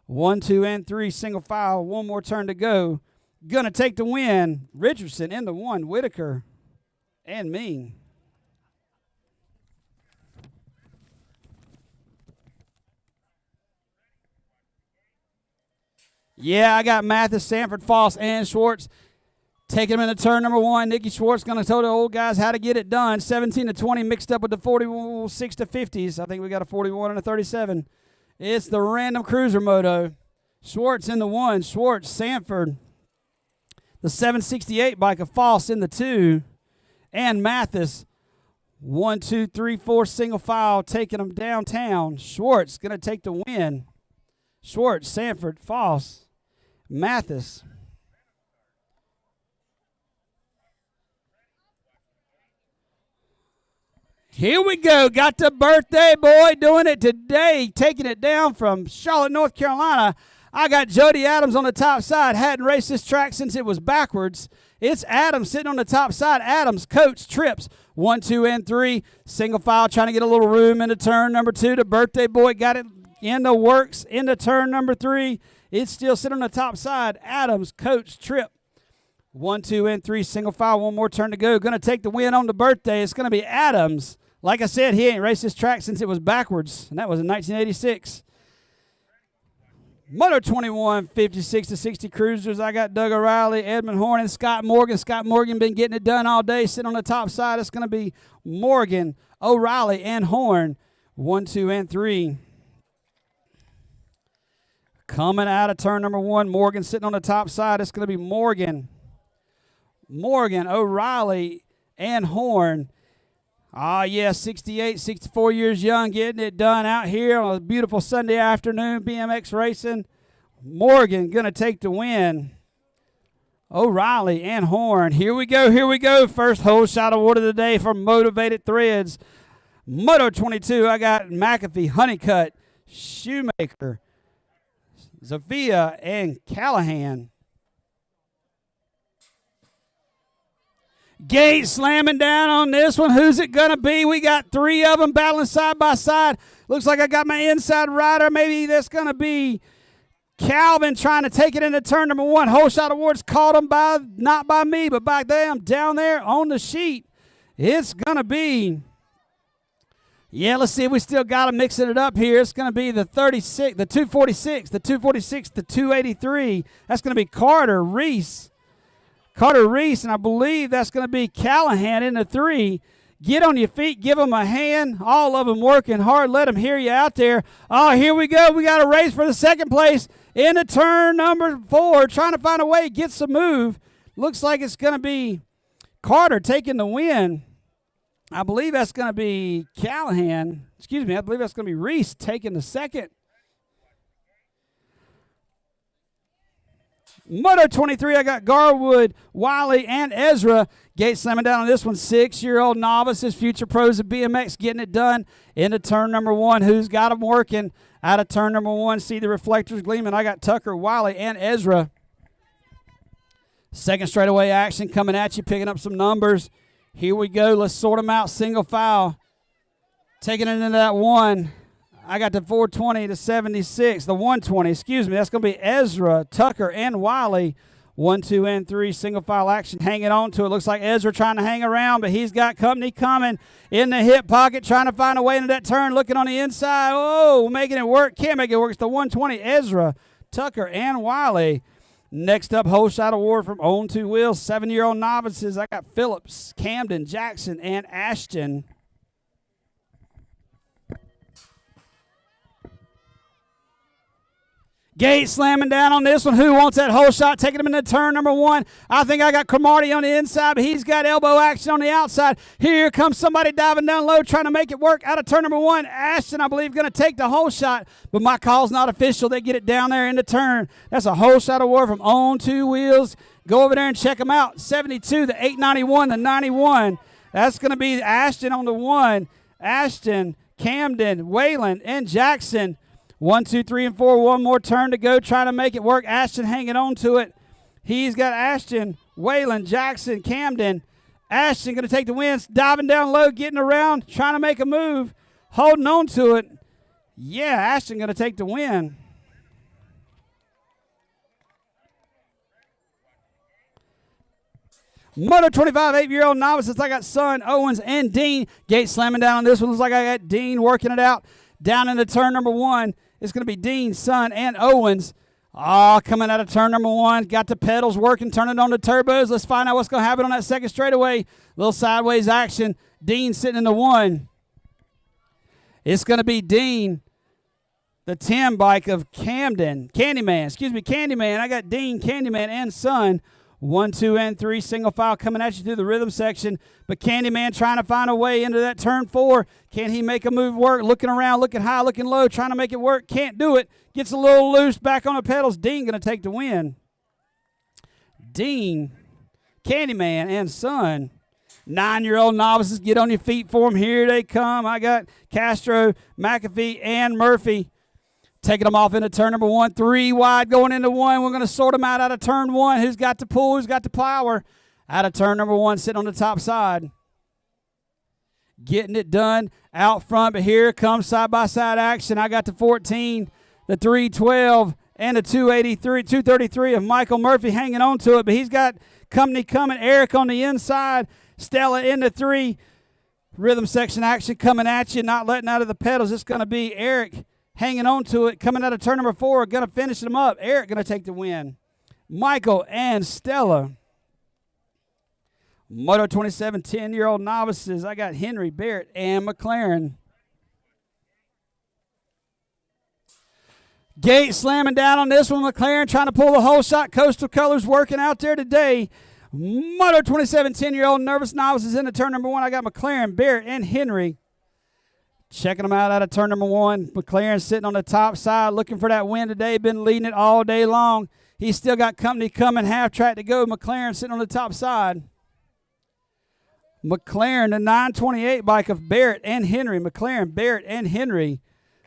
1, 2, and 3 single file. One more turn to go. Going to take the win. Richardson in the 1. Whitaker and Ming. Yeah, I got Mathis, Sanford, Foss, and Schwartz. Taking him into turn number 1. Nicky Schwartz going to tell the old guys how to get it done. 17 to 20 mixed up with the 46 to 50s. I think we got a 41 and a 37. It's the random cruiser moto. Schwartz in the 1. Schwartz, Sanford. The 768 bike of Foss in the 2. And Mathis. 1, 2, 3, 4 single file taking them downtown. Schwartz going to take the win. Schwartz, Sanford, Foss. Mathis. Here we go. Got the birthday boy doing it today. Taking it down from Charlotte, North Carolina. I got Jody Adams on the top side. Hadn't raced this track since it was backwards. It's Adams sitting on the top side. Adams, coach, trips. 1, 2, and 3. Single file trying to get a little room into turn number 2. The birthday boy got it in the works into turn number 3. It's still sitting on the top side. Adams, coach, trip. 1, 2, and 3 single file. One more turn to go. Going to take the win on the birthday. It's going to be Adams. Like I said, he ain't raced this track since it was backwards, and that was in 1986. Moto 21, 56 to 60 cruisers. I got Doug O'Reilly, Edmund Horn, and Scott Morgan. Scott Morgan been getting it done all day, sitting on the top side. It's going to be Morgan, O'Reilly, and Horn. 1, 2, and 3. Coming out of turn number 1, Morgan sitting on the top side. It's going to be Morgan, O'Reilly, and Horn. Ah, yeah, 68, 64 years young, getting it done out here on a beautiful Sunday afternoon, BMX racing. Morgan going to take the win. O'Reilly and Horn. Here we go, here we go. First whole shot award of the day for Motivated Threads. Moto 22, I got McAfee, Honeycutt, Shoemaker, Zafia, and Callahan. Gate slamming down on this one. Who's it going to be? We got 3 of them battling side by side. Looks like I got my inside rider. Maybe that's going to be Calvin trying to take it into turn number 1. Whole shot awards called them by, not by me, but by them down there on the sheet. It's going to be, yeah, let's see if we still got them mixing it up here. It's going to be the 36, the 246, the 246, the 283. That's going to be Carter Reese, and I believe that's going to be Callahan in the 3. Get on your feet, give them a hand. All of them working hard. Let them hear you out there. Oh, here we go. We got a race for the second place into turn number 4, trying to find a way to get some move. Looks like it's going to be Carter taking the win. I believe that's going to be Callahan. Excuse me, I believe that's going to be Reese taking the second. Moto 23, I got Garwood, Wiley, and Ezra. Gate slamming down on this one. 6-year-old novices, future pros of BMX, getting it done into turn number 1. Who's got them working? Out of turn number 1, see the reflectors gleaming. I got Tucker, Wiley, and Ezra. Second straightaway action coming at you, picking up some numbers. Here we go. Let's sort them out. Single file. Taking it into that 1. I got the 420 to 76, the 120, excuse me. That's going to be Ezra, Tucker, and Wiley. 1, 2, and 3, single file action, hanging on to it. Looks like Ezra trying to hang around, but he's got company coming in the hip pocket, trying to find a way into that turn, looking on the inside. Oh, making it work. Can't make it work. It's the 120, Ezra, Tucker, and Wiley. Next up, whole shot award from Own 2 Wheels, 7-year-old novices. I got Phillips, Camden, Jackson, and Ashton. Gate slamming down on this one. Who wants that whole shot? Taking him into turn number 1. I think I got Cromartie on the inside, but he's got elbow action on the outside. Here comes somebody diving down low, trying to make it work out of turn number 1. Ashton, I believe, going to take the whole shot, but my call's not official. They get it down there in the turn. That's a whole shot award from Own 2 Wheels. Go over there and check them out. 72, the 891, the 91. That's going to be Ashton on the 1. Ashton, Camden, Wayland, and Jackson. 1, 2, 3, and 4. One more turn to go, trying to make it work. Ashton hanging on to it. He's got Ashton, Wayland, Jackson, Camden. Ashton going to take the win, diving down low, getting around, trying to make a move, holding on to it. Yeah, Ashton going to take the win. Moto 25, 8-year-old novices. I got Son, Owens, and Dean. Gate slamming down on this one. Looks like I got Dean working it out. Down into turn number 1. It's going to be Dean, Son, and Owens. Coming out of turn number 1. Got the pedals working, turning on the turbos. Let's find out what's going to happen on that second straightaway. Little sideways action. Dean sitting in the 1. It's going to be Dean, the 10 bike of Candyman. I got Dean, Candyman, and Son. 1, 2, and 3, single file coming at you through the rhythm section. But Candyman trying to find a way into that turn 4. Can he make a move work? Looking around, looking high, looking low, trying to make it work. Can't do it. Gets a little loose, back on the pedals. Dean going to take the win. Dean, Candyman, and Son. 9-year-old novices, get on your feet for them. Here they come. I got Castro, McAfee, and Murphy. Taking them off into turn number 1. 3 wide going into 1. We're going to sort them out of turn 1. Who's got the pull? Who's got the power? Out of turn number 1, sitting on the top side. Getting it done out front, but here comes side-by-side action. I got the 14, the 312, and the 233 of Michael Murphy hanging on to it, but he's got company coming. Eric on the inside. Stella in the 3. Rhythm section action coming at you, not letting out of the pedals. It's going to be Eric hanging on to it, coming out of turn number 4, going to finish them up. Eric going to take the win. Michael and Stella. Moto 27, 10-year-old novices. I got Henry, Barrett, and McLaren. Gate slamming down on this one. McLaren trying to pull the whole shot. Coastal Colors working out there today. Moto 27, 10-year-old nervous novices into turn number 1. I got McLaren, Barrett, and Henry. Checking them out of turn number 1. McLaren sitting on the top side looking for that win today. Been leading it all day long. He's still got company coming. Half track to go. McLaren sitting on the top side. McLaren, the 928 bike of Barrett and Henry. McLaren, Barrett, and Henry.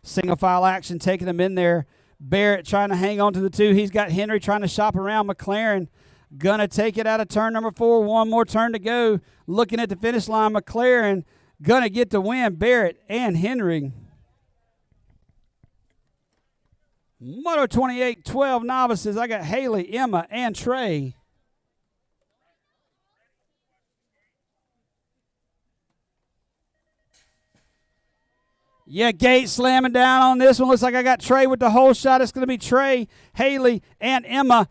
Single file action taking them in there. Barrett trying to hang on to the 2. He's got Henry trying to shop around. McLaren gonna take it out of turn number 4. One more turn to go. Looking at the finish line. McLaren gonna get the win. Barrett and Henry. Moto 28, 12 novices. I got Haley, Emma, and Trey. Yeah, gate slamming down on this one. Looks like I got Trey with the whole shot. It's going to be Trey, Haley, and Emma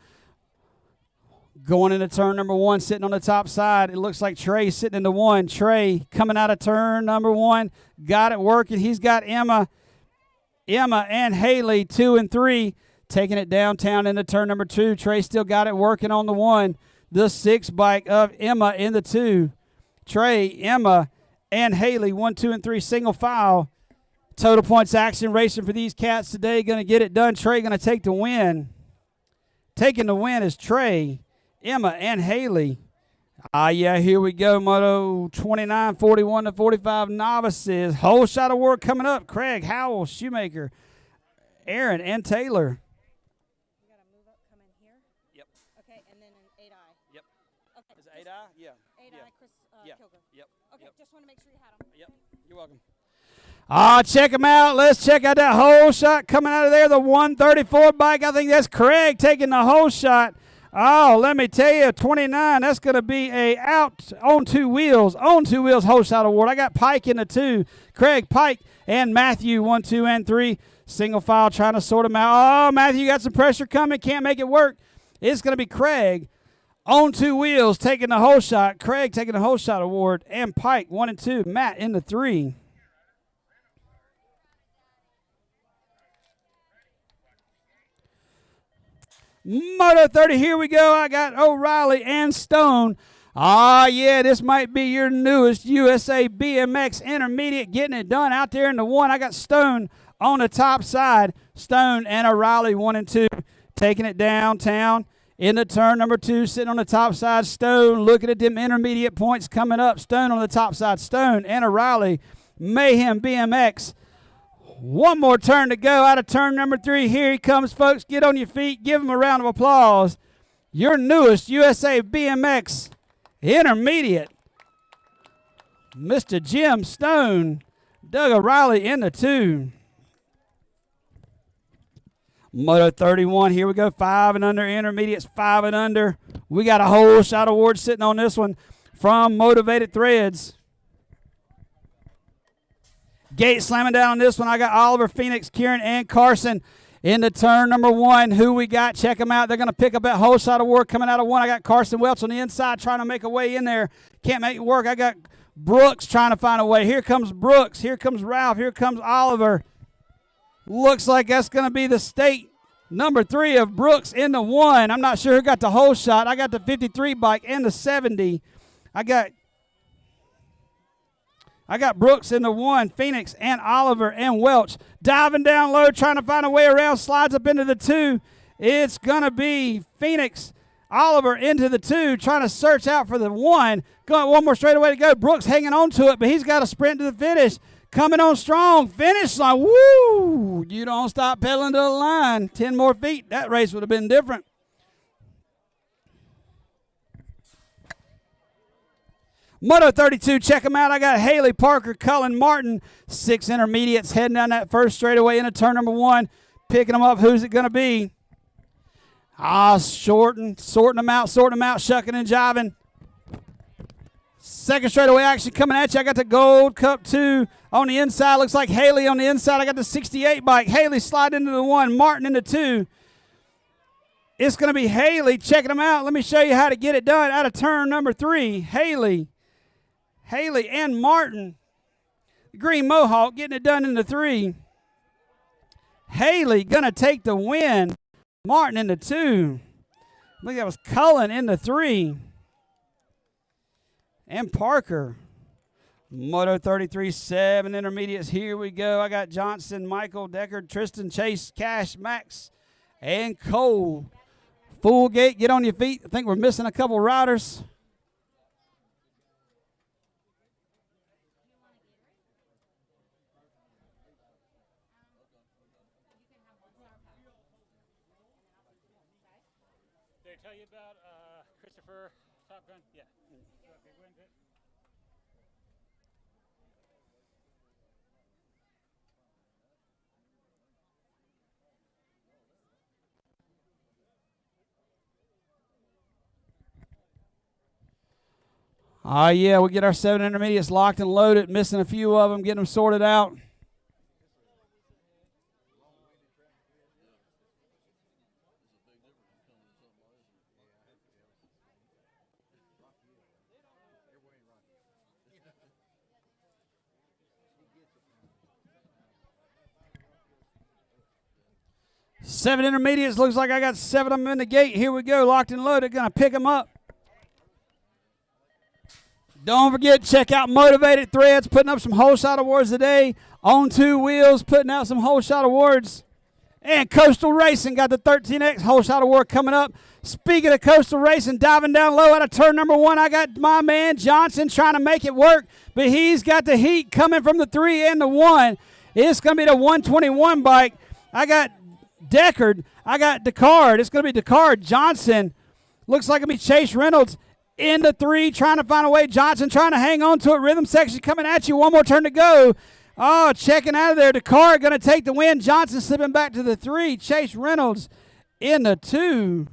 going into turn number 1, sitting on the top side. It looks like Trey sitting in the 1. Trey coming out of turn number 1. Got it working. He's got Emma and Haley, 2 and 3, taking it downtown into turn number 2. Trey still got it working on the 1. The 6 bike of Emma in the 2. Trey, Emma, and Haley, 1, 2, and 3, single file. Total points action racing for these cats today. Going to get it done. Trey going to take the win. Taking the win is Trey, Emma, and Haley. Yeah, here we go. Moto 29, 41 to 45 novices. Whole shot award coming up. Craig, Howell, Shoemaker, Aaron, and Taylor. You got to move up, come in here. Yep. Okay, and then an 8i. Yep. Okay. Is it 8i? Yeah. 8i, Chris Kilger. Yep. Okay, Yep. just want to make sure you had them. Yep. You're welcome. Check them out. Let's check out that whole shot coming out of there. The 134 bike. I think that's Craig taking the whole shot. Oh, let me tell you, 29. That's going to be a out on 2 wheels whole shot award. I got Pike in the 2. Craig, Pike, and Matthew, 1, 2, and 3. Single file trying to sort them out. Oh, Matthew got some pressure coming. Can't make it work. It's going to be Craig on 2 wheels taking the whole shot. Craig taking the whole shot award. And Pike, 1 and 2. Matt in the 3. Moto 30, here we go. I got O'Reilly and Stone. Yeah, this might be your newest USA BMX Intermediate getting it done out there in the 1. I got Stone on the top side. Stone and O'Reilly 1 and 2 taking it downtown into turn number 2, sitting on the top side. Stone looking at them intermediate points coming up. Stone on the top side. Stone and O'Reilly. Mayhem BMX. One more turn to go out of turn number 3. Here he comes, folks. Get on your feet. Give him a round of applause. Your newest USA BMX intermediate, Mr. Jim Stone. Doug O'Reilly in the 2. Moto 31, here we go. 5 and under intermediates, 5 and under. We got a whole shot award sitting on this one from Motivated Threads. Gate slamming down on this one. I got Oliver, Phoenix, Kieran, and Carson into turn number 1. Who we got? Check them out. They're going to pick up that whole shot award coming out of 1. I got Carson Welch on the inside trying to make a way in there. Can't make it work. I got Brooks trying to find a way. Here comes Brooks. Here comes Ralph. Here comes Oliver. Looks like that's going to be the state number 3 of Brooks in the 1. I'm not sure who got the whole shot. I got the 53 bike and the 70. I got Brooks in the 1, Phoenix and Oliver and Welch. Diving down low, trying to find a way around, slides up into the 2. It's going to be Phoenix, Oliver into the 2, trying to search out for the 1. Going one more straightaway to go. Brooks hanging on to it, but he's got to sprint to the finish. Coming on strong, finish line. Woo! You don't stop pedaling to the line. 10 more feet. That race would have been different. Moto 32, check them out. I got Haley, Parker, Cullen, Martin. 6 intermediates heading down that first straightaway into turn number 1. Picking them up. Who's it going to be? Sorting them out, shucking and jiving. Second straightaway action coming at you. I got the Gold Cup 2 on the inside. Looks like Haley on the inside. I got the 68 bike. Haley slide into the 1. Martin into 2. It's going to be Haley checking them out. Let me show you how to get it done out of turn number 3. Haley and Martin. Green Mohawk getting it done in the 3. Haley going to take the win. Martin in the 2. I think that was Cullen in the 3. And Parker. Moto 33, 7 intermediates. Here we go. I got Johnson, Michael, Deckard, Tristan, Chase, Cash, Max, and Cole. Full gate. Get on your feet. I think we're missing a couple riders. Did I tell you about Christopher Top Gun? Yeah. Yeah, we get our 7 intermediates locked and loaded, missing a few of them, getting them sorted out. Seven intermediates. Looks like I got 7 of them in the gate. Here we go, locked and loaded. Going to pick them up. Don't forget, check out Motivated Threads, putting up some whole shot awards today. On 2 wheels, putting out some whole shot awards. And Coastal Racing got the 13X whole shot award coming up. Speaking of Coastal Racing, diving down low out of turn number 1, I got my man Johnson trying to make it work, but he's got the heat coming from the 3 and the 1. It's going to be the 121 bike. I got Deckard. I got Descartes. It's going to be Descartes. Johnson. Looks like it'll be Chase Reynolds in the 3, trying to find a way. Johnson trying to hang on to it. Rhythm section coming at you. One more turn to go. Oh, checking out of there. Descartes going to take the win. Johnson slipping back to the 3. Chase Reynolds in the 2.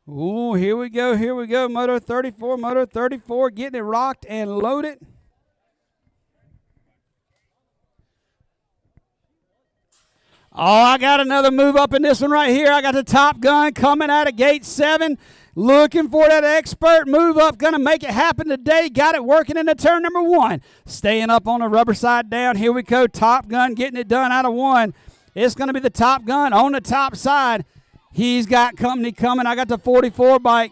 Ooh, here we go. Here we go. Moto 34, getting it rocked and loaded. Oh, I got another move up in this one right here. I got the Top Gun coming out of gate 7. Looking for that expert move up. Going to make it happen today. Got it working into turn number 1. Staying up on the rubber side down. Here we go. Top Gun getting it done out of 1. It's going to be the Top Gun on the top side. He's got company coming. I got the 44 bike.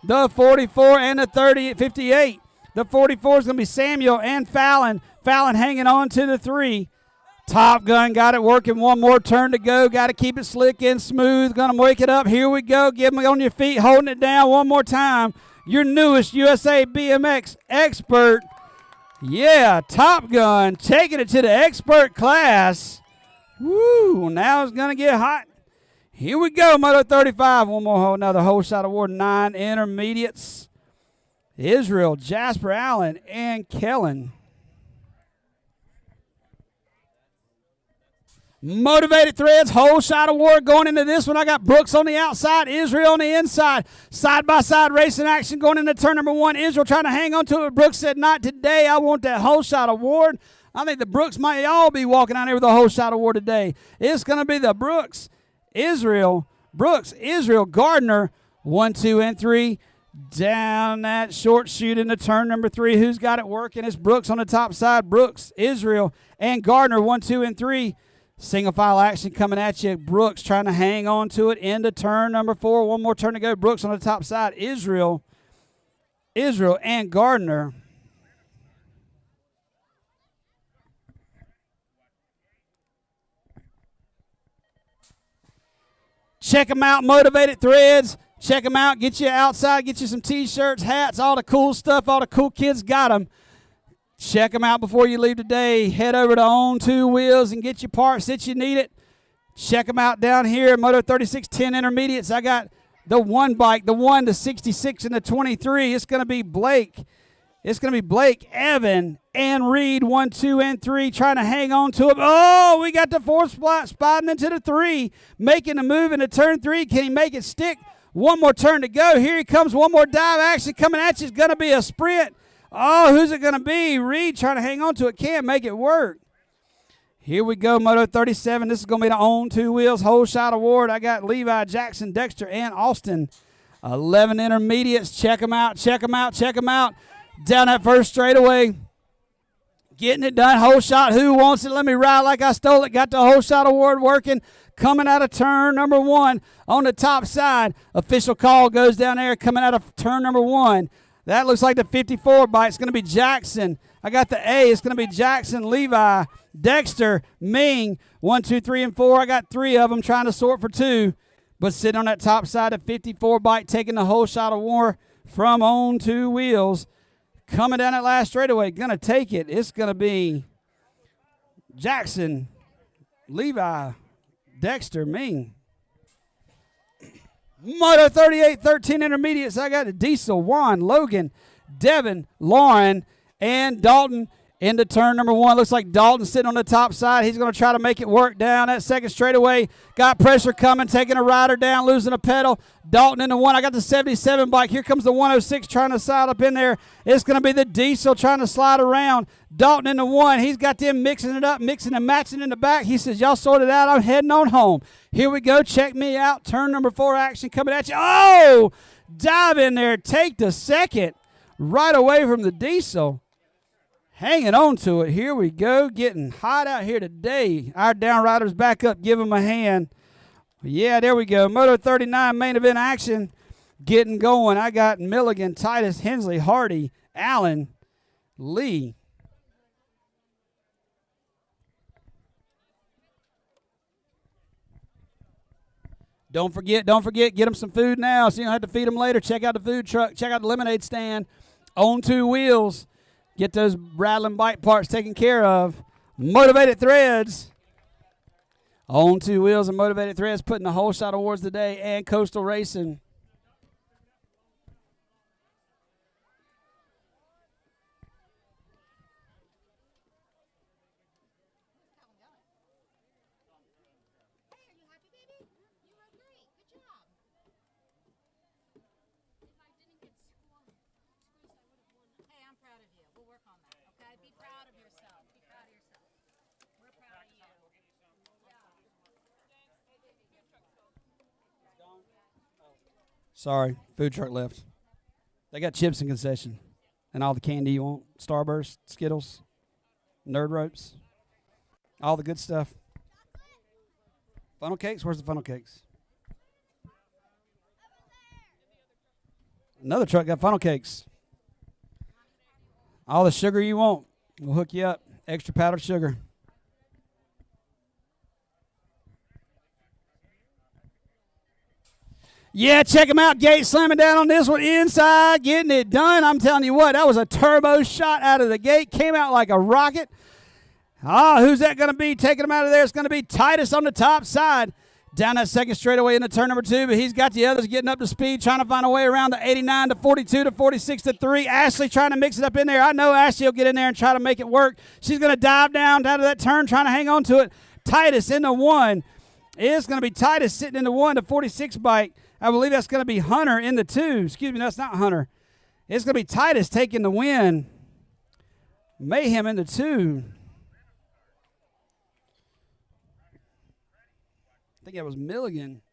The 44 and the 58. The 44 is going to be Samuel and Fallon. Fallon hanging on to the 3. Top Gun got it working. One more turn to go. Got to keep it slick and smooth. Going to wake it up. Here we go. Get them on your feet, holding it down one more time. Your newest USA BMX expert. Yeah, Top Gun taking it to the expert class. Woo, now it's going to get hot. Here we go, Moto 35. One more hole, another whole shot award. 9 intermediates. Israel, Jasper Allen, and Kellen. Motivated Threads, whole shot award going into this one. I got Brooks on the outside, Israel on the inside. Side-by-side racing action going into turn number 1. Israel trying to hang on to it. Brooks said, not today. I want that whole shot award. I think the Brooks might all be walking out here with a whole shot award today. It's going to be the Brooks, Israel, Gardner, 1, 2, and 3. Down that short chute into turn number 3. Who's got it working? It's Brooks on the top side. Brooks, Israel, and Gardner, 1, 2, and 3. Single file action coming at you. Brooks trying to hang on to it into turn number 4. One more turn to go. Brooks on the top side. Israel, and Gardner. Check them out, Motivated Threads. Check them out. Get you outside. Get you some T-shirts, hats, all the cool stuff. All the cool kids got them. Check them out before you leave today. Head over to On 2 Wheels and get your parts that you need it. Check them out down here. Moto 36 10 intermediates. I got the 1 bike, the 1, the 66, and the 23. It's going to be Blake. It's going to be Blake, Evan, and Reed, 1, 2, and 3, trying to hang on to it. Oh, we got the 4 spotting into the 3, making a move into turn 3. Can he make it stick? One more turn to go. Here he comes. One more dive action coming at you. It's going to be a sprint. Oh, who's it going to be? Reed trying to hang on to it. Can't make it work. Here we go, Moto 37. This is going to be the On 2 Wheels whole shot award. I got Levi, Jackson, Dexter, and Austin. 11 intermediates. Check them out, check them out, check them out. Down that first straightaway. Getting it done. Whole shot. Who wants it? Let me ride like I stole it. Got the whole shot award working. Coming out of turn number 1 on the top side. Official call goes down there coming out of turn number 1. That looks like the 54 bike. It's going to be Jackson. I got the A. It's going to be Jackson, Levi, Dexter, Ming. 1, 2, 3, and 4. I got 3 of them trying to sort for 2. But sitting on that top side of 54 bike, taking the whole shot of war from On 2 Wheels. Coming down that last straightaway, going to take it. It's going to be Jackson, Levi, Dexter, Ming. Moto 38, 13 intermediates. I got Diesel, Juan, Logan, Devin, Lauren, and Dalton into turn number 1. Looks like Dalton sitting on the top side. He's going to try to make it work down that second straightaway. Got pressure coming, taking a rider down, losing a pedal. Dalton into 1. I got the 77 bike. Here comes the 106 trying to slide up in there. It's going to be the Diesel trying to slide around. Dalton into 1. He's got them mixing it up, mixing and matching in the back. He says, y'all sort it out. I'm heading on home. Here we go. Check me out. Turn number 4 action coming at you. Oh! Dive in there. Take the second right away from the Diesel. Hanging on to it. Here we go. Getting hot out here today. Our down riders back up. Give them a hand. Yeah, there we go. Moto 39 main event action. Getting going. I got Milligan, Titus, Hensley, Hardy, Allen, Lee. Don't forget, get them some food now so you don't have to feed them later. Check out the food truck. Check out the lemonade stand. On 2 Wheels. Get those rattling bike parts taken care of. Motivated Threads. On 2 Wheels and Motivated Threads putting the whole shot awards today and Coastal Racing. Hey, I'm proud of you. We'll work on that, okay? Be proud of yourself. Be proud of yourself. We're proud of you. Sorry, food truck left. They got chips in concession and all the candy you want. Starburst, Skittles, Nerd Ropes, all the good stuff. Funnel cakes? Where's the funnel cakes? Another truck got funnel cakes. All the sugar you want. We'll hook you up. Extra powdered sugar. Yeah, check him out. Gate slamming down on this one. Inside, getting it done. I'm telling you what, that was a turbo shot out of the gate. Came out like a rocket. Who's that going to be? Taking him out of there. It's going to be Titus on the top side. Down that second straightaway into turn number 2, but he's got the others getting up to speed, trying to find a way around the 89 to 42 to 46 to 3. Ashley trying to mix it up in there. I know Ashley will get in there and try to make it work. She's going to dive down to that turn, trying to hang on to it. Titus in the 1. It's going to be Titus sitting in the 1 to 46 bike. I believe that's going to be Hunter in the 2. Excuse me, that's not Hunter. It's going to be Titus taking the win. Mayhem in the 2. I think that was Milligan.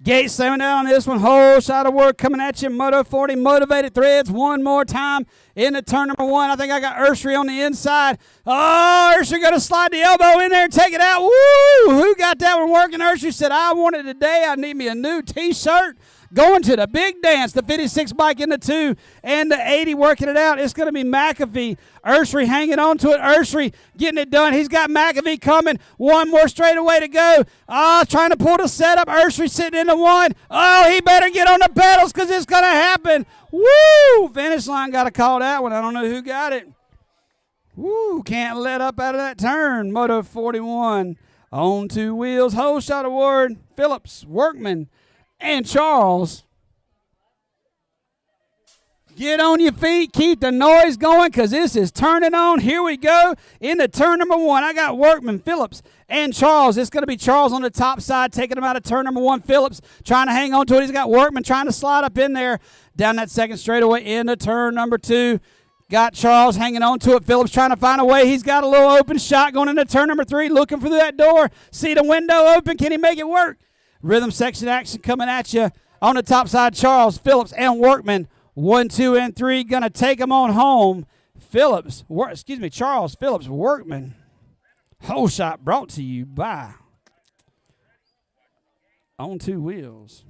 Gate slamming down on this one. Whole shot of work coming at you. Moto 40 motivated threads one more time into turn number 1. I think I got Urshrey on the inside. Oh, Urshrey going to slide the elbow in there and take it out. Woo! Who got that one working? Urshrey said, I want it today. I need me a new T-shirt. Going to the big dance, the 56 bike in the 2 and the 80 working it out. It's going to be McAfee. Urshrey hanging on to it. Urshrey getting it done. He's got McAfee coming. One more straightaway to go. Trying to pull the setup. Urshrey sitting in the 1. Oh, he better get on the pedals because it's going to happen. Woo! Finish line got to call that one. I don't know who got it. Woo! Can't let up out of that turn. Moto 41 on 2 wheels. Whole shot award. Phillips, Workman, and Charles. Get on your feet. Keep the noise going because this is turning on. Here we go into turn number 1. I got Workman, Phillips, and Charles. It's going to be Charles on the top side taking him out of turn number 1. Phillips trying to hang on to it. He's got Workman trying to slide up in there. Down that second straightaway into turn number 2. Got Charles hanging on to it. Phillips trying to find a way. He's got a little open shot going into turn number 3. Looking for that door. See the window open. Can he make it work? Rhythm section action coming at you on the top side. Charles, Phillips, and Workman. 1, 2, and 3. Going to take them on home. Charles, Phillips, Workman. Whole shot brought to you by On 2 Wheels.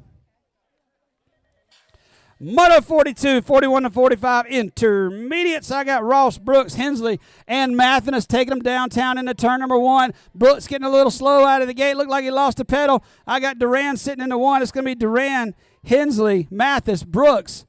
Moto 42, 41 to 45 intermediates. I got Ross, Brooks, Hensley, and Mathenis taking them downtown into turn number 1. Brooks getting a little slow out of the gate. Looked like he lost a pedal. I got Duran sitting in the 1. It's going to be Duran, Hensley, Mathis, Brooks.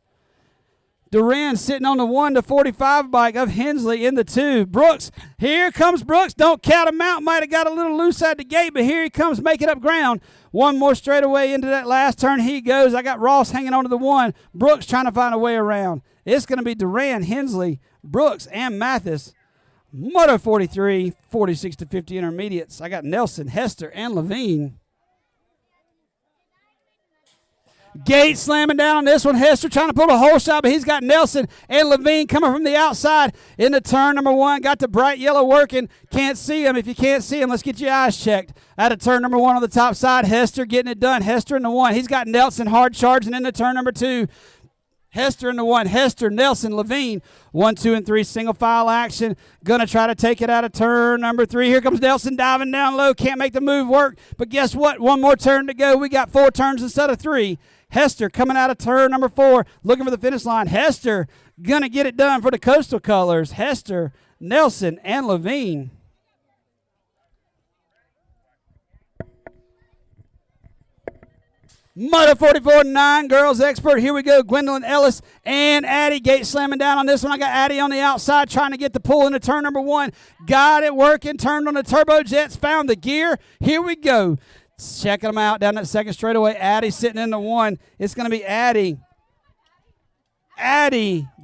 Duran sitting on the 1 to 45 bike of Hensley in the 2. Brooks, here comes Brooks. Don't count him out. Might have got a little loose at the gate, but here he comes making up ground. One more straightaway into that last turn. He goes. I got Ross hanging on to the 1. Brooks trying to find a way around. It's going to be Duran, Hensley, Brooks, and Mathis. Moto 43, 46 to 50 intermediates. I got Nelson, Hester, and Levine. Gate slamming down on this one. Hester trying to pull a whole shot, but he's got Nelson and Levine coming from the outside into turn number 1. Got the bright yellow working. Can't see him. If you can't see him, let's get your eyes checked. Out of turn number 1 on the top side. Hester getting it done. Hester in the 1. He's got Nelson hard charging into turn number 2. Hester in the 1. Hester, Nelson, Levine. 1, 2, and 3 single file action. Gonna try to take it out of turn number 3. Here comes Nelson diving down low. Can't make the move work. But guess what? One more turn to go. We got 4 turns instead of 3. Hester coming out of turn number 4, looking for the finish line. Hester gonna get it done for the Coastal Colors. Hester, Nelson, and Levine. Moto 44, 9 girls expert. Here we go. Gwendolyn Ellis and Addie. Gate slamming down on this one. I got Addie on the outside trying to get the pull into turn number 1. Got it working. Turned on the turbo jets. Found the gear. Here we go. Checking them out down that second straightaway. Addie sitting in the 1. It's going to be Addie,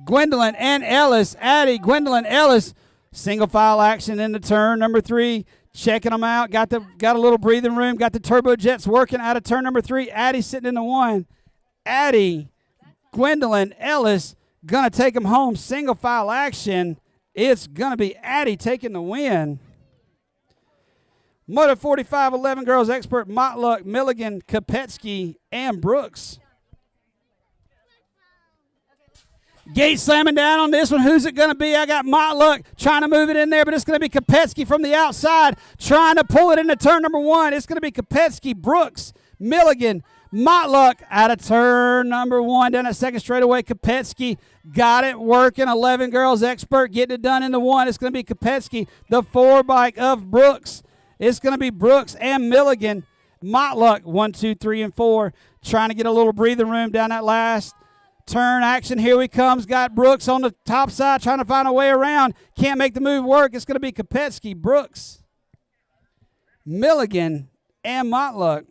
Gwendolyn, and Ellis. Addie, Gwendolyn, Ellis. Single file action into turn number 3. Checking them out. Got a little breathing room. Got the turbo jets working out of turn number 3. Addie sitting in the 1. Addie, Gwendolyn, Ellis going to take them home. Single file action. It's going to be Addie taking the win. Moto 45, 11 girls expert, Motluck, Milligan, Kopetsky, and Brooks. Gate slamming down on this one. Who's it going to be? I got Motluck trying to move it in there, but it's going to be Kopetsky from the outside trying to pull it into turn number 1. It's going to be Kopetsky, Brooks, Milligan, Motluck out of turn number 1. Down that second straightaway, Kopetsky got it working. 11 girls expert getting it done in the 1. It's going to be Kopetsky, the 4 bike of Brooks. It's going to be Brooks and Milligan. Motluck, 1, 2, 3, and 4. trying to get a little breathing room down that last turn action. Here he comes. Got Brooks on the top side trying to find a way around. Can't make the move work. It's going to be Kopetsky, Brooks, Milligan, and Motluck.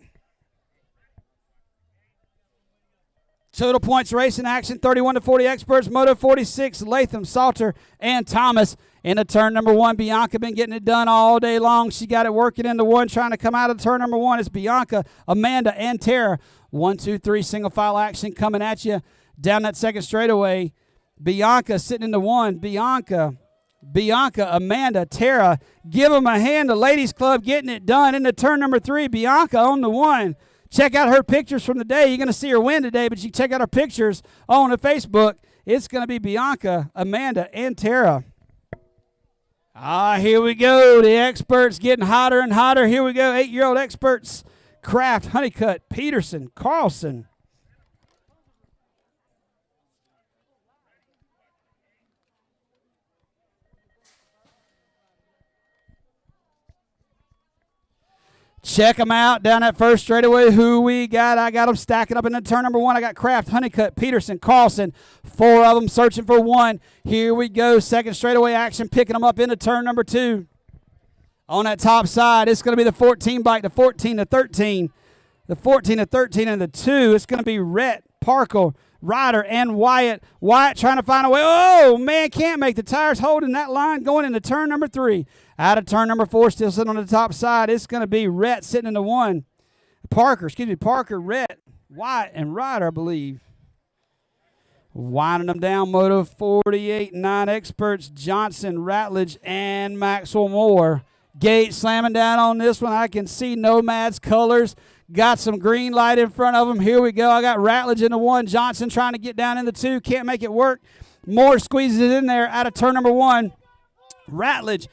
Total points racing action, 31-40 experts, Moto 46, Latham, Salter, and Thomas. Into turn number 1, Bianca been getting it done all day long. She got it working into 1, trying to come out of turn number 1. It's Bianca, Amanda, and Tara. 1, 2, 3, single file action coming at you down that second straightaway. Bianca sitting into 1. Bianca, Amanda, Tara. Give them a hand. The Ladies Club getting it done into turn number 3. Bianca on the 1. Check out her pictures from the day. You're going to see her win today, but you check out her pictures on the Facebook. It's going to be Bianca, Amanda, and Tara. Here we go. The experts getting hotter and hotter. Here we go. 8-year-old experts. Kraft, Honeycutt, Peterson, Carlson. Check them out down that first straightaway. Who we got? I got them stacking up in the turn number 1. I got Kraft, Honeycutt, Peterson, Carlson. 4 of them searching for 1. Here we go. Second straightaway action, picking them up into turn number 2. On that top side, it's going to be the 14 bike, the 14-13. The 14-13 and the 2. It's going to be Rhett, Parker, Ryder, and Wyatt. Wyatt trying to find a way. Oh, man, can't make the tires holding that line going into turn number 3. Out of turn number 4, still sitting on the top side. It's going to be Rhett sitting in the 1. Parker, Rhett, Wyatt, and Ryder, I believe. Winding them down, Moto 48, 9 experts, Johnson, Ratledge, and Maxwell Moore. Gate slamming down on this one. I can see Nomad's colors. Got some green light in front of them. Here we go. I got Ratledge in the 1. Johnson trying to get down in the 2. Can't make it work. Moore squeezes it in there out of turn number 1. Ratledge,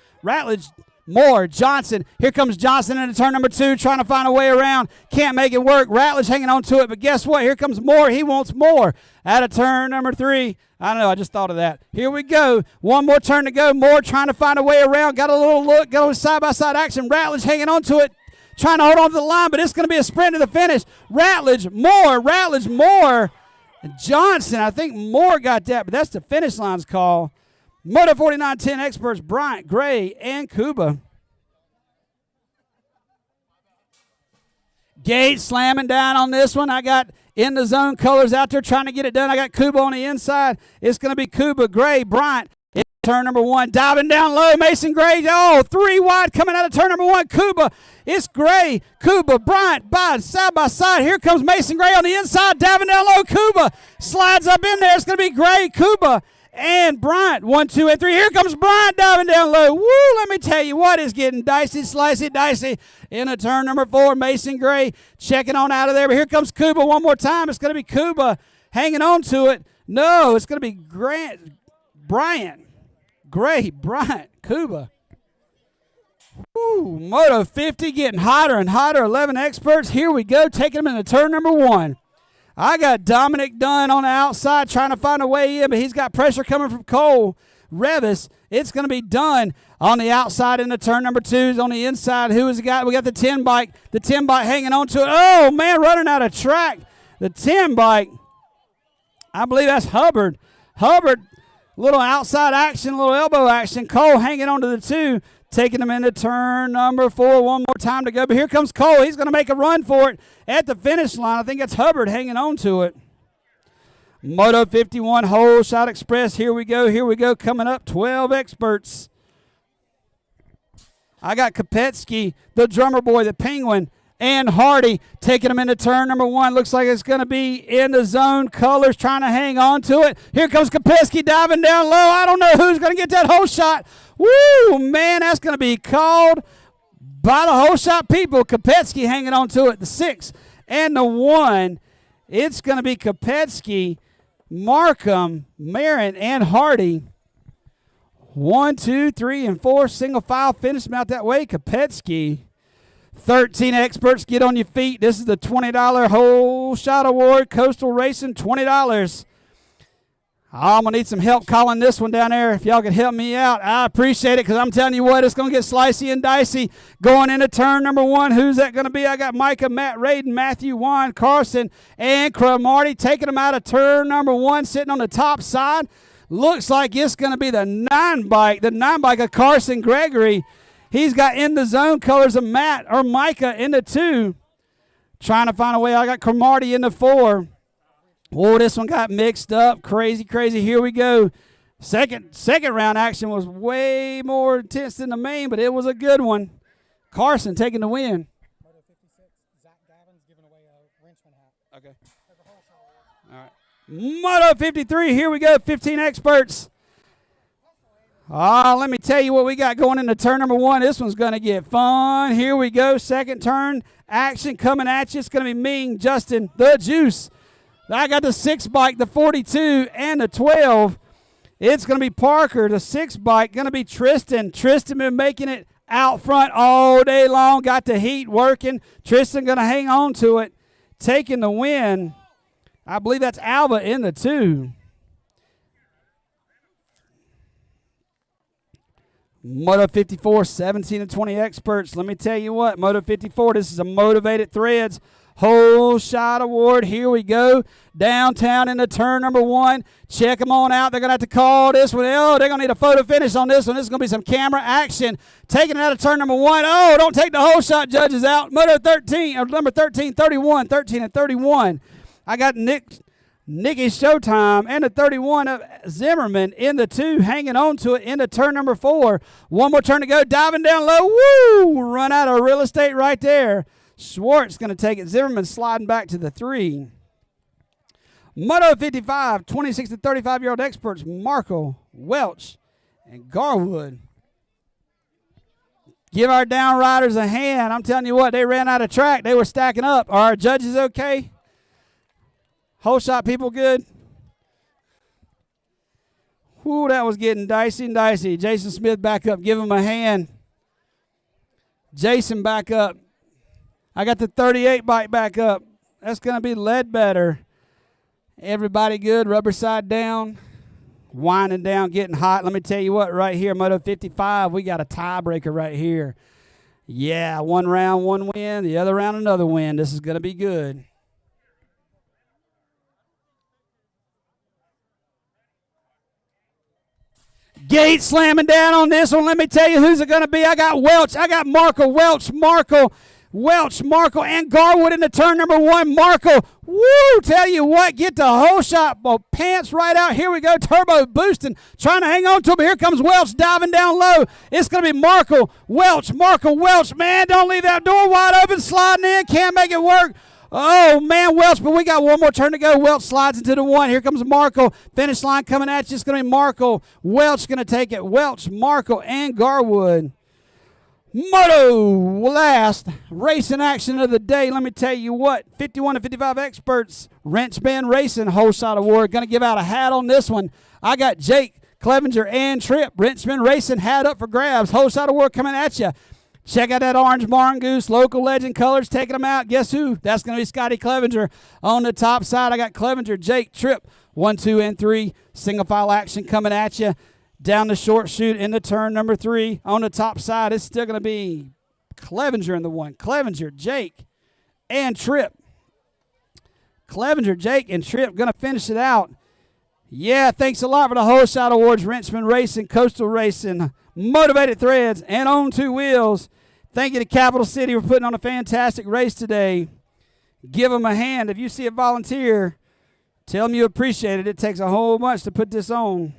Moore, Johnson. Here comes Johnson into turn number 2, trying to find a way around. Can't make it work. Ratledge hanging on to it, but guess what? Here comes Moore. He wants more. Out of turn number 3. I don't know. I just thought of that. Here we go. One more turn to go. Moore trying to find a way around. Got a little look. Got a side-by-side action. Ratledge hanging on to it, trying to hold on to the line, but it's going to be a sprint to the finish. Ratledge, Moore, Johnson. I think Moore got that, but that's the finish line's call. Moto 49 10 experts, Bryant, Gray, and Kuba. Gate slamming down on this one. I got in the zone colors out there trying to get it done. I got Kuba on the inside. It's going to be Kuba, Gray, Bryant. Turn number 1, diving down low, Mason Gray. Oh, 3 wide coming out of turn number 1. Kuba, it's Gray, Kuba, Bryant, side by side. Here comes Mason Gray on the inside, diving down low. Kuba slides up in there. It's going to be Gray, Kuba, and Bryant. 1, 2, and 3. Here comes Bryant diving down low. Woo, let me tell you what is getting dicey, slicey, dicey. Into turn number 4, Mason Gray checking on out of there. But here comes Kuba one more time. It's going to be Kuba hanging on to it. No, it's going to be Bryant. Gray, Bryant, Kuba. Woo, Moto 50 getting hotter and hotter. 11 experts. Here we go, taking them into turn number 1. I got Dominic Dunn on the outside trying to find a way in, but he's got pressure coming from Cole Revis. It's going to be Dunn on the outside into turn number 2. On the inside, who is the guy? We got the 10 bike. The 10 bike hanging on to it. Oh, man, running out of track. The 10 bike, I believe that's Hubbard. Little outside action, little elbow action. Cole hanging on to the 2, taking them into turn number 4. One more time to go. But here comes Cole. He's going to make a run for it at the finish line. I think it's Hubbard hanging on to it. Moto 51 Whole Shot Express. Here we go. Coming up, 12 experts. I got Kopetsky, the drummer boy, the Penguin, and Hardy taking them into turn number 1. Looks like it's going to be in the zone colors, trying to hang on to it. Here comes Kopetsky diving down low. I don't know who's going to get that whole shot. Woo, man, that's going to be called by the whole shot people. Kopetsky hanging on to it. The 6 and the 1. It's going to be Kopetsky, Markham, Marin, and Hardy. 1, 2, 3, and 4. Single file finish them out that way. Kopetsky. 13 experts, get on your feet. This is the $20 Whole Shot Award. Coastal Racing, $20. I'm going to need some help calling this one down there. If y'all could help me out, I appreciate it because I'm telling you what, it's going to get slicey and dicey going into turn number 1. Who's that going to be? I got Micah, Matt, Raiden, Matthew, Juan, Carson, and Cromartie taking them out of turn number 1, sitting on the top side. Looks like it's going to be the 9-bike of Carson Gregory. He's got in the zone colors of Matt or Micah in the 2. Trying to find a way. I got Cromartie in the 4. Oh, this one got mixed up. Crazy. Here we go. Second round action was way more intense than the main, but it was a good one. Carson taking the win. Moto 56, Zach Gavin's giving away a Wrenchman hat. Okay. All right. Moto 53, here we go. 15 experts. Let me tell you what we got going into turn number 1. This one's going to get fun. Here we go. Second turn action coming at you. It's going to be Ming, Justin, the Juice. I got the 6-bike, the 42, and the 12. It's going to be Parker, the 6-bike. Going to be Tristan. Tristan been making it out front all day long. Got the heat working. Tristan going to hang on to it, taking the win. I believe that's Alba in the 2. Moto 54, 17 and 20 experts. Let me tell you what, Moto 54, this is a Motivated Threads whole shot award. Here we go. Downtown into turn number 1. Check them on out. They're going to have to call this one. Oh, they're going to need a photo finish on this one. This is going to be some camera action. Taking it out of turn number 1. Oh, don't take the whole shot judges out. Moto 13, or number 13, 31, 13 and 31. I got Nicky Showtime and the 31 of Zimmerman in the 2, hanging on to it into turn number 4. One more turn to go. Diving down low. Woo! Run out of real estate right there. Schwartz going to take it. Zimmerman sliding back to the 3. Moto 55, 26 to 35-year-old experts, Marco, Welch, and Garwood. Give our down riders a hand. I'm telling you what, they ran out of track. They were stacking up. Are our judges okay? Whole shot people good? Whoo, that was getting dicey and dicey. Jason Smith back up. Give him a hand. Jason back up. I got the 38 bike back up. That's going to be Ledbetter. Everybody good. Rubber side down. Winding down, getting hot. Let me tell you what, right here, Moto 55, we got a tiebreaker right here. Yeah, one round, one win. The other round, another win. This is going to be good. Gate slamming down on this one. Let me tell you who's it going to be. I got Welch. I got Marco. Marco, and Garwood into turn number 1. Marco, woo, tell you what, get the whole shot. Pants right out. Here we go, turbo boosting, trying to hang on to him. Here comes Welch diving down low. It's going to be Marco, Welch. Man, don't leave that door wide open, sliding in. Can't make it work. Oh, man, Welch, but we got one more turn to go. Welch slides into the 1. Here comes Marco. Finish line coming at you. It's going to be Marco. Welch going to take it. Welch, Marco, and Garwood. Moto last racing action of the day. Let me tell you what, 51 to 55 experts, Wrench Band Racing whole shot award. Going to give out a hat on this one. I got Jake, Clevenger, and Tripp. Wrench Band Racing hat up for grabs. Whole shot award coming at you. Check out that orange Mongoose, local legend colors, taking them out. Guess who? That's going to be Scotty Clevenger. On the top side, I got Clevenger, Jake, Tripp, 1, 2, and 3. Single file action coming at you. Down the short chute into turn number 3. On the top side, it's still going to be Clevenger in the 1. Clevenger, Jake, and Tripp. Clevenger, Jake, and Tripp going to finish it out. Yeah, thanks a lot for the whole shot awards. Wrenchman Racing, Coastal Racing, Motivated Threads, and On 2 Wheels. Thank you to Capital City for putting on a fantastic race today. Give them a hand. If you see a volunteer, tell them you appreciate it. It takes a whole bunch to put this on.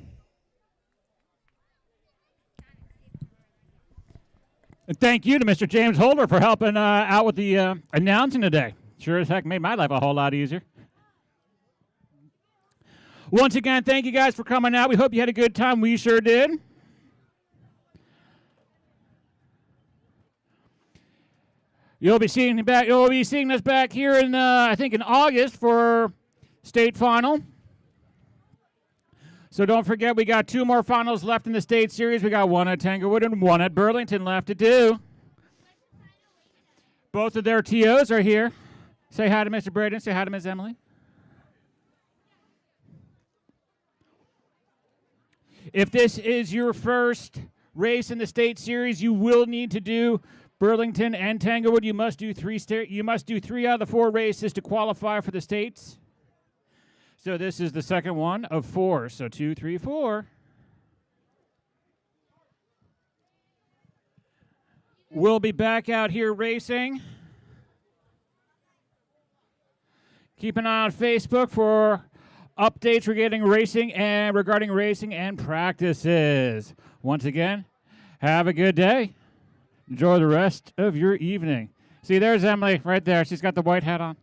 And thank you to Mr. James Holder for helping out with the announcing today. Sure as heck made my life a whole lot easier. Once again, thank you guys for coming out. We hope you had a good time. We sure did. You'll be seeing us back here in I think in August for state final. So don't forget, we got 2 more finals left in the state series. We got 1 at Tanglewood and 1 at Burlington left to do. Both of their TOs are here. Say hi to Mr. Braden. Say hi to Ms. Emily. If this is your first race in the state series, you will need to do Burlington and Tanglewood. You must do three out of the 4 races to qualify for the states. So this is the second one of 4. So 2, 3, 4. We'll be back out here racing. Keep an eye on Facebook for updates regarding racing and practices. Once again, have a good day. Enjoy the rest of your evening. See, there's Emily right there. She's got the white hat on.